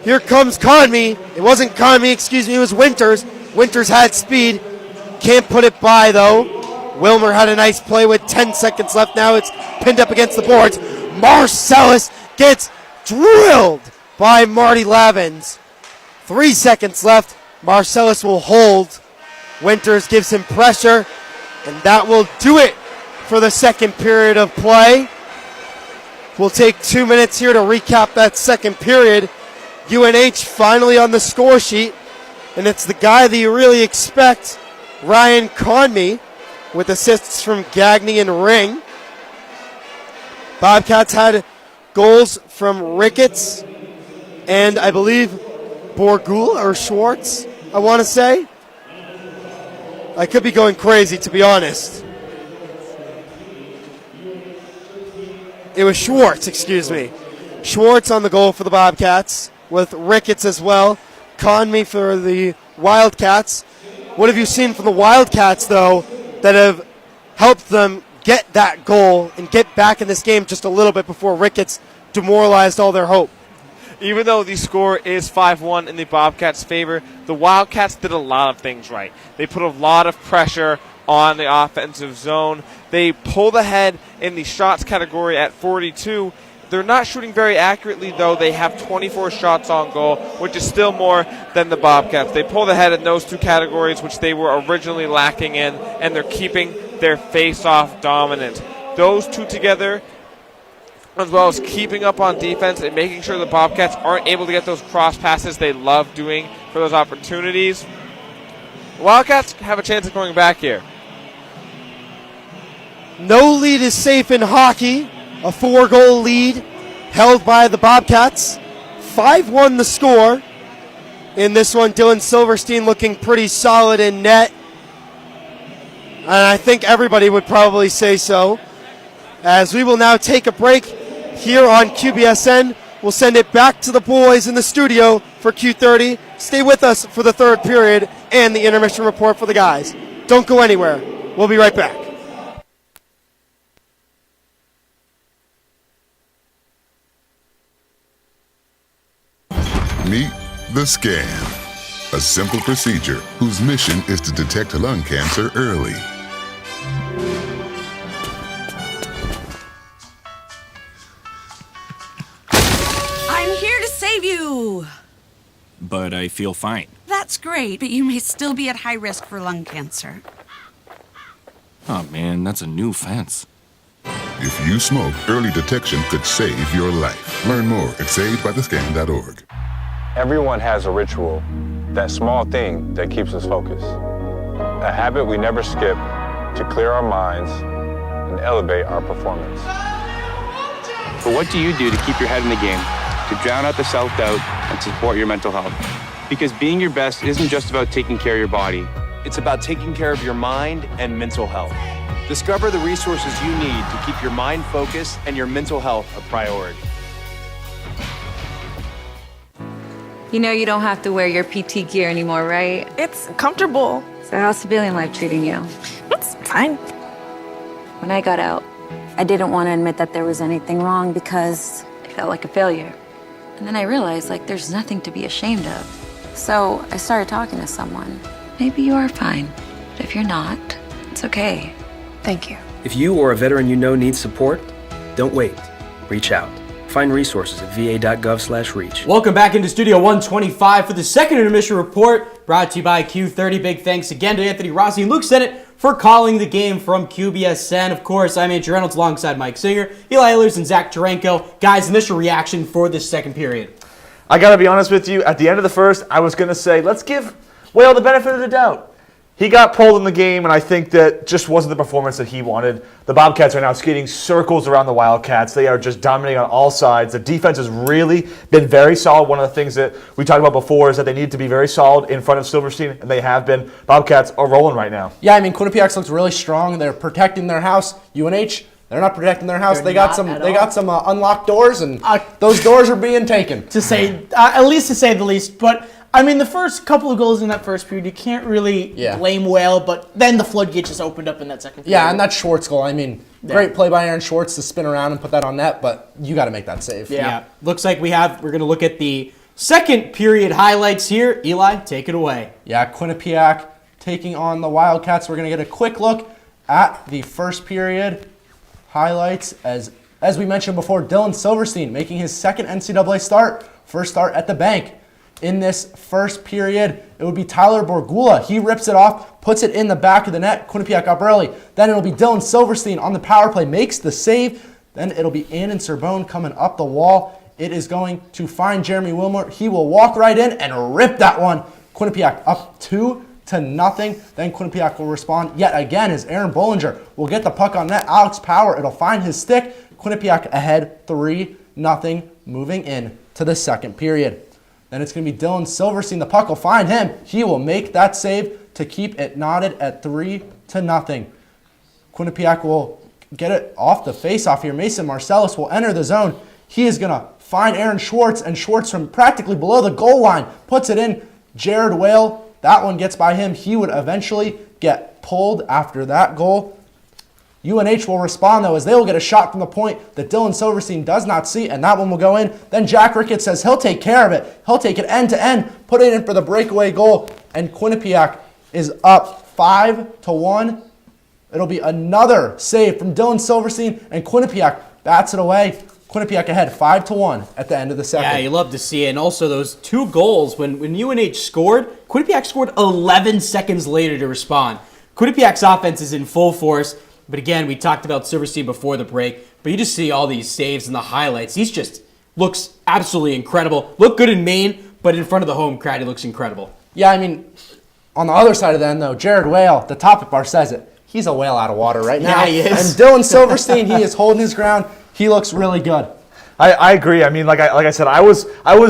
Here comes Conmee. It wasn't Conmee, excuse me, it was Winters. Winters had speed. Can't put it by, though. Wilmer had a nice play with 10 seconds left. Now it's pinned up against the boards. Marcellus gets drilled by Marty Lavins. 3 seconds left. Marcellus will hold. Winters gives him pressure. And that will do it for the second period of play. We'll take 2 minutes here to recap that second period. UNH finally on the score sheet, and it's the guy that you really expect, Ryan Conmey, with assists from Gagney and Ring. Bobcats had goals from Ricketts and I believe Borgul or Schwartz, I want to say. I could be going crazy, to be honest. It was Schwartz, excuse me. Schwartz on the goal for the Bobcats, with Ricketts as well. Conmey for the Wildcats. What have you seen from the Wildcats, though, that have helped them get that goal and get back in this game just a little bit before Ricketts demoralized all their hope? Even though the score is 5-1 in the Bobcats' favor, the Wildcats did a lot of things right. They put a lot of pressure on the offensive zone. They pulled ahead in the shots category at 42. They're not shooting very accurately, though. They have 24 shots on goal, which is still more than the Bobcats. They pulled ahead in those two categories, which they were originally lacking in, and they're keeping their face-off dominant. Those two together, as well as keeping up on defense and making sure the Bobcats aren't able to get those cross passes they love doing for those opportunities. The Wildcats have a chance of going back here. No lead is safe in hockey. A 4-goal lead held by the Bobcats. 5-1 the score. In this one, Dylan Silverstein looking pretty solid in net. And I think everybody would probably say so. As we will now take a break here on QBSN. We'll send it back to the boys in the studio for Q30. Stay with us for the third period and the intermission report for the guys. Don't go anywhere. We'll be right back. Meet the scan, a simple procedure whose mission is to detect lung cancer early. I'm here to save you. But I feel fine. That's great, but you may still be at high risk for lung cancer. Oh man, that's a new fence. If you smoke, early detection could save your life. Learn more at savedbythescan.org. Everyone has a ritual, that small thing that keeps us focused. A habit we never skip to clear our minds and elevate our performance. But what do you do to keep your head in the game, to drown out the self-doubt and support your mental health? Because being your best isn't just about taking care of your body. It's about taking care of your mind and mental health. Discover the resources you need to keep your mind focused and your mental health a priority. You know you don't have to wear your PT gear anymore, right? It's comfortable. So how's civilian life treating you? It's fine. When I got out, I didn't want to admit that there was anything wrong because I felt like a failure. And then I realized, there's nothing to be ashamed of. So I started talking to someone. Maybe you are fine, but if you're not, it's okay. Thank you. If you or a veteran you know needs support, don't wait. Reach out. Find resources at va.gov/reach. Welcome back into Studio 125 for the second intermission report, brought to you by Q30. Big thanks again to Anthony Rossi and Luke Sennett for calling the game from QBSN. Of course, I'm Andrew Reynolds alongside Mike Singer, Eli Ehlers, and Zach Tarenko. Guys, initial reaction for this second period. I got to be honest with you. At the end of the first, I was going to say, let's give Whale the benefit of the doubt. He got pulled in the game, and I think that just wasn't the performance that he wanted. The Bobcats are now skating circles around the Wildcats. They are just dominating on all sides. The defense has really been very solid. One of the things that we talked about before is that they need to be very solid in front of Silverstein, and they have been. Bobcats are rolling right now. Yeah, I mean, Quinnipiac looks really strong. They're protecting their house. UNH, they're not protecting their house. They got some unlocked doors, and those doors are being taken. To say, at least to say the least, but I mean, the first couple of goals in that first period, you can't really blame Whale, but then the floodgates just opened up in that second period. Yeah, and that Schwartz goal, I mean, great play by Aaron Schwartz to spin around and put that on net, but you got to make that save. Yeah. Looks like we're going to look at the second period highlights here. Eli, take it away. Yeah, Quinnipiac taking on the Wildcats. We're going to get a quick look at the first period highlights. As we mentioned before, Dylan Silverstein making his second NCAA start, first start at the bank. in this first period. It would be Tyler Borgula. He rips it off, puts it in the back of the net. Quinnipiac up early. Then it'll be Dylan Silverstein on the power play, makes the save. Then it'll be Annan Sorbonne coming up the wall. It is going to find Jeremy Wilmore. He will walk right in and rip that one. Quinnipiac up 2-0. Then Quinnipiac will respond yet again as Aaron Bollinger will get the puck on net. Alex Power, it'll find his stick. Quinnipiac ahead 3-0 moving in to the second period. Then it's going to be Dylan Silverstein. The puck will find him. He will make that save to keep it knotted at 3-0. Quinnipiac will get it off the face-off here. Mason Marcellus will enter the zone. He is going to find Aaron Schwartz, and Schwartz from practically below the goal line puts it in. Jared Whale, that one gets by him. He would eventually get pulled after that goal. UNH will respond, though, as they will get a shot from the point that Dylan Silverstein does not see, and that one will go in. Then Jack Ricketts says he'll take care of it. He'll take it end-to-end, put it in for the breakaway goal, and Quinnipiac is up 5-1. It'll be another save from Dylan Silverstein, and Quinnipiac bats it away. Quinnipiac ahead 5-1 at the end of the second. Yeah, you love to see it. And also those 2 goals, when UNH scored, Quinnipiac scored 11 seconds later to respond. Quinnipiac's offense is in full force. But again, we talked about Silverstein before the break, but you just see all these saves and the highlights. He's just looks absolutely incredible. Looked good in Maine, but in front of the home crowd, he looks incredible. Yeah, I mean, on the other side of that, though, Jared Whale, the topic bar says it. He's a whale out of water right now. Yeah, he is. And Dylan Silverstein, he is holding his ground. He looks really good. I agree. I mean, like I said, I was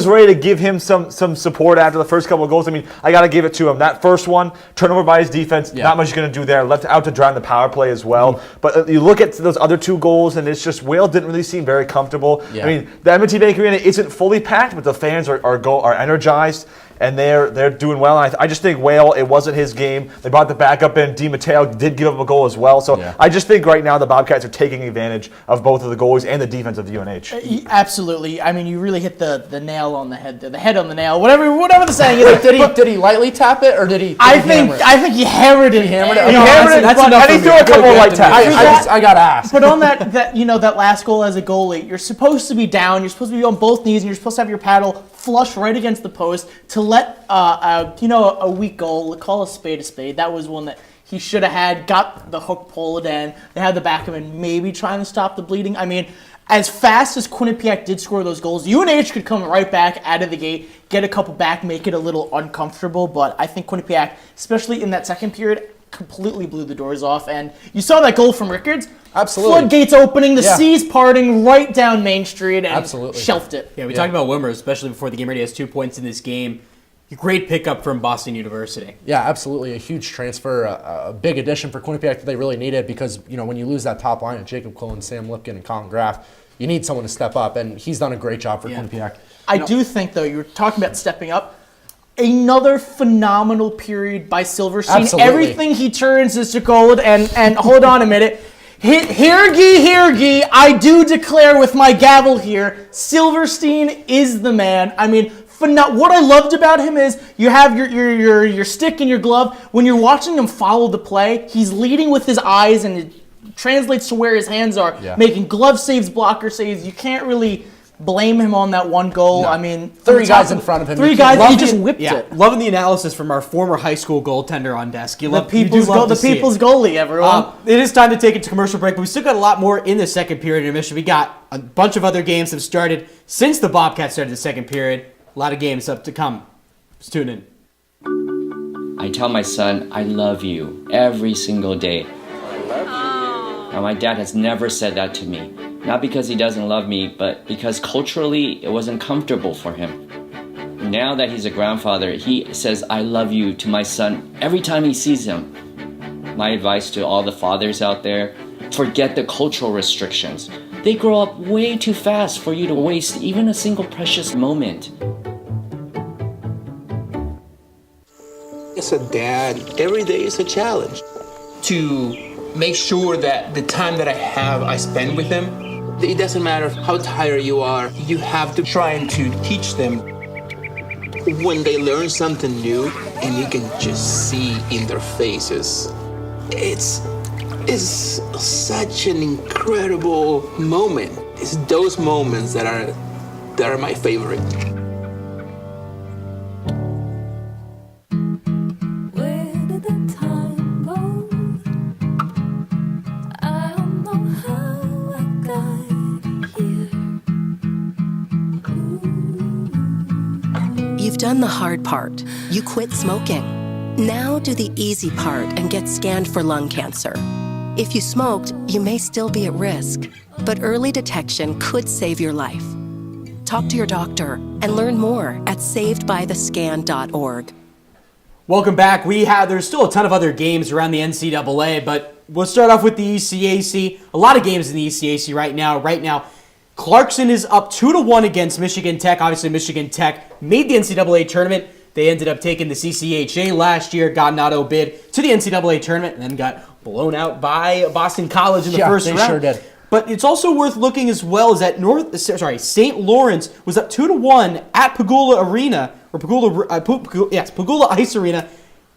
ready to give him some support after the first couple of goals. I mean, I got to give it to him. That first one, turnover by his defense, not much going to do there. Left out to dry in the power play as well. But you look at those other 2 goals, and it's just Whale didn't really seem very comfortable. Yeah. I mean, the M&T Bank Arena isn't fully packed, but the fans are energized. And they're doing well. And I just think Whale, it wasn't his game. They brought the backup in. Di Matteo did give up a goal as well. So I just think right now the Bobcats are taking advantage of both of the goalies and the defense of the UNH. Absolutely. I mean, you really hit the nail on the head there. The head on the nail. Whatever the saying is. Did he lightly tap it, or did he? I think he hammered it. He hammered it. He hammered it. That's enough. And he threw a couple of light taps. I got to ask. But on that last goal as a goalie, you're supposed to be down. You're supposed to be on both knees, and you're supposed to have your paddle flush right against the post to let a weak goal, call a spade a spade. That was one that he should have had, got the hook pulled in. They had the back of him maybe trying to stop the bleeding. I mean, as fast as Quinnipiac did score those goals, UNH could come right back out of the gate, get a couple back, make it a little uncomfortable. But I think Quinnipiac, especially in that second period, completely blew the doors off. And you saw that goal from Rickards. Absolutely. Floodgates opening, the seas parting right down Main Street, and shelved it. Yeah, we talked about Wimmer, especially before the game already has 2 points in this game. Great pickup from Boston University. Yeah, absolutely. A huge transfer, a big addition for Quinnipiac that they really needed because, when you lose that top line of Jacob Cullen, Sam Lipkin, and Colin Graff, you need someone to step up, and he's done a great job for Quinnipiac. I do think, though, you were talking about stepping up. Another phenomenal period by Silverstein. Absolutely. Everything he turns is to gold, and hold on a minute. Hear ye, I do declare with my gavel here, Silverstein is the man. I mean, what I loved about him is you have your stick in your glove. When you're watching him follow the play, he's leading with his eyes, and it translates to where his hands are, making glove saves, blocker saves. You can't really blame him on that one goal. No. I mean, 3 guys in front of him. 3 guys, he just whipped it. Loving the analysis from our former high school goaltender on desk. The people's goalie, everyone. It is time to take it to commercial break, but we still got a lot more in the second period intermission. We got a bunch of other games that have started since the Bobcats started the second period. A lot of games up to come. Just tune in. I tell my son, I love you every single day. Now, my dad has never said that to me. Not because he doesn't love me, but because culturally it wasn't comfortable for him. Now that he's a grandfather, he says, I love you to my son every time he sees him. My advice to all the fathers out there, forget the cultural restrictions. They grow up way too fast for you to waste even a single precious moment. As a dad, every day is a challenge. To make sure that the time that I have, I spend with them. It doesn't matter how tired you are, you have to try and to teach them. When they learn something new, and you can just see in their faces, it's such an incredible moment. It's those moments that are my favorite. You've done the hard part. You quit smoking. Now do the easy part and get scanned for lung cancer. If you smoked, you may still be at risk, but early detection could save your life. Talk to your doctor and learn more at savedbythescan.org. Welcome back. There's still a ton of other games around the NCAA, but we'll start off with the ECAC. A lot of games in the ECAC right now. Clarkson is up 2-1 against Michigan Tech. Obviously, Michigan Tech made the NCAA tournament. They ended up taking the CCHA last year, got an auto bid to the NCAA tournament, and then got blown out by Boston College in the first round. Yeah, they sure did. But it's also worth looking as well as that St. Lawrence was up 2-1 at Pagula Arena, or Pagula Ice Arena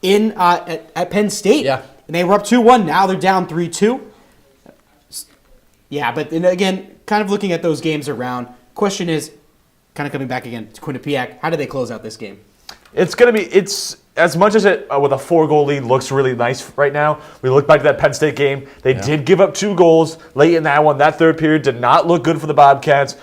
at Penn State. Yeah. And they were up 2-1. Now they're down 3-2. Yeah, but then again, kind of looking at those games around, question is, kind of coming back again to Quinnipiac, how do they close out this game? It's as much as it with a 4-goal lead looks really nice right now. We look back to that Penn State game. They did give up 2 goals late in that one. That third period did not look good for the Bobcats.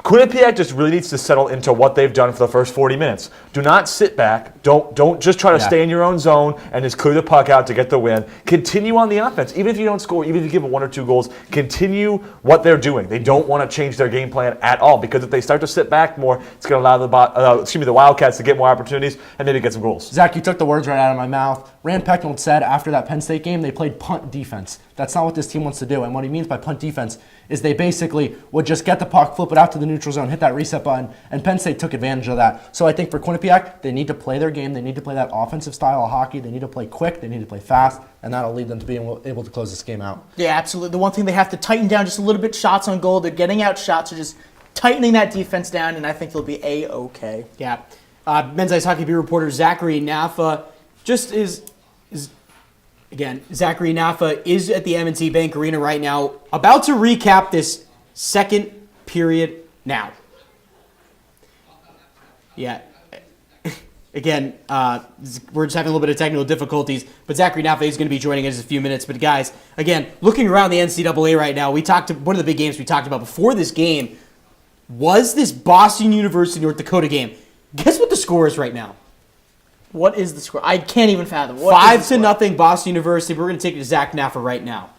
Quinnipiac just really needs to settle into what they've done for the first 40 minutes. Do not sit back. Don't just try to stay in your own zone and just clear the puck out to get the win. Continue on the offense. Even if you don't score, even if you give 1 or 2 goals, continue what they're doing. They don't want to change their game plan at all, because if they start to sit back more, it's going to allow the Wildcats to get more opportunities and maybe get some goals. Zach, you took the words right out of my mouth. Rand Pecknold said after that Penn State game they played punt defense. That's not what this team wants to do. And what he means by punt defense is they basically would just get the puck, flip it out to the neutral zone, hit that reset button, and Penn State took advantage of that. So I think for Quinnipiac, they need to play their game. They need to play that offensive style of hockey. They need to play quick. They need to play fast, and that'll lead them to being able to close this game out. Yeah, absolutely. The one thing they have to tighten down just a little bit, shots on goal. They're getting out shots, so just tightening that defense down, and I think they'll be A-okay. Yeah. Men's Ice Hockey Beat reporter Zachary Naffa Zachary Naffa is at the M&T Bank Arena right now, about to recap this second period now. Yeah. Again, we're just having a little bit of technical difficulties, but Zachary Naffa is going to be joining us in a few minutes. But guys, again, looking around the NCAA right now, one of the big games we talked about before this game was this Boston University North Dakota game. Guess what the score is right now? What is the score? I can't even fathom. 5-0 Boston University. We're going to take it to Zach Naffa right now.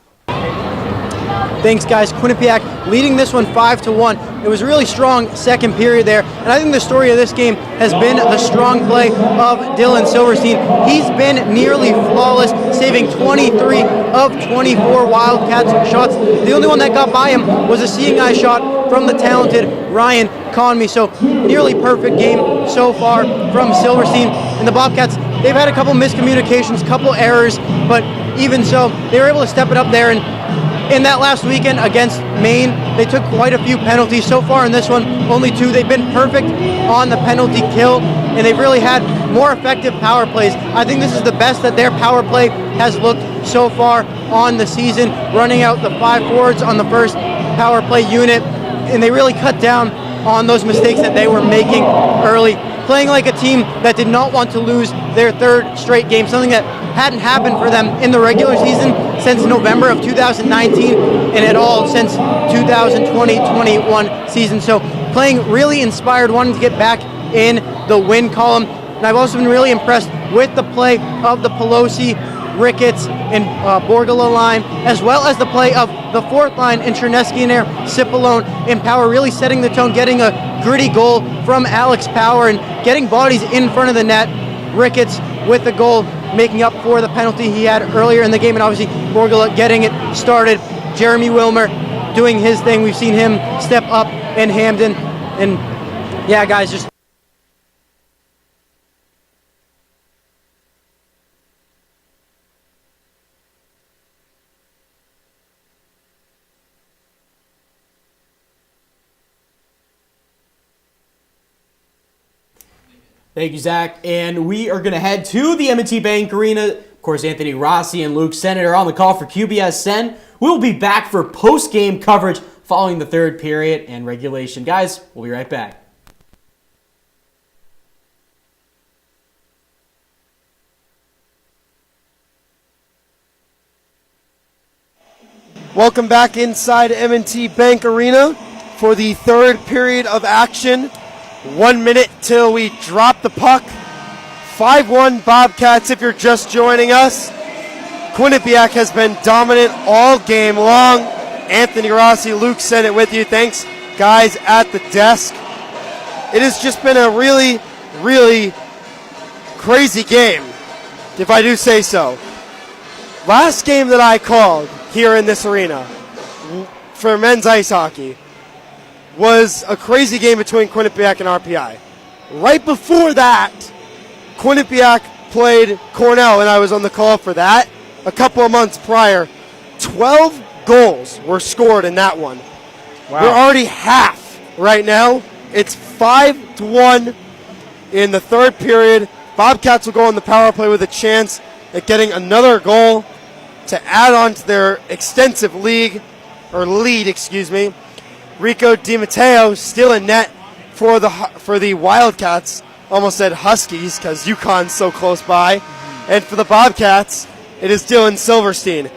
Thanks, guys. Quinnipiac leading this one 5-1. It was a really strong second period there, and I think the story of this game has been the strong play of Dylan Silverstein. He's been nearly flawless, saving 23 of 24 Wildcats shots. The only one that got by him was a seeing eye shot from the talented Ryan Conmey. So nearly perfect game so far from Silverstein. And the Bobcats, they've had a couple miscommunications, couple errors, but even so, they were able to step it up there. And in that last weekend against Maine, they took quite a few penalties. So far in this one, only 2. They've been perfect on the penalty kill, and they've really had more effective power plays. I think this is the best that their power play has looked so far on the season, running out the 5 forwards on the first power play unit, and they really cut down on those mistakes that they were making early, playing like a team that did not want to lose their 3rd straight game, something that hadn't happened for them in the regular season since November of 2019 and at all since 2020-21 season. So playing really inspired, wanting to get back in the win column. And I've also been really impressed with the play of the Pelosi, Ricketts, and Borgala line, as well as the play of the 4th line in Chernesky and Cipollone and Power, really setting the tone, getting a gritty goal from Alex Power and getting bodies in front of the net. Ricketts with the goal, making up for the penalty he had earlier in the game, and obviously Borgala getting it started. Jeremy Wilmer doing his thing. We've seen him step up in Hamden, and yeah, guys, just Thank you, Zach. And we are going to head to the M&T Bank Arena. Of course, Anthony Rossi and Luke Sennett are on the call for QBSN. We'll be back for post-game coverage following the 3rd period and regulation. Guys, we'll be right back. Welcome back inside M&T Bank Arena for the 3rd period of action. 1 minute till we drop the puck. 5-1 Bobcats if you're just joining us. Quinnipiac has been dominant all game long. Anthony Rossi, Luke said it with you. Thanks, guys, at the desk. It has just been a really, really crazy game, if I do say so. Last game that I called here in this arena for men's ice hockey was a crazy game between Quinnipiac and RPI. Right before that, Quinnipiac played Cornell, and I was on the call for that. A couple of months prior, 12 goals were scored in that one. Wow. We're already half right now. It's 5-1 in the third period. Bobcats will go on the power play with a chance at getting another goal to add on to their extensive lead. Rico DiMatteo still in net for the Wildcats. Almost said Huskies because UConn's so close by. And for the Bobcats, it is Dylan Silverstein.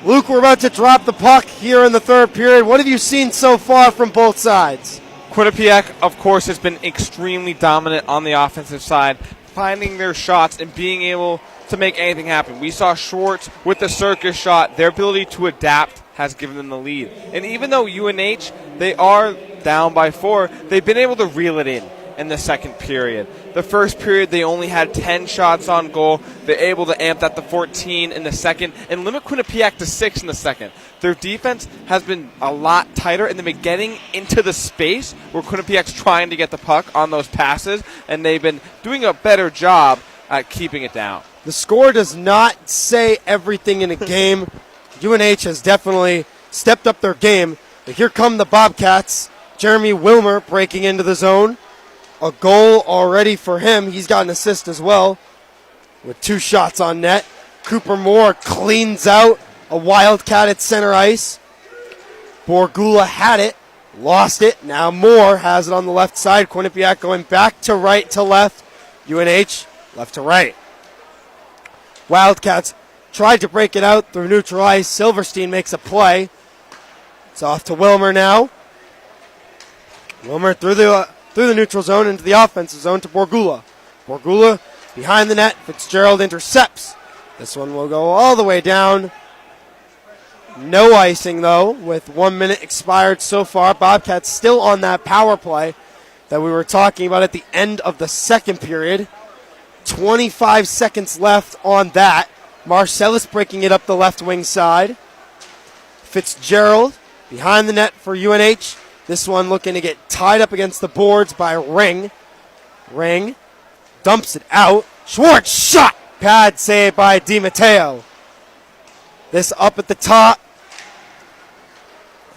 Luke, we're about to drop the puck here in the third period. What have you seen so far from both sides? Quinnipiac, of course, has been extremely dominant on the offensive side, finding their shots and being able to make anything happen. We saw Schwartz with the circus shot. Their ability to adapt has given them the lead. And even though UNH, they are down by 4, they've been able to reel it in the second period. The first period, they only had 10 shots on goal. They're able to amp that to 14 in the second and limit Quinnipiac to 6 in the second. Their defense has been a lot tighter, and they've been getting into the space where Quinnipiac's trying to get the puck on those passes, and they've been doing a better job at keeping it down. The score does not say everything in a game. UNH has definitely stepped up their game. But here come the Bobcats. Jeremy Wilmer breaking into the zone. A goal already for him. He's got an assist as well with 2 shots on net. Cooper Moore cleans out a Wildcat at center ice. Borgula had it, lost it. Now Moore has it on the left side. Quinnipiac going back to right to left. UNH left to right. Wildcats tried to break it out through neutral ice. Silverstein makes a play. It's off to Wilmer now. Wilmer through the neutral zone into the offensive zone to Borgula. Borgula behind the net. Fitzgerald intercepts. This one will go all the way down. No icing, though, with 1 minute expired so far. Bobcats still on that power play that we were talking about at the end of the second period. 25 seconds left on that. Marcellus breaking it up the left wing side. Fitzgerald behind the net for UNH. This one looking to get tied up against the boards by Ring. Ring dumps it out. Schwartz shot. Pad save by DiMatteo. This up at the top.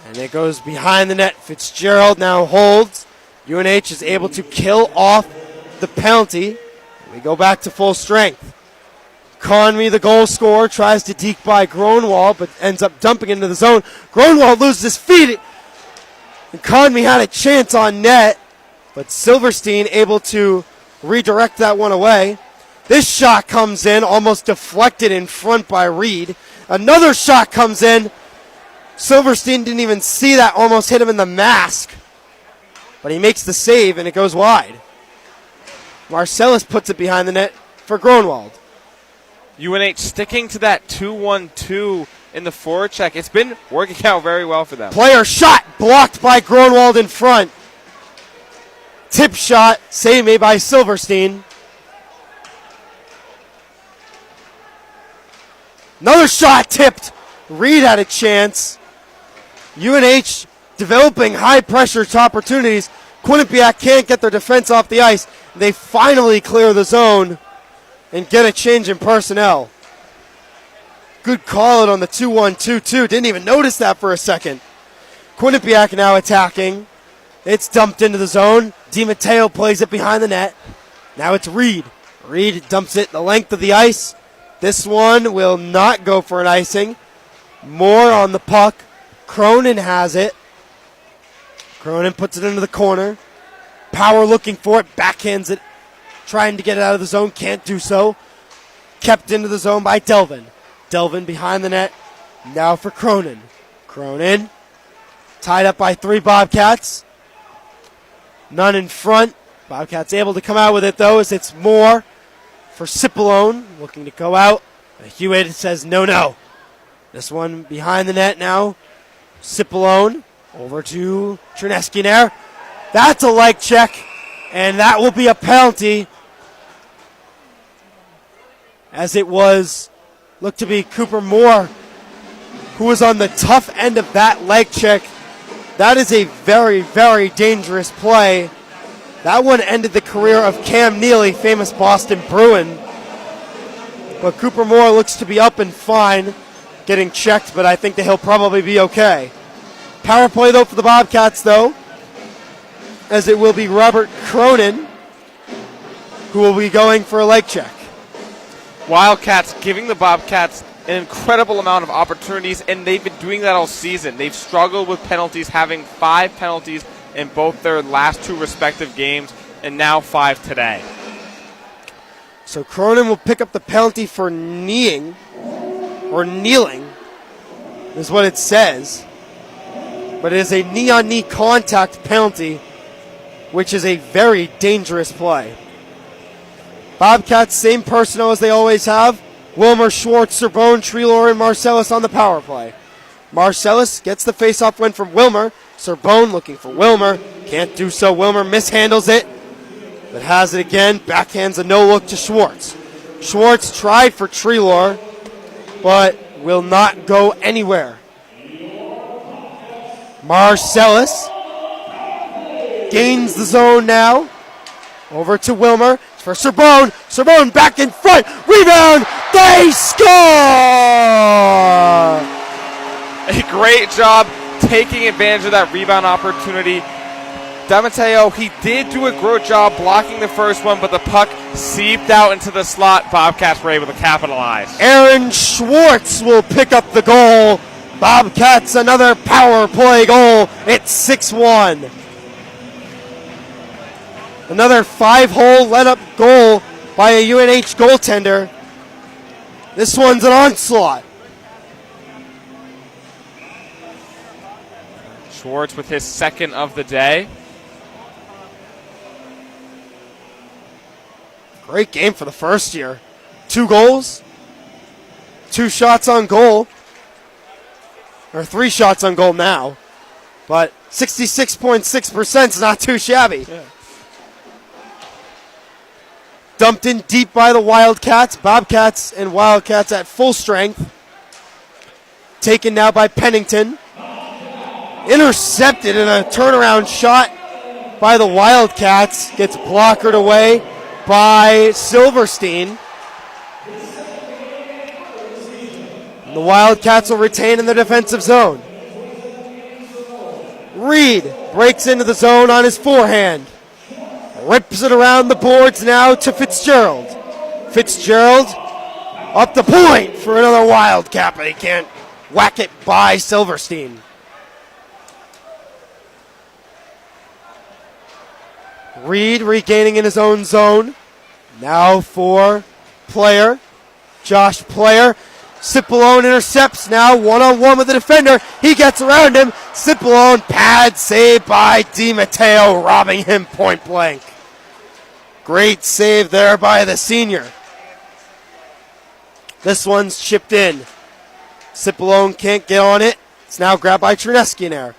And it goes behind the net. Fitzgerald now holds. UNH is able to kill off the penalty. We go back to full strength. Conmee, the goal scorer, tries to deke by Gronwald, but ends up dumping into the zone. Gronwald loses his feet. And Conmee had a chance on net, but Silverstein able to redirect that one away. This shot comes in, almost deflected in front by Reed. Another shot comes in. Silverstein didn't even see that, almost hit him in the mask. But he makes the save, and it goes wide. Marcellus puts it behind the net for Gronwald. UNH sticking to that 2-1-2 in the forecheck. It's been working out very well for them. Player shot blocked by Gronwald in front. Tip shot saved made by Silverstein. Another shot tipped. Reed had a chance. UNH developing high pressure opportunities. Quinnipiac can't get their defense off the ice. They finally clear the zone and get a change in personnel. Good call out on the 2-1-2-2. Didn't even notice that for a second. Quinnipiac now attacking. It's dumped into the zone. DiMatteo plays it behind the net. Now it's Reed. Reed dumps it the length of the ice. This one will not go for an icing. Moore on the puck. Cronin has it. Cronin puts it into the corner. Power looking for it. Backhands it. Trying to get it out of the zone. Can't do so. Kept into the zone by Delvin. Delvin behind the net. Now for Cronin. Cronin tied up by 3 Bobcats. None in front. Bobcats able to come out with it, though, as it's Moore for Cipollone, looking to go out. Hewitt says no. This one behind the net now. Cipollone over to Chernesky there. That's a leg check, and that will be a penalty, as it looked to be Cooper Moore who was on the tough end of that leg check. That is a very, very dangerous play. That one ended the career of Cam Neely, famous Boston Bruin. But Cooper Moore looks to be up and fine, getting checked, but I think that he'll probably be okay. Power play, though, for the Bobcats, though, as it will be Robert Cronin who will be going for a leg check. Wildcats giving the Bobcats an incredible amount of opportunities, and they've been doing that all season. They've struggled with penalties, having 5 penalties in both their last 2 respective games, and now 5 today. So Cronin will pick up the penalty for kneeling, is what it says. But it is a knee-on-knee contact penalty, which is a very dangerous play. Bobcats, same personnel as they always have. Wilmer, Schwartz, Sorbonne, Treelor, and Marcellus on the power play. Marcellus gets the face-off win from Wilmer. Sorbonne looking for Wilmer. Can't do so. Wilmer mishandles it, but has it again. Backhands a no-look to Schwartz. Schwartz tried for Treelor, but will not go anywhere. Marcellus gains the zone now. Over to Wilmer for Sorbonne. Sorbonne back in front. Rebound. They score! A great job taking advantage of that rebound opportunity. DiMatteo, he did do a great job blocking the first one, but the puck seeped out into the slot. Bobcats were able to capitalize. Aaron Schwartz will pick up the goal. Bobcats another power play goal. It's 6-1. Another 5-hole let-up goal by a UNH goaltender. This one's an onslaught. Schwartz with his second of the day. Great game for the first year. 2 goals, 2 shots on goal, or 3 shots on goal now, but 66.6% is not too shabby. Yeah. Dumped in deep by the Wildcats. Bobcats and Wildcats at full strength. Taken now by Pennington. Intercepted in a turnaround shot by the Wildcats. Gets blockered away by Silverstein. The Wildcats will retain in the defensive zone. Reed breaks into the zone on his forehand. Rips it around the boards now to Fitzgerald. Fitzgerald up the point for another Wildcat, but he can't whack it by Silverstein. Reed regaining in his own zone. Now for Player. Josh Player. Cipollone intercepts now one-on-one with the defender. He gets around him. Cipollone pad save by DiMatteo, robbing him point blank. Great save there by the senior. This one's chipped in. Cipollone can't get on it. It's now grabbed by Chernesky there.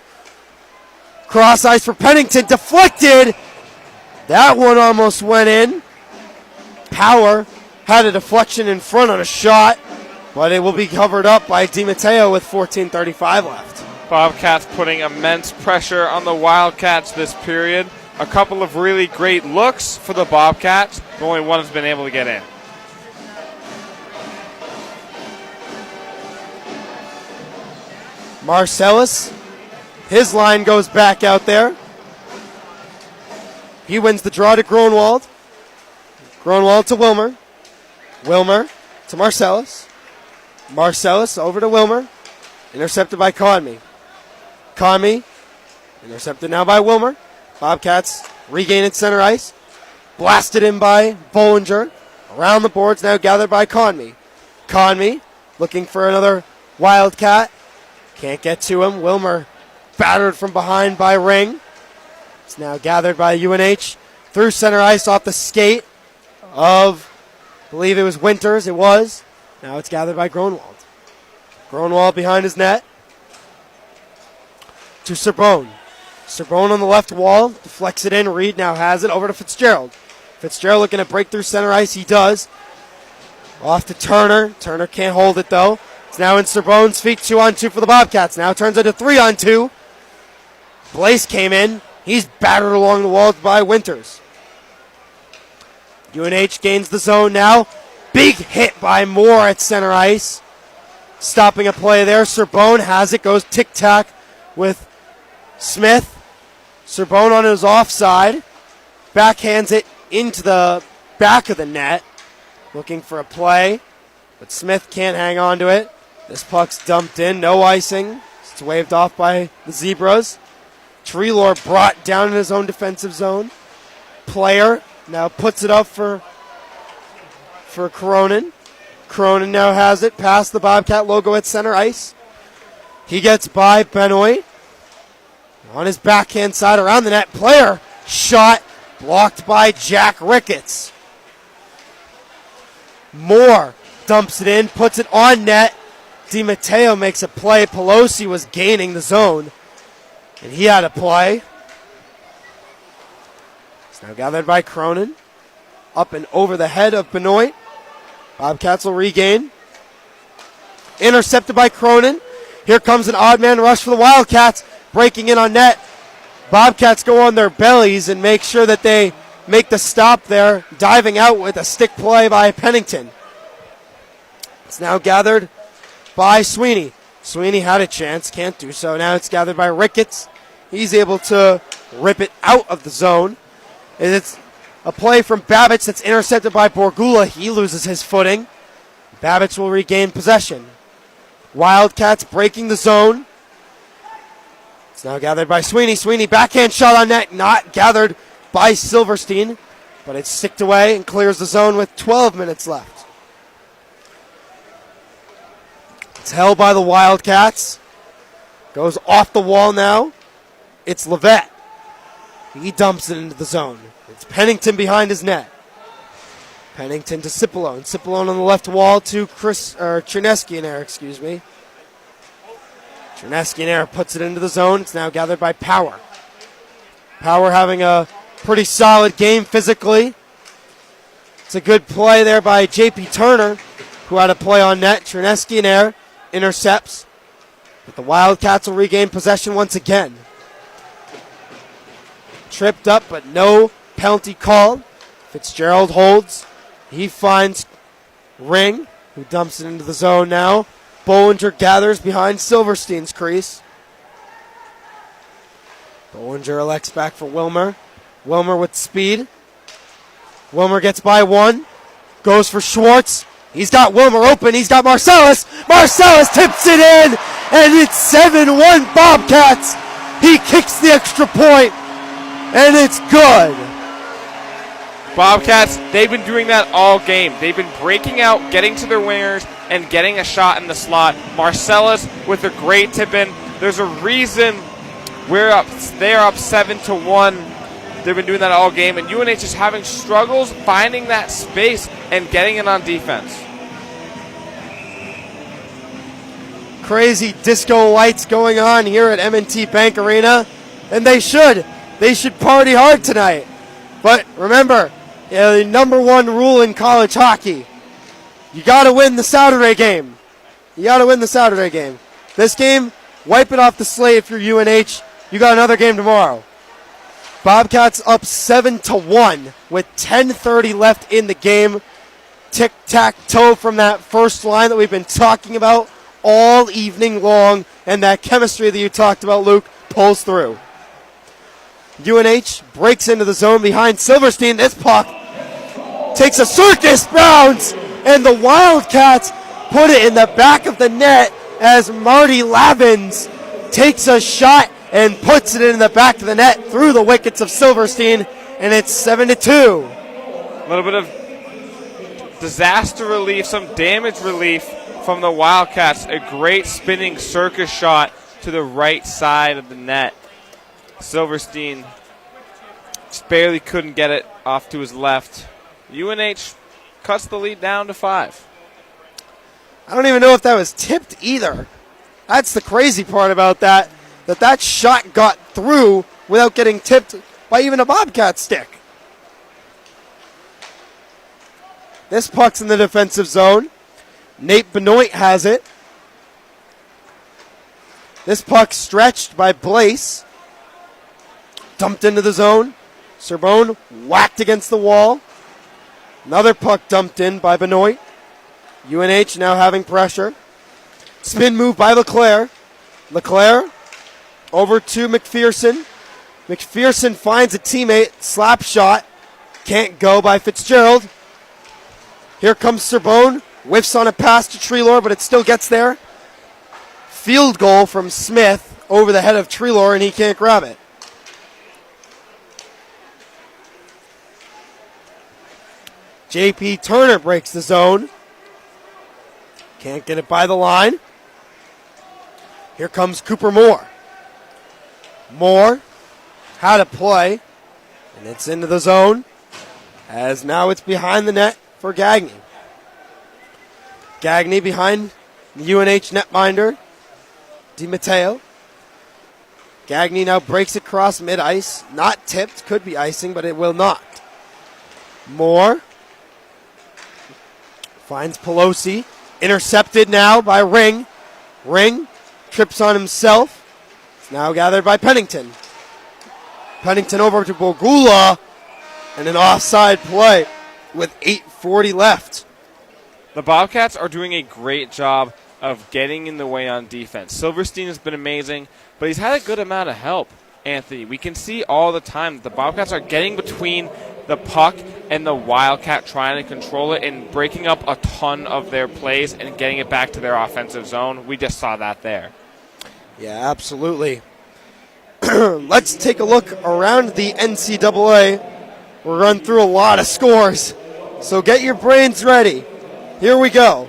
Cross ice for Pennington, deflected. That one almost went in. Power had a deflection in front on a shot, but it will be covered up by DiMatteo with 14:35 left. Bobcats putting immense pressure on the Wildcats this period. A couple of really great looks for the Bobcats, but only one has been able to get in. Marcellus, his line goes back out there. He wins the draw to Gronwald. Gronwald to Wilmer. Wilmer to Marcellus. Marcellus over to Wilmer. Intercepted by Conmee. Conmee intercepted now by Wilmer. Bobcats regain its center ice. Blasted in by Bollinger. Around the boards now gathered by Conmee. Conmee looking for another Wildcat. Can't get to him. Wilmer battered from behind by Ring. It's now gathered by UNH through center ice off the skate of, I believe it was Winters. It was. Now it's gathered by Gronwald. Gronwald behind his net to Serbone. Serbone on the left wall, deflects it in. Reed now has it over to Fitzgerald. Fitzgerald looking to break through center ice. He does. Off to Turner. Turner can't hold it though. It's now in Serbone's feet. 2-on-2 for the Bobcats. Now turns into 3-on-2. Blaze came in. He's battered along the walls by Winters. UNH gains the zone now. Big hit by Moore at center ice. Stopping a play there. Serbone has it. Goes tic-tac with Smith. Serbone on his offside. Backhands it into the back of the net. Looking for a play. But Smith can't hang on to it. This puck's dumped in. No icing. It's waved off by the Zebras. Treelor brought down in his own defensive zone. Player now puts it up for Cronin. Cronin now has it past the Bobcat logo at center ice. He gets by Benoit. On his backhand side around the net. Player shot blocked by Jack Ricketts. Moore dumps it in, puts it on net. DiMatteo makes a play. Pelosi was gaining the zone, and he had a play. It's now gathered by Cronin. Up and over the head of Benoit. Bobcats will regain. Intercepted by Cronin. Here comes an odd man rush for the Wildcats. Breaking in on net. Bobcats go on their bellies and make sure that they make the stop there. Diving out with a stick play by Pennington. It's now gathered by Sweeney. Sweeney had a chance, can't do so. Now it's gathered by Ricketts. He's able to rip it out of the zone. And it's a play from Babbage that's intercepted by Borgula. He loses his footing. Babbage will regain possession. Wildcats breaking the zone. It's now gathered by Sweeney. Sweeney backhand shot on net. Not gathered by Silverstein. But it's sticked away and clears the zone with 12 minutes left. It's held by the Wildcats. Goes off the wall now. It's Levette. He dumps it into the zone. It's Pennington behind his net. Pennington to Cipollone. Cipollone on the left wall to Cherneski-Nair, excuse me. Cherneski-Nair puts it into the zone. It's now gathered by Power. Power having a pretty solid game physically. It's a good play there by J.P. Turner, who had a play on net. Cherneski-Nair intercepts. But the Wildcats will regain possession once again. Tripped up, but no penalty called. Fitzgerald holds. He finds Ring, who dumps it into the zone now. Bollinger gathers behind Silverstein's crease. Bollinger elects back for Wilmer. Wilmer with speed. Wilmer gets by one. Goes for Schwartz. He's got Wilmer open. He's got Marcellus. Marcellus tips it in. And it's 7-1 Bobcats. He kicks the extra point. And it's good. Bobcats, they've been doing that all game. They've been breaking out, getting to their wingers, and getting a shot in the slot. Marcellus with a great tip in. There's a reason they're up 7-1. They've been doing that all game, and UNH is having struggles finding that space and getting it on defense. Crazy disco lights going on here at M&T Bank Arena, and they should. They should party hard tonight. But remember, the number one rule in college hockey, you got to win the Saturday game. You got to win the Saturday game. This game, wipe it off the slate if you're UNH. You got another game tomorrow. Bobcats up 7-1 with 10:30 left in the game. Tic-tac-toe from that first line that we've been talking about all evening long, and that chemistry that you talked about, Luke, pulls through. UNH breaks into the zone behind Silverstein. This puck takes a circus bounce, and the Wildcats put it in the back of the net as Marty Lavins takes a shot and puts it in the back of the net through the wickets of Silverstein, and it's 7-2. A little bit of disaster relief, some damage relief from the Wildcats. A great spinning circus shot to the right side of the net. Silverstein Just barely couldn't get it off to his left. UNH cuts the lead down to 5. I don't even know if that was tipped either. That's the crazy part about that, that shot got through without getting tipped by even a Bobcat stick. This puck's in the defensive zone. Nate Benoit has it. This puck stretched by Blaise. Dumped into the zone. Serbone whacked against the wall. Another puck dumped in by Benoit. UNH now having pressure. Spin move by LeClaire. LeClaire over to McPherson. McPherson finds a teammate. Slap shot. Can't go by Fitzgerald. Here comes Serbone. Whiffs on a pass to Treelor, but it still gets there. Field goal from Smith over the head of Treelor, and he can't grab it. JP Turner breaks the zone. Can't get it by the line. Here comes Cooper Moore. Moore had a play, and it's into the zone, as now it's behind the net for Gagné. Gagné behind the UNH netminder, DiMatteo. Gagné now breaks across mid-ice. Not tipped, could be icing, but it will not. Moore finds Pelosi. Intercepted now by Ring. Ring trips on himself. It's now gathered by Pennington. Pennington over to Bogula, and an offside play with 8:40 left. The Bobcats are doing a great job of getting in the way on defense. Silverstein has been amazing, but he's had a good amount of help, Anthony. We can see all the time that the Bobcats are getting between the puck and the Wildcat, trying to control it and breaking up a ton of their plays and getting it back to their offensive zone. We just saw that there. Yeah, absolutely. Let's take a look around the NCAA. We'll run through a lot of scores, so get your brains ready. Here we go.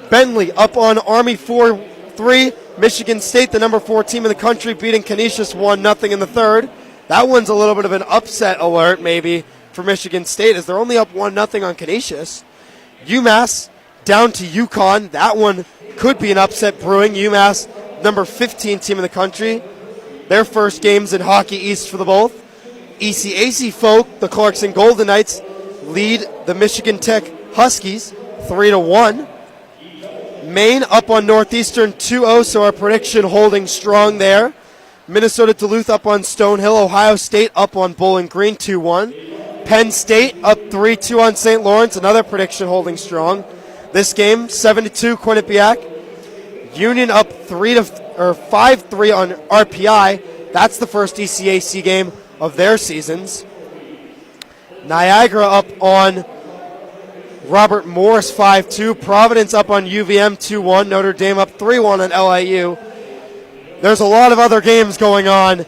Bentley up on Army 4-3. Michigan State, the number 4 team in the country, beating Canisius 1-0 in the third. That one's a little bit of an upset alert, maybe, for Michigan State, as they're only up 1-0 on Canisius. UMass down to UConn. That one could be an upset brewing. UMass, number 15 team in the country. Their first games in Hockey East for the both. ECAC folk, the Clarkson Golden Knights, lead the Michigan Tech Huskies 3-1. Maine up on Northeastern 2-0, so our prediction holding strong there. Minnesota Duluth up on Stonehill. Ohio State up on Bowling Green 2-1. Penn State up 3-2 on St. Lawrence. Another prediction holding strong. This game 7-2 Quinnipiac. Union up 5-3 on RPI. That's the first ECAC game of their seasons. Niagara up on Robert Morris 5-2. Providence up on UVM 2-1. Notre Dame up 3-1 on LIU. There's a lot of other games going on.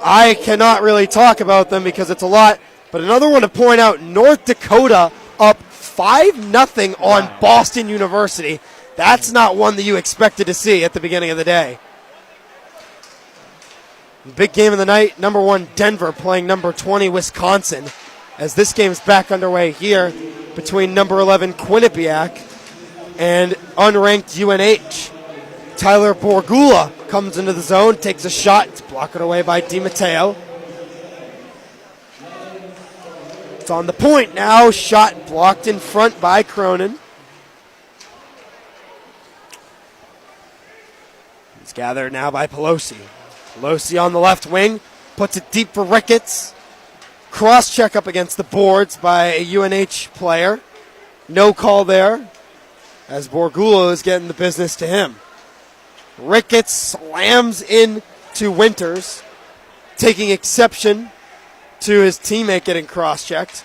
I cannot really talk about them because it's a lot. But another one to point out, North Dakota up 5-0 on Boston University. That's not one that you expected to see at the beginning of the day. Big game of the night, number 1 Denver playing number 20 Wisconsin, as this game's back underway here between number 11 Quinnipiac and unranked UNH. Tyler Borgula comes into the zone, takes a shot. It's blocked away by DiMatteo. It's on the point now. Shot blocked in front by Cronin. It's gathered now by Pelosi. Pelosi on the left wing, puts it deep for Ricketts. Cross check up against the boards by a UNH player. No call there, as Borgula is getting the business to him. Ricketts slams in to Winters, taking exception to his teammate getting cross-checked.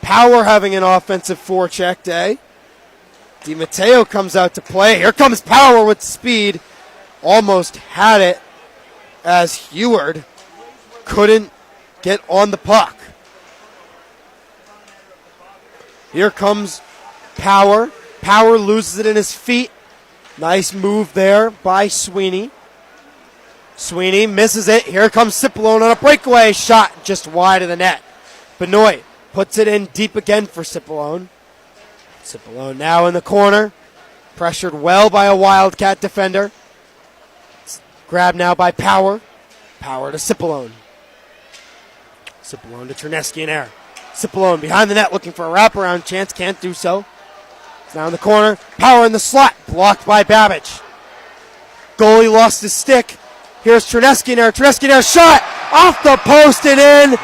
Power having an offensive forecheck day. DiMatteo comes out to play. Here comes Power with speed. Almost had it as Heward couldn't get on the puck. Here comes Power. Power loses it in his feet. Nice move there by Sweeney. Sweeney misses it. Here comes Cipollone on a breakaway shot just wide of the net. Benoit puts it in deep again for Cipollone. Cipollone now in the corner. Pressured well by a Wildcat defender. It's grabbed now by Power. Power to Cipollone. Cipollone to Terneski in air. Cipollone behind the net looking for a wraparound chance. Can't do so. It's now in the corner. Power in the slot. Blocked by Babbage. Goalie lost his stick. Here's Terneski in air. Terneski in air. Shot off the post and in.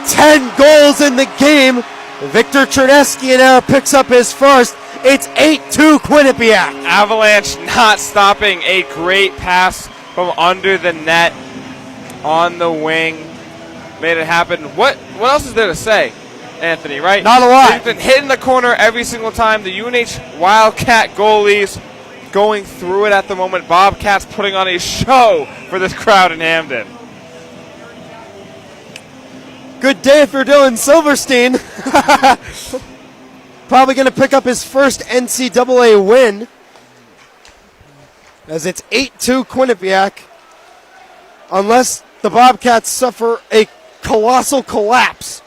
10 goals in the game. Victor Terneski in air picks up his first. It's 8-2 Quinnipiac. Avalanche not stopping. A great pass from under the net on the wing. Made it happen. What else is there to say, Anthony, right? Not a lot. They've been hitting the corner every single time. The UNH Wildcat goalies going through it at the moment. Bobcats putting on a show for this crowd in Hamden. Good day if you're Dylan Silverstein. Probably going to pick up his first NCAA win, as it's 8-2 Quinnipiac. Unless the Bobcats suffer a colossal collapse,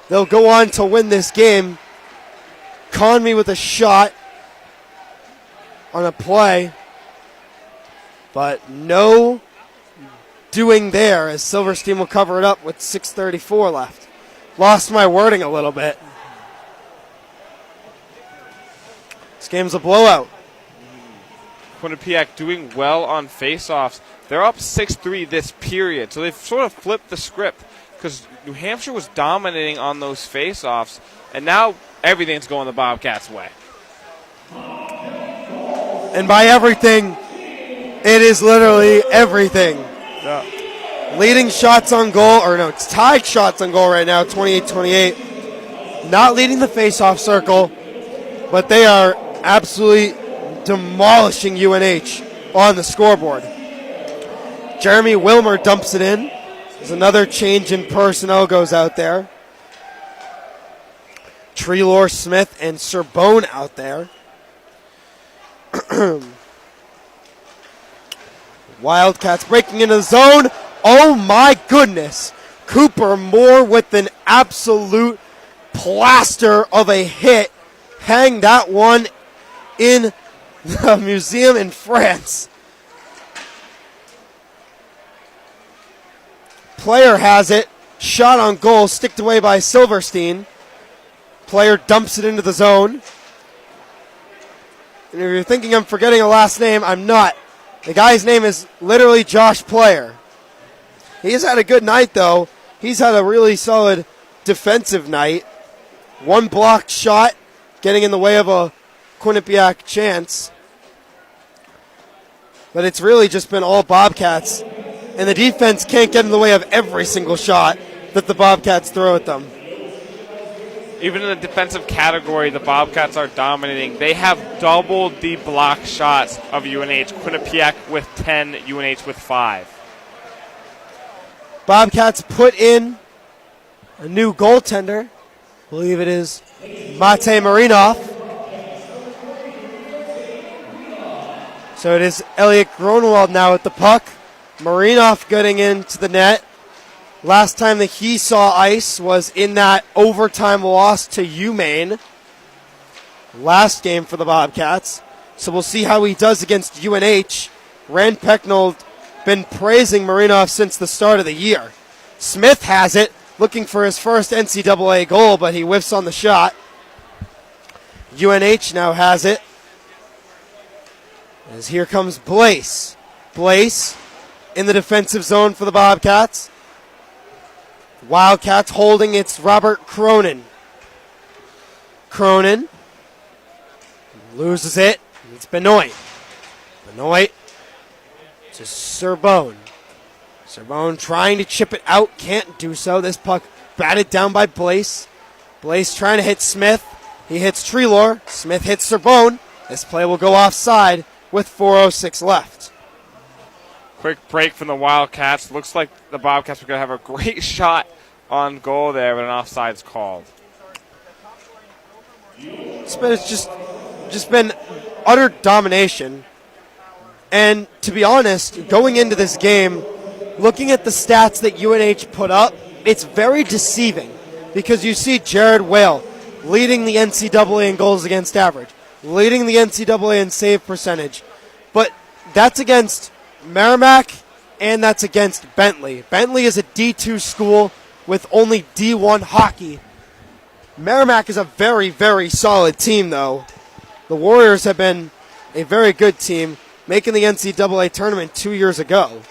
they'll go on to win this game. Conmee with a shot on a play, but no doing there, as Silverstein will cover it up with 6:34 left. Lost my wording a little bit. This game's a blowout. Quinnipiac doing well on faceoffs. They're up 6-3 this period, so they've sort of flipped the script because New Hampshire was dominating on those faceoffs, and now everything's going the Bobcats' way. And by everything, it is literally everything. Yeah. Leading shots on goal, or no, it's tied shots on goal right now, 28-28. Not leading the faceoff circle, but they are absolutely demolishing UNH on the scoreboard. Jeremy Wilmer dumps it in. There's another change in personnel goes out there. Treelor, Smith, and Serbone out there. Wildcats breaking into the zone. Oh my goodness. Cooper Moore with an absolute plaster of a hit. Hang that one in the museum in France. Player has it. Shot on goal. Sticked away by Silverstein. Player dumps it into the zone. And if you're thinking I'm forgetting a last name, I'm not. The guy's name is literally Josh Player. He's had a good night, though. He's had a really solid defensive night. One blocked shot, getting in the way of a Quinnipiac chance. But it's really just been all Bobcats. And the defense can't get in the way of every single shot that the Bobcats throw at them. Even in the defensive category, the Bobcats are dominating. They have doubled the block shots of UNH. Quinnipiac with 10, UNH with 5. Bobcats put in a new goaltender. I believe it is Mate Marinov. So it is Elliot Gronwald now at the puck. Marinov getting into the net. Last time that he saw ice was in that overtime loss to UMaine. Last game for the Bobcats. So we'll see how he does against UNH. Rand Pecknold been praising Marinov since the start of the year. Smith has it, looking for his first NCAA goal, but he whiffs on the shot. UNH now has it. As here comes Blaise. Blaise in the defensive zone for the Bobcats. Wildcats holding, it's Robert Cronin. Cronin loses it. It's Benoit. Benoit to Serbone. Serbone trying to chip it out. Can't do so. This puck batted down by Blaise. Blaise trying to hit Smith. He hits Treelor. Smith hits Serbone. This play will go offside with 4:06 left. Quick break from the Wildcats. Looks like the Bobcats are going to have a great shot on goal there, but an offside's called. It's just been utter domination. And to be honest, going into this game, looking at the stats that UNH put up, it's very deceiving because you see Jared Whale leading the NCAA in goals against average, leading the NCAA in save percentage. But that's against Merrimack and that's against Bentley. Bentley is a D2 school with only D1 hockey. Merrimack is a very, very solid team, though. The Warriors have been a very good team, making the NCAA tournament 2 years ago.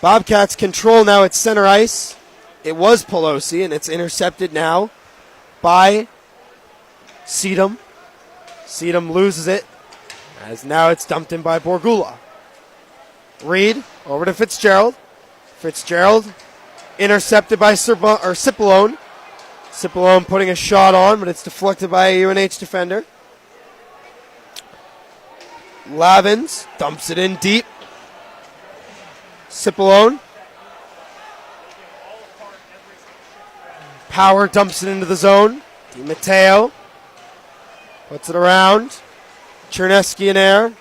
Bobcats control now at center ice. It was Pelosi, and it's intercepted now by Sedum. Sedum loses it, as now it's dumped in by Borgula. Reed over to Fitzgerald. Fitzgerald intercepted by Cipollone. Cipollone putting a shot on, but it's deflected by a UNH defender. Lavins dumps it in deep. Cipollone. Power dumps it into the zone. DiMatteo puts it around. Chernesky in air.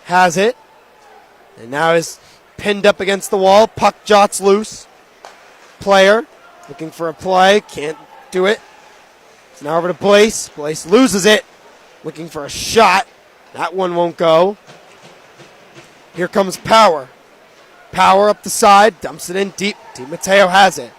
Has it. And now is pinned up against the wall. Puck jots loose. Player looking for a play. Can't do it. It's now over to Blaise. Blaise loses it. Looking for a shot. That one won't go. Here comes Power. Power up the side. Dumps it in deep. DiMatteo has it.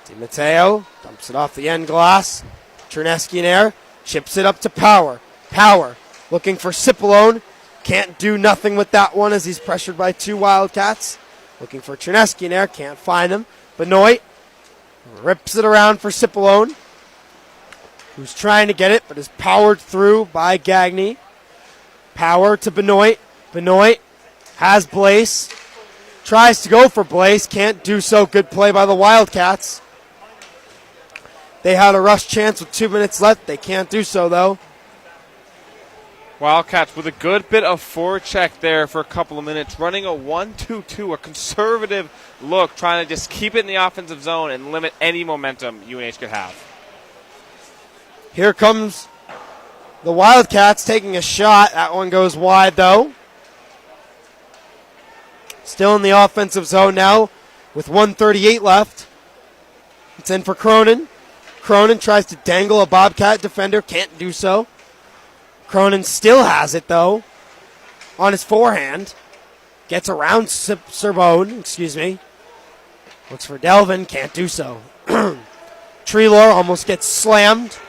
DiMatteo dumps it off the end glass. Chernesky in air. Chips it up to Power. Power looking for Cipollone. Can't do nothing with that one as he's pressured by two Wildcats. Looking for Chernesky in air. Can't find him. Benoit rips it around for Cipollone, who's trying to get it, but is powered through by Gagné. Power to Benoit. Benoit has Blaise. Tries to go for Blaise. Can't do so. Good play by the Wildcats. They had a rush chance with 2 minutes left. They can't do so, though. Wildcats with a good bit of forecheck there for a couple of minutes, running a 1-2-2, a conservative look, trying to just keep it in the offensive zone and limit any momentum UNH could have. Here comes the Wildcats taking a shot. That one goes wide, though. Still in the offensive zone now with 1:38 left. It's in for Cronin. Cronin tries to dangle a Bobcat defender. Can't do so. Cronin still has it, though, on his forehand. Gets around Serbone, Looks for Delvin. Can't do so. Treelor almost gets slammed.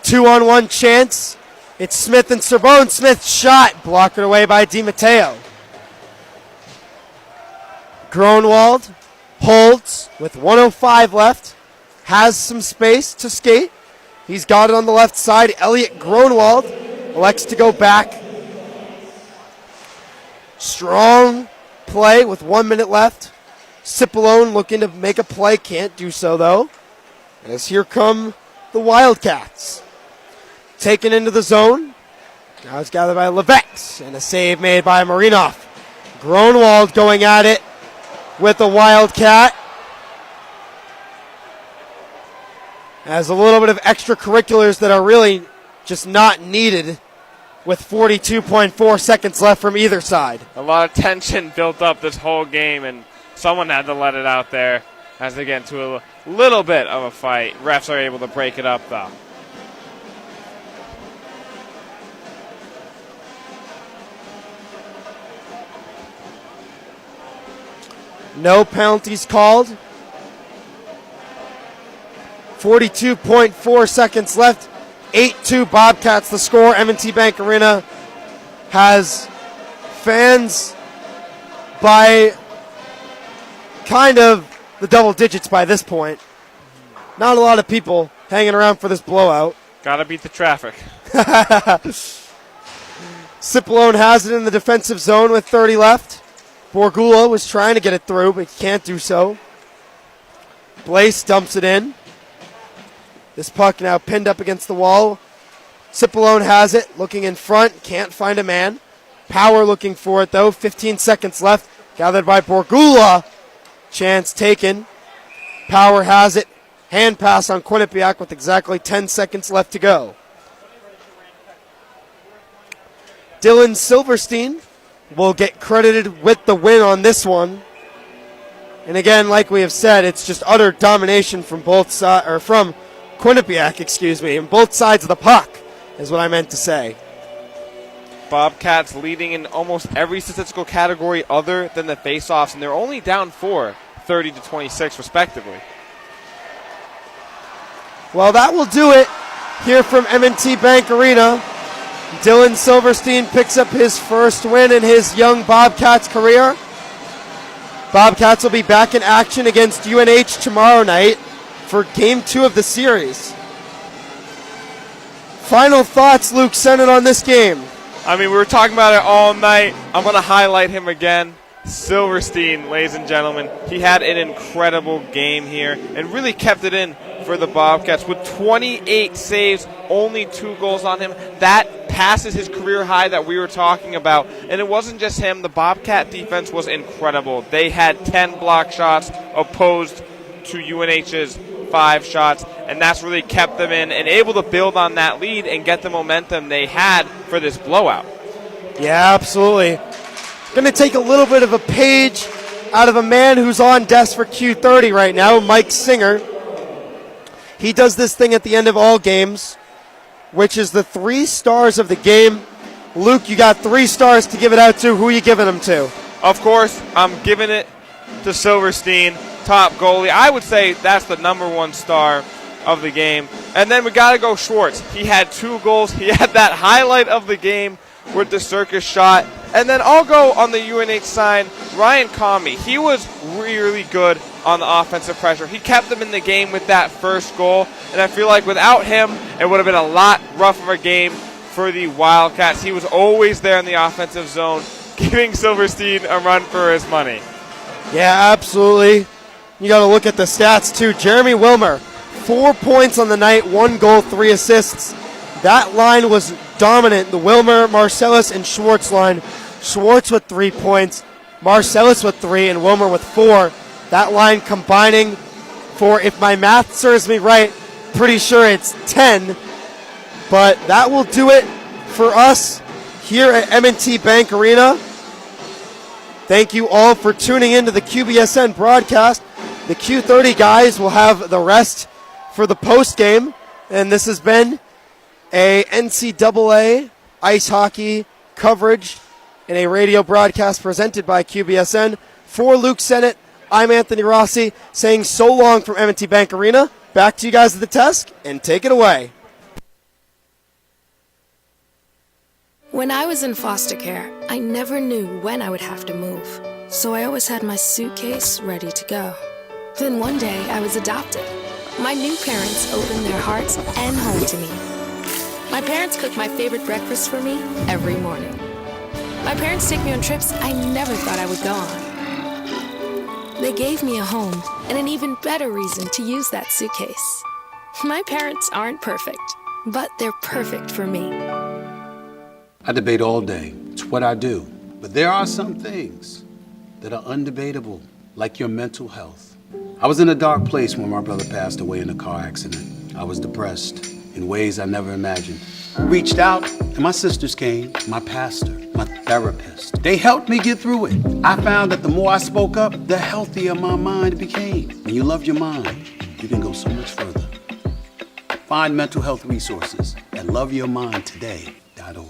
2-on-1 chance. It's Smith and Serbone. Smith's shot. Blocked away by DiMatteo. Gronwald holds with 1:05 left. Has some space to skate. He's got it on the left side. Elliot Gronwald elects to go back. Strong play with 1 minute left. Cipollone looking to make a play. Can't do so, though. As here come the Wildcats. Taken into the zone. Now it's gathered by Levex. And a save made by Marinov. Gronwald going at it with the Wildcat. Has a little bit of extracurriculars that are really just not needed with 42.4 seconds left from either side. A lot of tension built up this whole game, and someone had to let it out there as they get into a little bit of a fight. Refs are able to break it up, though. No penalties called. 42.4 seconds left. 8-2 Bobcats the score. M&T Bank Arena has fans by kind of the double digits by this point. Not a lot of people hanging around for this blowout. Gotta beat the traffic. Cipollone has it in the defensive zone with 30 left. Borgula was trying to get it through, but can't do so. Blaise dumps it in. This puck now pinned up against the wall. Cipollone has it, looking in front, can't find a man. Power looking for it, though. 15 seconds left, gathered by Borgula. Chance taken. Power has it. Hand pass on Quinnipiac with exactly 10 seconds left to go. Dylan Silverstein will get credited with the win on this one. And again, like we have said, it's just utter domination from both sides, or from Quinnipiac, and both sides of the puck is what I meant to say. Bobcats leading in almost every statistical category other than the faceoffs, and they're only down 4, 30-26 respectively. Well, that will do it here from M&T Bank Arena. Dylan Silverstein picks up his first win in his young Bobcats career. Bobcats will be back in action against UNH tomorrow night for Game 2 of the series. Final thoughts, Luke Sennett, on this game? I mean, we were talking about it all night. I'm going to highlight him again. Silverstein, ladies and gentlemen, he had an incredible game here and really kept it in for the Bobcats with 28 saves, only 2 goals on him. That passes his career high that we were talking about. And it wasn't just him. The Bobcat defense was incredible. They had 10 block shots opposed to UNH's 5 shots, and that's really kept them in and able to build on that lead and get the momentum they had for this blowout. Yeah, absolutely. Going to take a little bit of a page out of a man who's on desk for Q30 right now, Mike Singer. He does this thing at the end of all games, which is the 3 stars of the game. Luke, you got 3 stars to give it out to. Who are you giving them to? Of course, I'm giving it to Silverstein, top goalie. I would say that's the #1 star of the game. And then we got to go Schwartz. He had 2 goals. He had that highlight of the game with the circus shot. And then I'll go on the UNH side, Ryan Comey. He was really good on the offensive pressure. He kept them in the game with that first goal. And I feel like without him, it would have been a lot rougher game for the Wildcats. He was always there in the offensive zone, giving Silverstein a run for his money. Yeah, absolutely. You got to look at the stats, too. Jeremy Wilmer, 4 points on the night, 1 goal, 3 assists. That line was dominant. The Wilmer, Marcellus, and Schwartz line. Schwartz with 3 points, Marcellus with 3, and Wilmer with 4. That line combining for, if my math serves me right, pretty sure it's 10. But that will do it for us here at M&T Bank Arena. Thank you all for tuning in to the QBSN broadcast. The Q30 guys will have the rest for the post game, and this has been a NCAA ice hockey coverage and a radio broadcast presented by QBSN. For Luke Sennett, I'm Anthony Rossi, saying so long from M&T Bank Arena. Back to you guys at the desk, and take it away. When I was in foster care, I never knew when I would have to move, so I always had my suitcase ready to go. Then one day, I was adopted. My new parents opened their hearts and home to me. My parents cook my favorite breakfast for me every morning. My parents take me on trips I never thought I would go on. They gave me a home and an even better reason to use that suitcase. My parents aren't perfect, but they're perfect for me. I debate all day. It's what I do. But there are some things that are undebatable, like your mental health. I was in a dark place when my brother passed away in a car accident. I was depressed in ways I never imagined. Reached out, and my sisters came, my pastor, my therapist. They helped me get through it. I found that the more I spoke up, the healthier my mind became. When you love your mind, you can go so much further. Find mental health resources at loveyourmindtoday.org.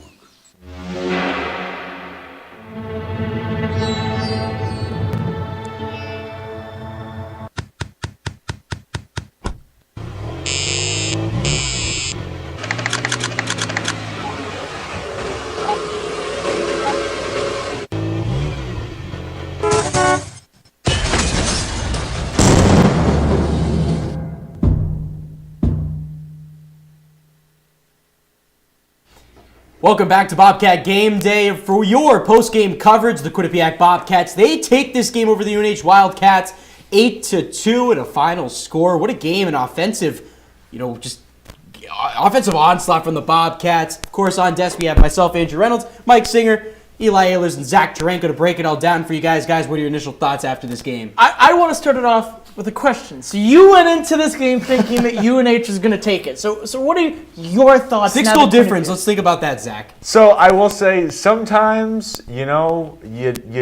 Welcome back to Bobcat Game Day. For your post-game coverage, the Quinnipiac Bobcats, they take this game over the UNH Wildcats 8-2 at a final score. What a game, an offensive, just offensive onslaught from the Bobcats. Of course, on desk we have myself, Andrew Reynolds, Mike Singer, Eli Ehlers and Zach Duranko to break it all down for you guys. Guys, what are your initial thoughts after this game? I want to start it off with a question. So you went into this game thinking that UNH is going to take it. So what are your thoughts? 6-goal difference. Let's think about that, Zach. So I will say sometimes, you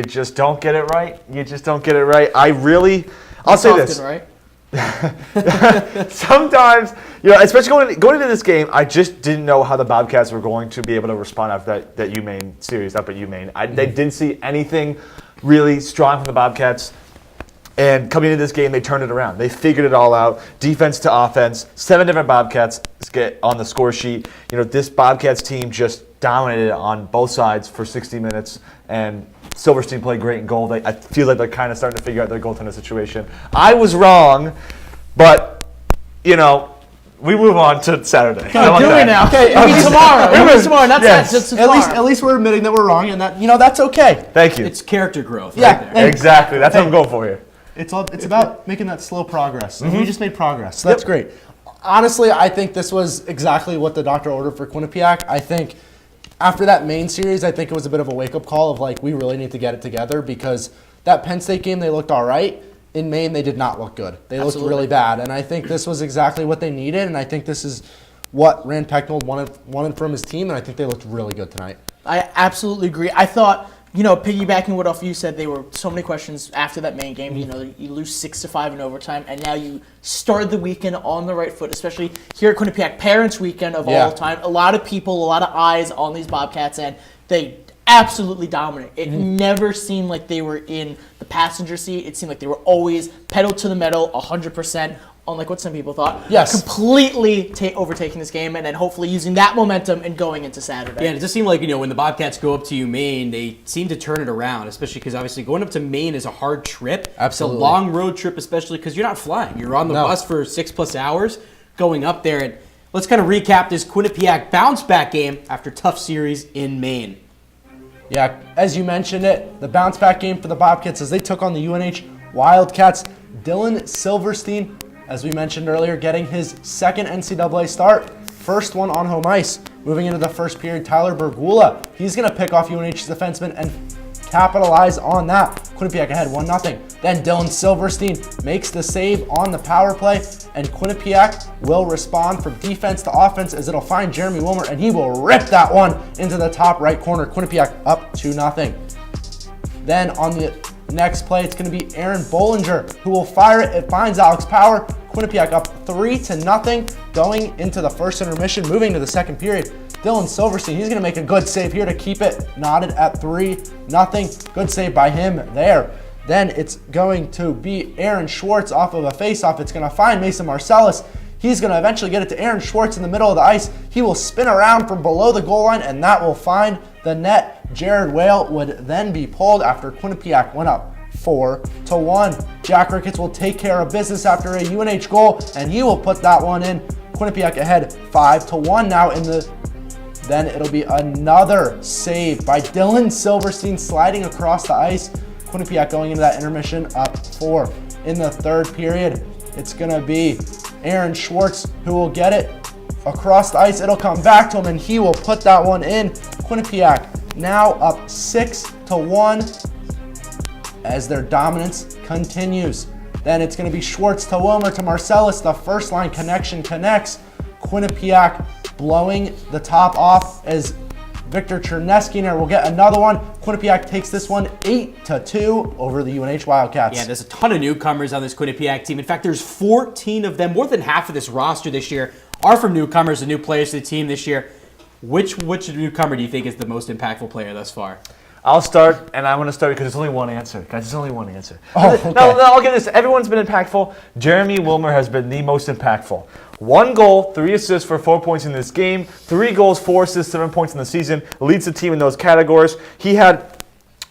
just don't get it right. You just don't get it right. I'll say this. Right? Sometimes, especially going into this game, I just didn't know how the Bobcats were going to be able to respond after that UMaine series up at UMaine. They didn't see anything really strong from the Bobcats. And coming into this game, they turned it around. They figured it all out. Defense to offense. 7 different Bobcats get on the score sheet. This Bobcats team just dominated on both sides for 60 minutes. And Silverstein played great in goal. I feel like they're kind of starting to figure out their goaltender situation. I was wrong, but, we move on to Saturday. No, do we now? Okay, tomorrow. Tomorrow. That's just at least we're admitting that we're wrong, and that that's okay. Thank you. It's character growth. Yeah, right there. Exactly. That's what I'm going for here. It's about making that slow progress. And we just made progress. So that's great. Honestly, I think this was exactly what the doctor ordered for Quinnipiac. I think after that main series, I think it was a bit of a wake-up call of we really need to get it together, because that Penn State game, they looked all right. In Maine, they did not look good. They looked really bad. And I think this was exactly what they needed, and I think this is what Rand Pecknold wanted from his team, and I think they looked really good tonight. I absolutely agree. I thought, piggybacking what off you said, there were so many questions after that main game. You lose 6-5 in overtime, and now you started the weekend on the right foot, especially here at Quinnipiac, Parents Weekend of all time. A lot of people, a lot of eyes on these Bobcats, and they absolutely dominant. It never seemed like they were in the passenger seat. It seemed like they were always pedal to the metal, 100%. Unlike what some people thought. Yes. Completely overtaking this game, and then hopefully using that momentum and going into Saturday. Yeah, and it just seemed like, when the Bobcats go up to UMaine, they seem to turn it around, especially because obviously going up to Maine is a hard trip. Absolutely. It's a long road trip, especially because you're not flying. You're on the bus for 6+ hours going up there. And let's kind of recap this Quinnipiac bounce-back game after tough series in Maine. Yeah, as you mentioned it, the bounce-back game for the Bobcats as they took on the UNH Wildcats. Dylan Silverstein, as we mentioned earlier, getting his second NCAA start, first one on home ice. Moving into the first period, Tyler Bergula, he's going to pick off UNH's defenseman and capitalize on that. Quinnipiac ahead 1-0. Then Dylan Silverstein makes the save on the power play, and Quinnipiac will respond from defense to offense as it'll find Jeremy Wilmer, and he will rip that one into the top right corner. Quinnipiac up 2-0. Then on the next play, it's going to be Aaron Bollinger who will fire it. It finds Alex Power. Quinnipiac up 3-0 going into the first intermission. Moving to the second period, Dylan Silverstein, he's going to make a good save here to keep it knotted at 3-0. Good save by him there. Then it's going to be Aaron Schwartz off of a faceoff. It's going to find Mason Marcellus. He's going to eventually get it to Aaron Schwartz in the middle of the ice. He will spin around from below the goal line, and that will find the net. Jared Whale would then be pulled after Quinnipiac went up 4-1. Jack Ricketts will take care of business after a UNH goal, and he will put that one in. Quinnipiac ahead 5-1 now in the. Then it'll be another save by Dylan Silverstein sliding across the ice. Quinnipiac going into that intermission up 4. In the third period, it's going to be Aaron Schwartz who will get it across the ice. It'll come back to him, and he will put that one in. Quinnipiac now up 6-1 as their dominance continues. Then it's going to be Schwartz to Wilmer to Marcellus. The first line connection connects. Quinnipiac blowing the top off as Victor Cherneskiner will get another one. Quinnipiac takes this one 8-2 over the UNH Wildcats. Yeah, there's a ton of newcomers on this Quinnipiac team. In fact, there's 14 of them. More than half of this roster this year are from newcomers and new players to the team this year. Which newcomer do you think is the most impactful player thus far? I'll start, and I'm going to start because there's only one answer. Guys, there's only one answer. Oh, okay. No, I'll give this. Everyone's been impactful. Jeremy Wilmer has been the most impactful. 1 goal, 3 assists for 4 points in this game. 3 goals, 4 assists, 7 points in the season. Leads the team in those categories. He had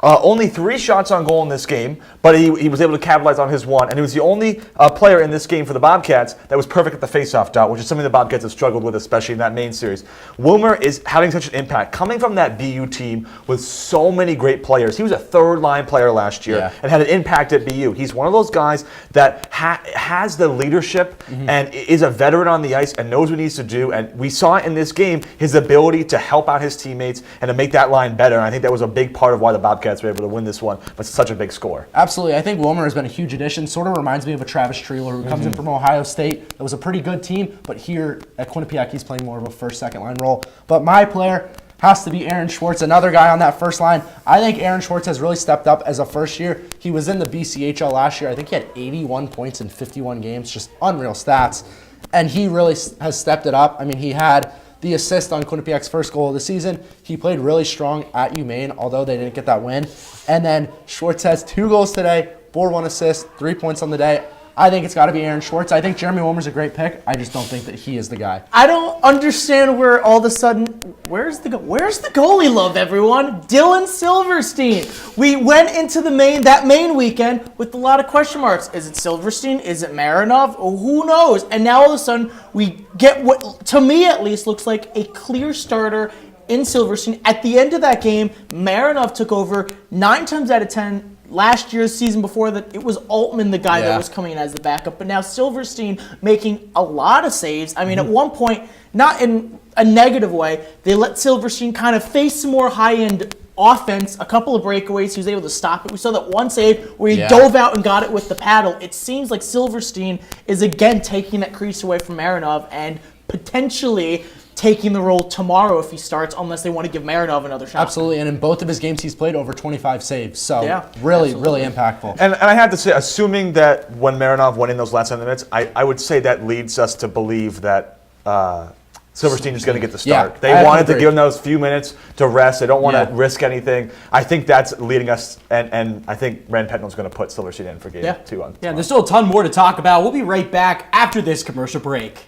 Only 3 shots on goal in this game, but he was able to capitalize on his one, and he was the only player in this game for the Bobcats that was perfect at the faceoff dot, which is something the Bobcats have struggled with, especially in that main series. Wilmer is having such an impact. Coming from that BU team with so many great players, he was a third-line player last year and had an impact at BU. He's one of those guys that has the leadership and is a veteran on the ice and knows what he needs to do, and we saw in this game his ability to help out his teammates and to make that line better, and I think that was a big part of why the Bobcats were able to win this one, but such a big score. Absolutely. I think Wilmer has been a huge addition. Sort of reminds me of a Travis Treeler who comes in from Ohio State. It was a pretty good team, but here at Quinnipiac, he's playing more of a first, second line role. But my player has to be Aaron Schwartz, another guy on that first line. I think Aaron Schwartz has really stepped up as a first year. He was in the BCHL last year. I think he had 81 points in 51 games, just unreal stats. And he really has stepped it up. I mean, he had the assist on Quinnipiac's first goal of the season. He played really strong at UMaine, although they didn't get that win. And then Schwartz has 2 goals today, 4-1 assists, 3 points on the day. I think it's got to be Aaron Schwartz. I think Jeremy Wilmer's a great pick. I just don't think that he is the guy. I don't understand where all of a sudden, where's the goalie love, everyone? Dylan Silverstein. We went into that main weekend with a lot of question marks. Is it Silverstein? Is it Marinov? Oh, who knows? And now all of a sudden we get what, to me at least, looks like a clear starter in Silverstein. At the end of that game, Marinov took over 9 times out of 10. Last year's season before that, it was Altman, the guy that was coming in as the backup. But now Silverstein making a lot of saves. I mean, at one point, not in a negative way, they let Silverstein kind of face some more high-end offense, a couple of breakaways. He was able to stop it. We saw that one save where he dove out and got it with the paddle. It seems like Silverstein is again taking that crease away from Marinov and potentially taking the role tomorrow if he starts, unless they want to give Marinov another shot. Absolutely, and in both of his games, he's played over 25 saves. So really impactful. And I have to say, assuming that when Marinov went in those last 10 minutes, I would say that leads us to believe that Silverstein is going to get the start. They wanted to give him those few minutes to rest. They don't want to risk anything. I think that's leading us, and I think Rand Petnell's going to put Silverstein in for game 2 on. Yeah, there's still a ton more to talk about. We'll be right back after this commercial break.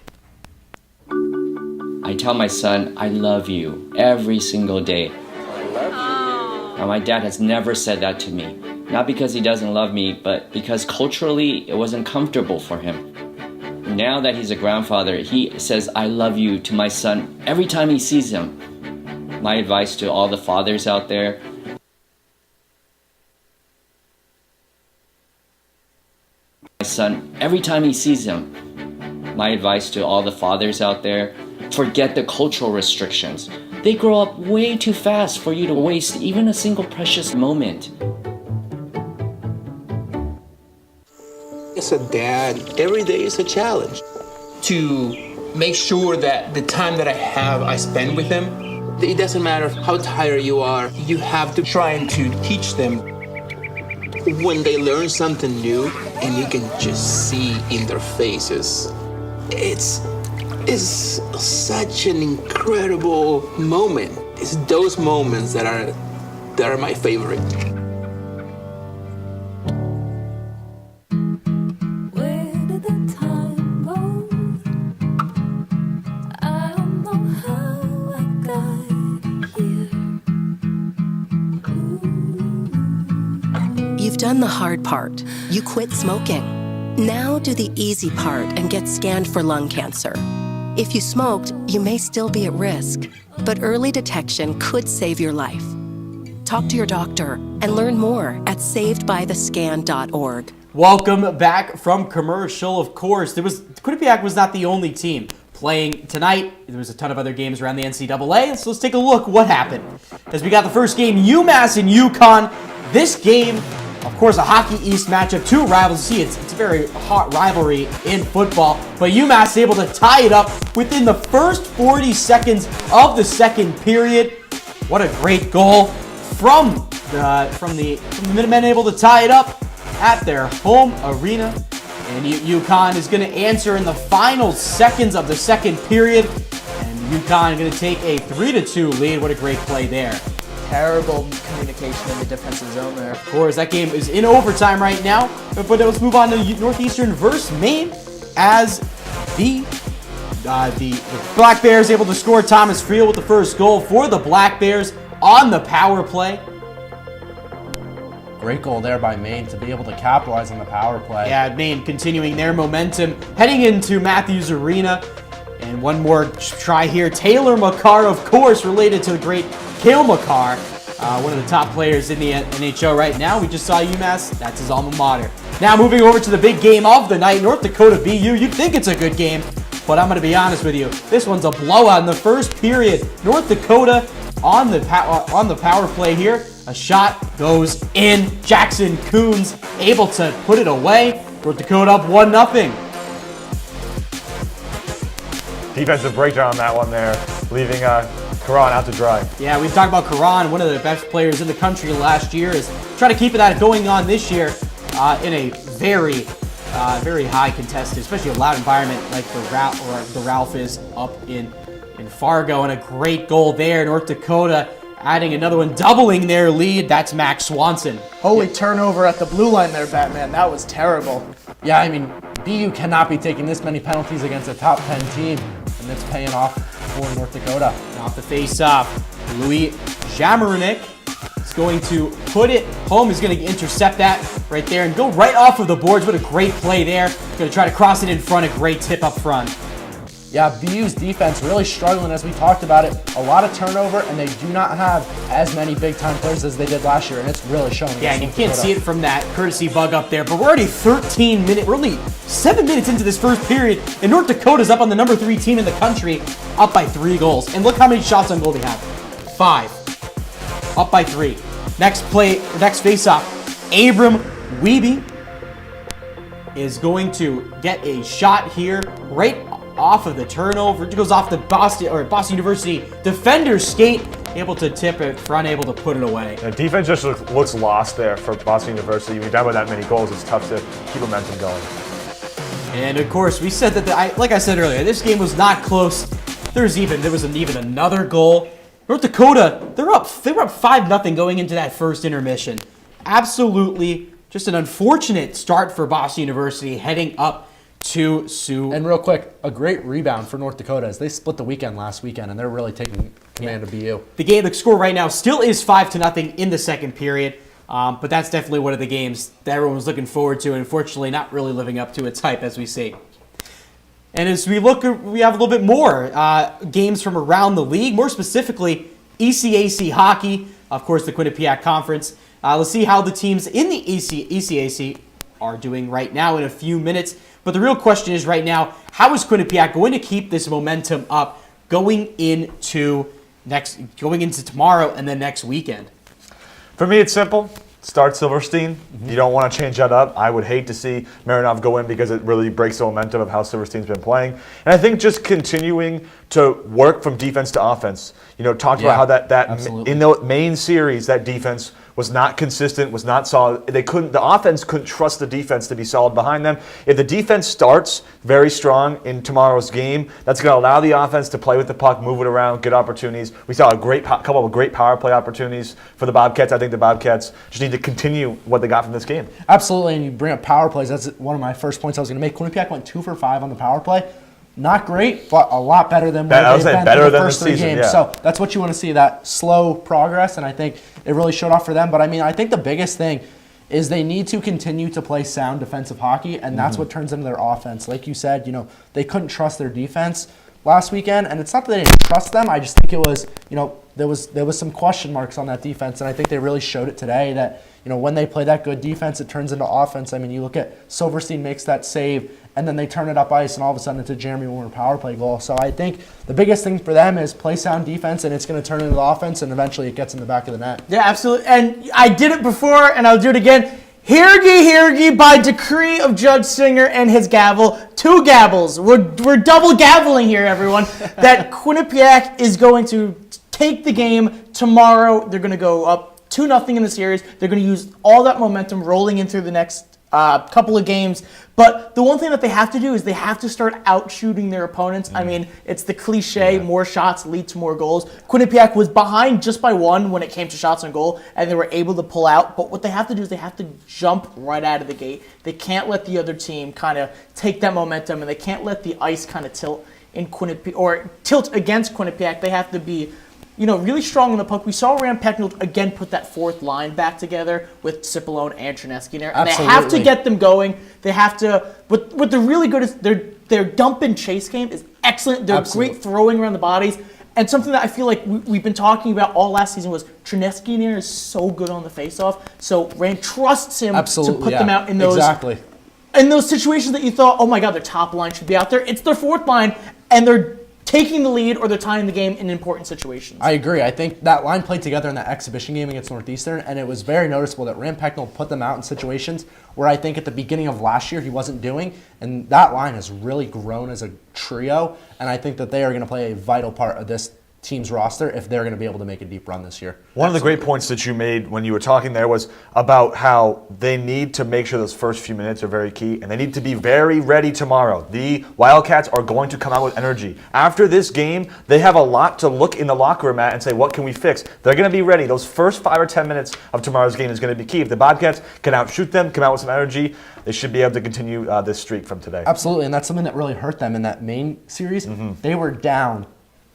I tell my son, I love you every single day. I love you. Now, my dad has never said that to me. Not because he doesn't love me, but because culturally it wasn't comfortable for him. Now that he's a grandfather, he says, I love you to my son every time he sees him. My advice to all the fathers out there, my son every time he sees him. My advice to all the fathers out there, forget the cultural restrictions. They grow up way too fast for you to waste even a single precious moment. As a dad, every day is a challenge. To make sure that the time that I have, I spend with them. It doesn't matter how tired you are, you have to try to teach them. When they learn something new, and you can just see in their faces, it's such an incredible moment. It's those moments that are my favorite. Where did the time go? I don't know how I got here. You've done the hard part. You quit smoking. Now do the easy part and get scanned for lung cancer. If you smoked, you may still be at risk, but early detection could save your life. Talk to your doctor and learn more at savedbythescan.org. Welcome back from commercial, of course. Quinnipiac was not the only team playing tonight. There was a ton of other games around the NCAA, so let's take a look what happened. As we got the first game, UMass and UConn. This game, of course, a Hockey East matchup, 2 rivals. See, it's a very hot rivalry in football, but UMass able to tie it up within the first 40 seconds of the second period. What a great goal from the Minutemen, able to tie it up at their home arena. And UConn is going to answer in the final seconds of the second period, and UConn going to take a 3-2 lead. What a great play there. Terrible communication in the defensive zone there. Of course, that game is in overtime right now. But let's move on to Northeastern versus Maine, as the Black Bears able to score. Thomas Friel with the first goal for the Black Bears on the power play. Great goal there by Maine to be able to capitalize on the power play. Yeah, Maine continuing their momentum, heading into Matthews Arena. And one more try here. Taylor Makar, of course, related to the great Cale Makar, one of the top players in the NHL right now. We just saw UMass. That's his alma mater. Now moving over to the big game of the night, North Dakota BU. You'd think it's a good game, but I'm going to be honest with you. This one's a blowout in the first period. North Dakota on the power play here. A shot goes in. Jackson Coons able to put it away. North Dakota up 1-0. Defensive breakdown on that one there, leaving Karan out to dry. Yeah, we've talked about Karan, one of the best players in the country last year, is trying to keep that going on this year in a very high contested, especially a loud environment like the Ralph is up in Fargo, and a great goal there. North Dakota adding another one, doubling their lead. That's Max Swanson. Holy turnover at the blue line there, Batman. That was terrible. Yeah, I mean, BU cannot be taking this many penalties against a top 10 team, and it's paying off for North Dakota. Off the face-off, Louis Jamernik is going to put it home. He's going to intercept that right there and go right off of the boards. What a great play there. Going to try to cross it in front. A great tip up front. Yeah, BU's defense really struggling, as we talked about it. A lot of turnover, and they do not have as many big-time players as they did last year, and it's really showing. Yeah, and you can't see it from that courtesy bug up there, but we're already we're only 7 minutes into this first period, and North Dakota's up on the number 3 team in the country, up by 3 goals. And look how many shots on goal they have. 5. Up by 3. Next face-off, Abram Wiebe is going to get a shot here right off of the turnover. It goes off the Boston University defender's skate, able to tip it front, able to put it away. The defense just looks lost there for Boston University. When you're down by that many goals, it's tough to keep momentum going. And of course, we said that, like I said earlier, this game was not close. There was even another goal. North Dakota, they were up 5-0 going into that first intermission. Absolutely just an unfortunate start for Boston University heading up to Sioux. And real quick, a great rebound for North Dakota as they split the weekend last weekend, and they're really taking command of BU. The score right now still is 5-0 in the second period, but that's definitely one of the games that everyone was looking forward to, and unfortunately not really living up to its hype, as we see. And as we look, we have a little bit more games from around the league, more specifically ECAC hockey, of course the Quinnipiac Conference. Let's see how the teams in the ECAC are doing right now in a few minutes. But the real question is right now, how is Quinnipiac going to keep this momentum up going into tomorrow and then next weekend? For me, it's simple. Start Silverstein. You don't want to change that up. I would hate to see Marinov go in because it really breaks the momentum of how Silverstein's been playing. And I think just continuing to work from defense to offense. Talked about how that in the main series, that defense was not consistent, was not solid. The offense couldn't trust the defense to be solid behind them. If the defense starts very strong in tomorrow's game, that's going to allow the offense to play with the puck, move it around, get opportunities. We saw a couple of great power play opportunities for the Bobcats. I think the Bobcats just need to continue what they got from this game. Absolutely, and you bring up power plays. That's one of my first points I was going to make. Quinnipiac went 2 for 5 on the power play. Not great, but a lot better than what they've been in the first 3 games. Yeah. So that's what you want to see, that slow progress, and I think it really showed off for them. But I think the biggest thing is they need to continue to play sound defensive hockey, and that's what turns into their offense. Like you said, they couldn't trust their defense last weekend, and it's not that they didn't trust them. I just think it was, there was some question marks on that defense, and I think they really showed it today that, when they play that good defense, it turns into offense. You look at Silverstein makes that save, and then they turn it up ice, and all of a sudden it's a Jeremy Warner power play goal. So I think the biggest thing for them is play sound defense, and it's going to turn into the offense, and eventually it gets in the back of the net. Yeah, absolutely. And I did it before, and I'll do it again. Hear ye, by decree of Judge Singer and his gavel, 2 gavels. We're double gaveling here, everyone. That Quinnipiac is going to take the game tomorrow. They're going to go up 2-0 in the series. They're going to use all that momentum rolling into the next couple of games. But the one thing that they have to do is they have to start out-shooting their opponents. It's the cliche, more shots lead to more goals. Quinnipiac was behind just by 1 when it came to shots on goal, and they were able to pull out. But what they have to do is they have to jump right out of the gate. They can't let the other team kind of take that momentum, and they can't let the ice kind of tilt in Quinnipiac or tilt against Quinnipiac. They have to be really strong in the puck. We saw Rand Pecknold again put that fourth line back together with Cipollone and Trinetsky in there. And they have to get them going. They have to. What they're really good is their dump and chase game is excellent. They're great throwing around the bodies. And something that I feel like we've been talking about all last season was Trinetsky in there is so good on the faceoff. So Rand trusts him to put them out in those in those situations that you thought, oh my God, their top line should be out there. It's their fourth line, and they're taking the lead or they're tying the game in important situations. I agree. I think that line played together in that exhibition game against Northeastern, and it was very noticeable that Rand Pecknold put them out in situations where I think at the beginning of last year he wasn't doing, and that line has really grown as a trio, and I think that they are going to play a vital part of this team's roster if they're going to be able to make a deep run this year. One of the great points that you made when you were talking there was about how they need to make sure those first few minutes are very key, and they need to be very ready tomorrow. The Wildcats are going to come out with energy. After this game, they have a lot to look in the locker room at and say, what can we fix? They're going to be ready. Those first 5 or 10 minutes of tomorrow's game is going to be key. If the Bobcats can outshoot them, come out with some energy, they should be able to continue this streak from today. Absolutely, and that's something that really hurt them in that main series. They were down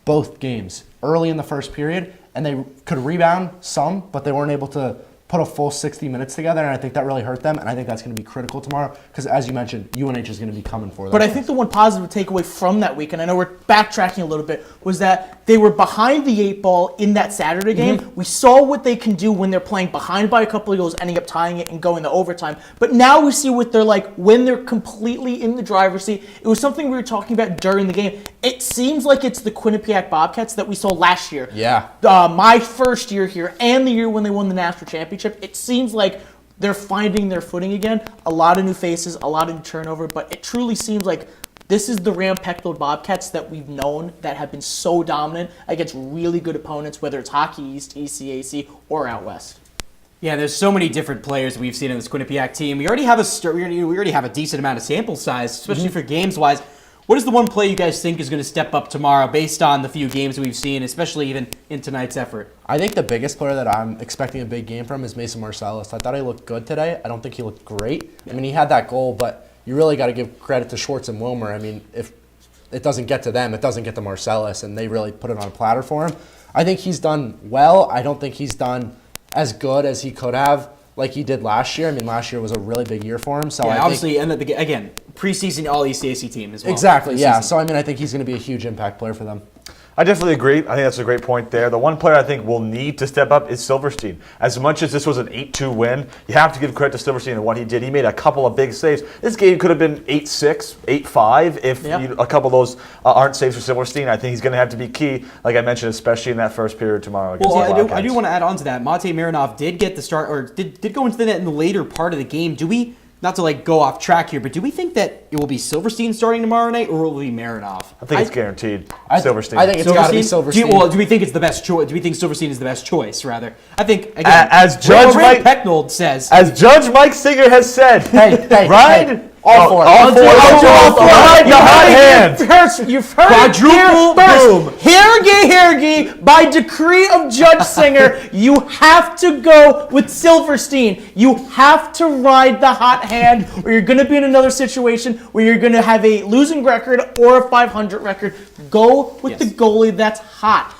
both games early in the first period, and they could rebound some, but they weren't able to put a full 60 minutes together, and I think that really hurt them, and I think that's going to be critical tomorrow because, as you mentioned, UNH is going to be coming for them. But I think the one positive takeaway from that week, and I know we're backtracking a little bit, was that they were behind the 8 ball in that Saturday game. We saw what they can do when they're playing behind by a couple of goals, ending up tying it and going to overtime. But now we see what they're like when they're completely in the driver's seat. It was something we were talking about during the game. It seems like it's the Quinnipiac Bobcats that we saw last year. Yeah. My first year here and the year when they won the national championship. It seems like they're finding their footing again. A lot of new faces, a lot of new turnover, but it truly seems like this is the Rand Pecknold Bobcats that we've known that have been so dominant against really good opponents, whether it's Hockey East, ECAC, or out west. Yeah, there's so many different players we've seen in this Quinnipiac team. We already have a decent amount of sample size, especially for games-wise. What is the one play you guys think is going to step up tomorrow based on the few games we've seen, especially even in tonight's effort? I think the biggest player that I'm expecting a big game from is Mason Marcellus. I thought he looked good today. I don't think he looked great. I mean, he had that goal, but you really got to give credit to Schwartz and Wilmer. I mean, if it doesn't get to them, it doesn't get to Marcellus, and they really put it on a platter for him. I think he's done well. I don't think he's done as good as he could have like he did last year. I mean, last year was a really big year for him. So yeah, I obviously, think, and again, preseason all-ECAC team as well. Exactly, yeah. So, I mean, I think he's going to be a huge impact player for them. I definitely agree. I think that's a great point there. The one player I think will need to step up is Silverstein. As much as this was an 8-2 win, you have to give credit to Silverstein and what he did. He made a couple of big saves. This game could have been 8-6, 8-5 if a couple of those aren't saves for Silverstein. I think he's going to have to be key, like I mentioned, especially in that first period tomorrow against the Wildcats. I do want to add on to that. Monte Marinov did get the start, or did go into the net in the later part of the game. Do we, not to go off track here, but do we think that it will be Silverstein starting tomorrow night, or will it be Marinov? I think it's guaranteed. Silverstein. I think it's got to be Silverstein. Do we think it's the best choice? Do we think Silverstein is the best choice? Rather, I think again, as Judge Mike Pecknold says, as Judge Mike Singer has said, hey, all four. All four. Behind the hot hand. You've heard quadruple boom. Hergy, by decree of Judge Singer, you have to go with Silverstein. You have to ride the hot hand, or you're going to be in another situation where you're going to have a losing record or a 500 record. Go with the goalie that's hot.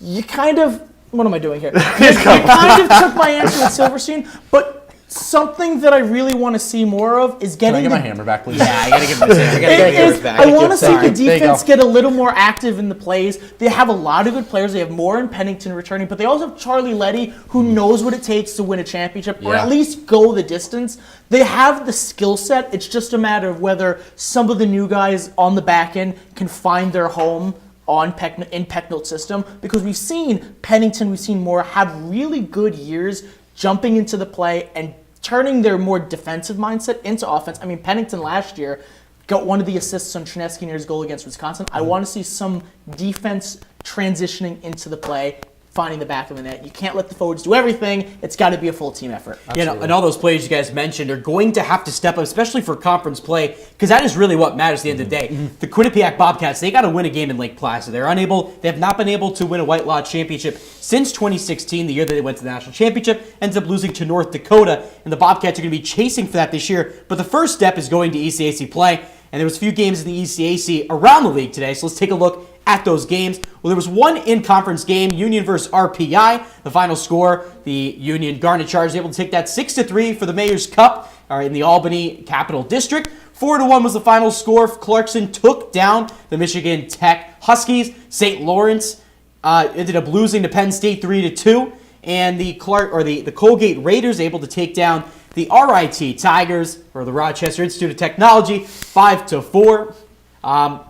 You kind of, what am I doing here? You kind of took my answer with Silverstein, but something that I really want to see more of is getting. Can I get my hammer back, please? Yeah, I gotta give him his hammer. I want to see the defense get a little more active in the plays. They have a lot of good players. They have Moore Pennington returning, but they also have Charlie Letty, who knows what it takes to win a championship, or at least go the distance. They have the skill set. It's just a matter of whether some of the new guys on the back end can find their home in Pecknold's system, because we've seen Pennington, we've seen Moore have really good years jumping into the play and turning their more defensive mindset into offense. I mean, Pennington last year got one of the assists on Trinetsky near his goal against Wisconsin. I want to see some defense transitioning into the play, finding the back of the net. You can't let the forwards do everything. It's got to be a full team effort. You know, and all those players you guys mentioned are going to have to step up, especially for conference play, because that is really what matters at the end of the day. The Quinnipiac Bobcats, they got to win a game in Lake Placid. They have not been able to win a White Lodge championship since 2016, the year that they went to the national championship, ends up losing to North Dakota, and the Bobcats are going to be chasing for that this year. But the first step is going to ECAC play, and there was a few games in the ECAC around the league today, so let's take a look at those games. Well, there was one in-conference game, Union versus RPI. The final score, the Union Garnet Chargers able to take that 6-3 for the Mayor's Cup in the Albany Capital District. 4-1 was the final score. Clarkson took down the Michigan Tech Huskies. St. Lawrence ended up losing to Penn State 3-2. And the Colgate Raiders able to take down the RIT Tigers, or the Rochester Institute of Technology, 5-4.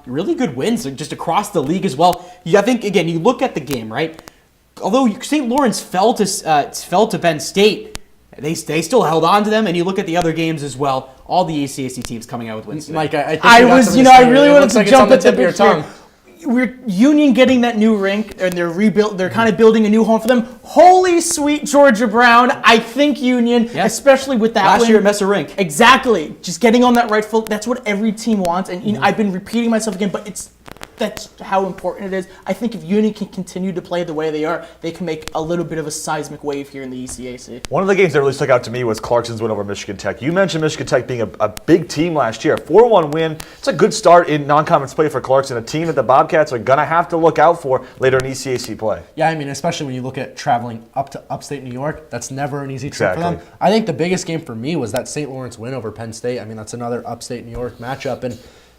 Really good wins just across the league as well. I think, again, you look at the game, right? Although St. Lawrence fell to Penn State, they still held on to them. And you look at the other games as well. All the ECAC teams coming out with wins today. Mike, I really wanted to jump at the tip of your tongue. We're Union getting that new rink, and they're kind of building a new home for them. Holy sweet Georgia Brown. I think Union, especially with that last year at Messer Rink. Exactly. Just getting on that right foot. That's what every team wants. And I've been repeating myself again, but that's how important it is. I think if Union can continue to play the way they are, they can make a little bit of a seismic wave here in the ECAC. One of the games that really stuck out to me was Clarkson's win over Michigan Tech. You mentioned Michigan Tech being a big team last year. 4-1 win. It's a good start in non-conference play for Clarkson, a team that the Bobcats are going to have to look out for later in ECAC play. Yeah, I mean, especially when you look at traveling up to upstate New York, that's never an easy trip for them. I think the biggest game for me was that St. Lawrence win over Penn State. I mean, that's another upstate New York matchup. And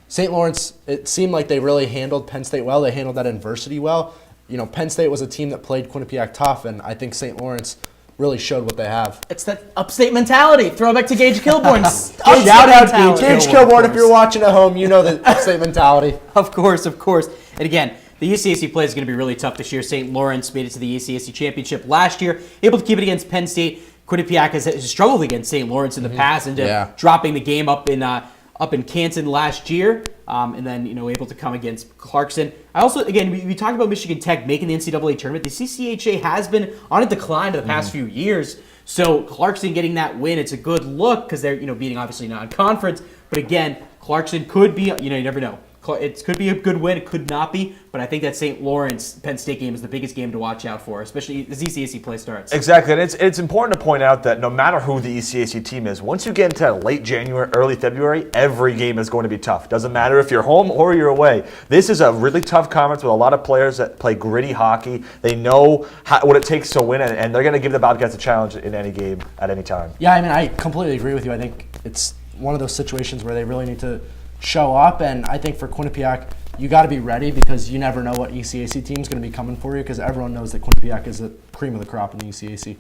St. Lawrence, it seemed like they really handled Penn State well. They handled that adversity well. You know, Penn State was a team that played Quinnipiac tough, and I think St. Lawrence really showed what they have. It's that upstate mentality. Throwback to Gage Kilborn. Shout out Gage Kilborn. If you're watching at home, you know the upstate mentality. Of course. And again, the ECAC play is going to be really tough this year. St. Lawrence made it to the ECAC championship last year, able to keep it against Penn State. Quinnipiac has struggled against St. Lawrence in the past, and dropping the game up in Canton last year, and then able to come against Clarkson. I also, again, we talked about Michigan Tech making the NCAA tournament. The CCHA has been on a decline for the past few years, so Clarkson getting that win, it's a good look because they're beating obviously non-conference. But again, Clarkson could be you never know. It could be a good win. It could not be. But I think that St. Lawrence Penn State game is the biggest game to watch out for, especially as ECAC play starts. Exactly. And it's important to point out that no matter who the ECAC team is, once you get into late January, early February, every game is going to be tough. Doesn't matter if you're home or you're away. This is a really tough conference with a lot of players that play gritty hockey. They know what it takes to win, and they're going to give the Bobcats a challenge in any game at any time. Yeah, I mean, I completely agree with you. I think it's one of those situations where they really need to show up, and I think for Quinnipiac, you got to be ready because you never know what ECAC team is going to be coming for you because everyone knows that Quinnipiac is the cream of the crop in the ECAC.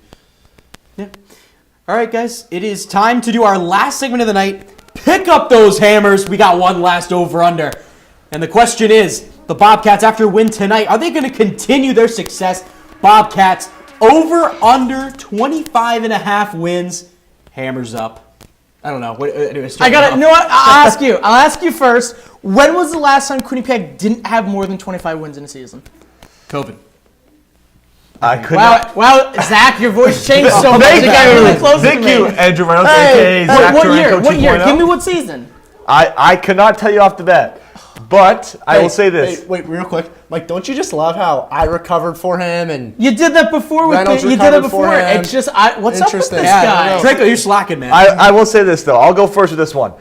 Yeah. All right, guys, it is time to do our last segment of the night. Pick up those hammers. We got one last over-under. And the question is, the Bobcats, after a win tonight, are they going to continue their success? Bobcats, over-under 25.5 wins. Hammers up. I don't know. I got it. No, I'll ask you. I'll ask you first. When was the last time Quinnipiac didn't have more than 25 wins in a season? COVID. Wow, Zach, your voice changed so much. Thank you, Andrew Reynolds, a.k.a. Zach Taranko 2.0. What year? Give me what season. I cannot tell you off the bat. But I will say this. Wait, real quick. Mike, don't you just love how I recovered for him and you did that before with Reynolds you did it before. It's just what's up with this guy? Draco, you're slacking, man. I will say this though. I'll go first with this one.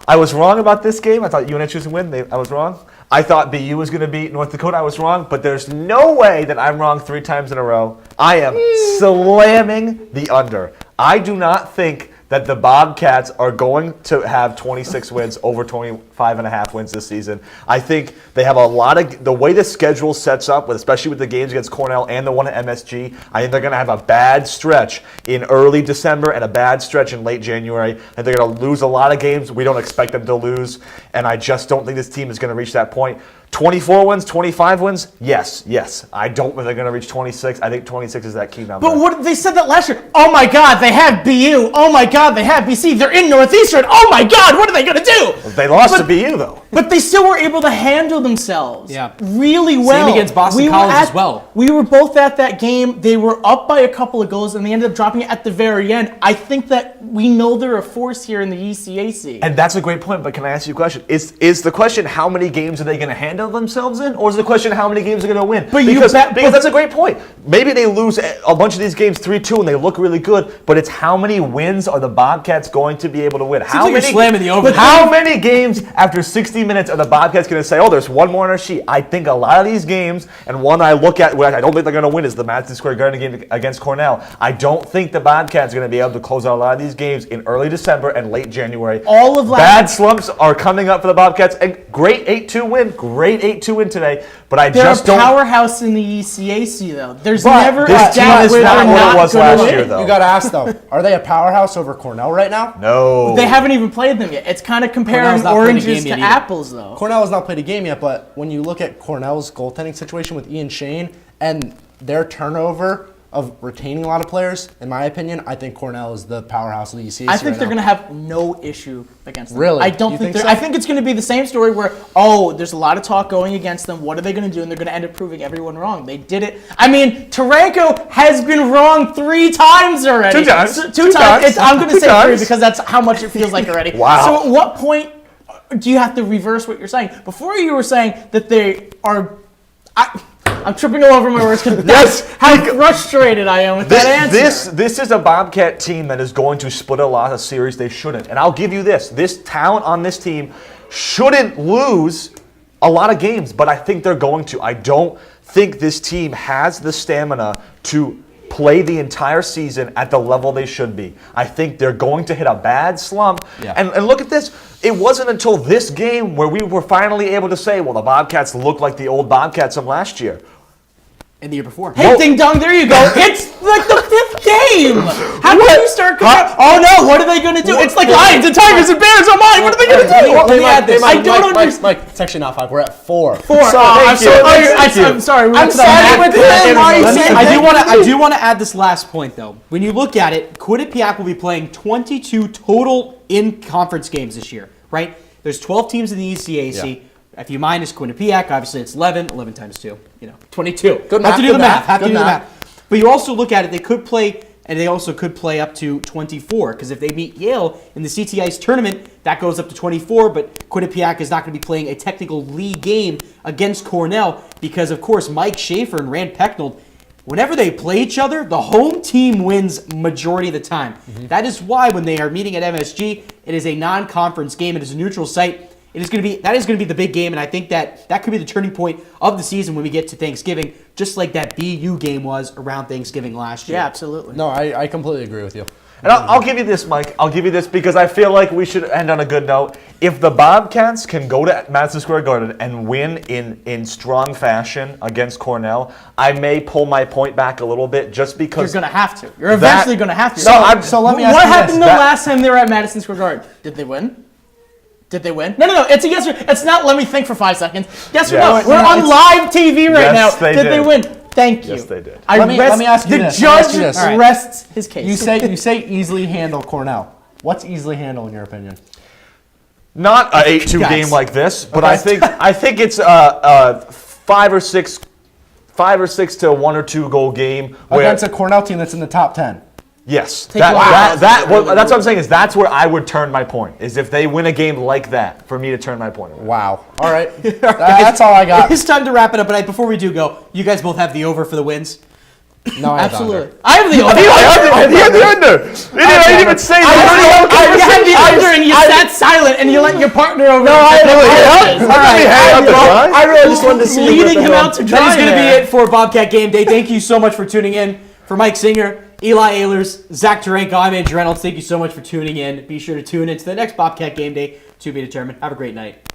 I was wrong about this game. I thought UNH was going to win. I was wrong. I thought BU was going to beat North Dakota. I was wrong. But there's no way that I'm wrong 3 times in a row. I am slamming the under. I do not think that the Bobcats are going to have 26 wins, over 25.5 wins this season. I think they have a lot of, the way the schedule sets up, especially with the games against Cornell and the one at MSG, I think they're going to have a bad stretch in early December and a bad stretch in late January. And they're going to lose a lot of games we don't expect them to lose. And I just don't think this team is going to reach that point. 24 wins, 25 wins, yes. I don't think they're going to reach 26. I think 26 is that key number. But what they said that last year. Oh my God, they have BU. Oh my God, they have BC. They're in Northeastern. Oh my God, what are they going to do? Well, they lost to BU though. But they still were able to handle themselves really well. Same against Boston College as well. We were both at that game. They were up by a couple of goals, and they ended up dropping it at the very end. I think that we know they're a force here in the ECAC. And that's a great point, but can I ask you a question? Is the question how many games are they going to handle? themselves in, or is the question how many games they're going to win? But because that's a great point. Maybe they lose a bunch of these games 3-2 and they look really good, but it's how many wins are the Bobcats going to be able to win? How many games after 60 minutes are the Bobcats going to say, oh, there's one more on our sheet? I think a lot of these games, and one I look at where I don't think they're going to win is the Madison Square Garden game against Cornell. I don't think the Bobcats are going to be able to close out a lot of these games in early December and late January. Bad slumps are coming up for the Bobcats. And great 8-2 win today. But I just don't. They're a powerhouse in the ECAC though. There's But never a this doubt is where not they're what it not was gonna last win. year, though. You got to ask though, are they a powerhouse over Cornell right now? No. They haven't even played them yet. It's kind of comparing Cornell's not played a oranges game to yet either. apples though. Cornell has not played a game yet, but when you look at Cornell's goaltending situation with Ian Shane and their turnover of retaining a lot of players, in my opinion, I think Cornell is the powerhouse of the ECAC. I think they're going to have no issue against them. Really? I don't You think think they're. so? I think it's going to be the same story where, there's a lot of talk going against them. What are they going to do? And they're going to end up proving everyone wrong. They did it. I mean, Taranko has been wrong 3 times already. 2 times. Two times. I'm going to 2 say times. 3 because that's how much it feels like already. Wow. So at what point do you have to reverse what you're saying? Before you were saying that they are. I'm tripping all over my words because that's how frustrated I am with that answer. This is a Bobcat team that is going to split a lot of series they shouldn't. And I'll give you this. This talent on this team shouldn't lose a lot of games, but I think they're going to. I don't think this team has the stamina to play the entire season at the level they should be. I think they're going to hit a bad slump. Yeah. And look at this. It wasn't until this game where we were finally able to say, well, the Bobcats look like the old Bobcats from last year. And the year before. Hey, ding dong, there you go. It's like the 5th game. How can you start comparing? Oh no, what are they going to do? It's like Lions and Tigers and Bears. Oh my, what are they going to do? Let me add this. I don't understand. Mike, it's actually not 5. We're at 4. 4. I'm sorry. I'm siding with him. Why are you saying I do want to add this last point, though. When you look at it, Quinnipiac will be playing 22 total in-conference games this year, right? There's 12 teams in the ECAC. Yeah. If you minus Quinnipiac, obviously it's 11. 11 times 2, 22. Good Have to do the math. Have to do the math. But you also look at it, they could play, and they also could play up to 24, because if they meet Yale in the CT Ice tournament, that goes up to 24, but Quinnipiac is not going to be playing a technical league game against Cornell, because, of course, Mike Schaefer and Rand Pecknold, whenever they play each other, the home team wins majority of the time. Mm-hmm. That is why when they are meeting at MSG, it is a non-conference game. It is a neutral site. That is going to be the big game, and I think that could be the turning point of the season when we get to Thanksgiving, just like that BU game was around Thanksgiving last year. Yeah, absolutely. No, I completely agree with you. And I'll give you this, Mike. I'll give you this because I feel like we should end on a good note. If the Bobcats can go to Madison Square Garden and win in strong fashion against Cornell, I may pull my point back a little bit just because... You're going to have to. You're eventually going to have to. So let me ask you this. What happened the last time they were at Madison Square Garden? Did they win? Did they win? No. It's a yes or it's not. Let me think for 5 seconds. Yes or no? We're on live TV right now. Did they win? Thank you. Yes, they did. Let me ask you the this. judge rests his case. You say easily handle Cornell. What's easily handle in your opinion? Not an 8-2 game like this, but I think it's a 5 or 6 to 1 or 2 goal game Against a Cornell team that's in the top 10. Yes, that's what I'm saying is that's where I would turn my point, is if they win a game like that, for me to turn my point. Wow. All right. That's all I got. It's time to wrap it up, but before we do go, you guys both have the over for the wins? No, I have absolutely. the under. I have the over. You have the under. I didn't even say that. You had the under and you sat silent and you let your partner over. No, I really just wanted to see leading him out to dry. That is going to be it for Bobcat Game Day. Thank you so much for tuning in. For Mike Singer, Eli Ehlers, Zach Taranko, I'm Andrew Reynolds. Thank you so much for tuning in. Be sure to tune in to the next Bobcat Game Day to be determined. Have a great night.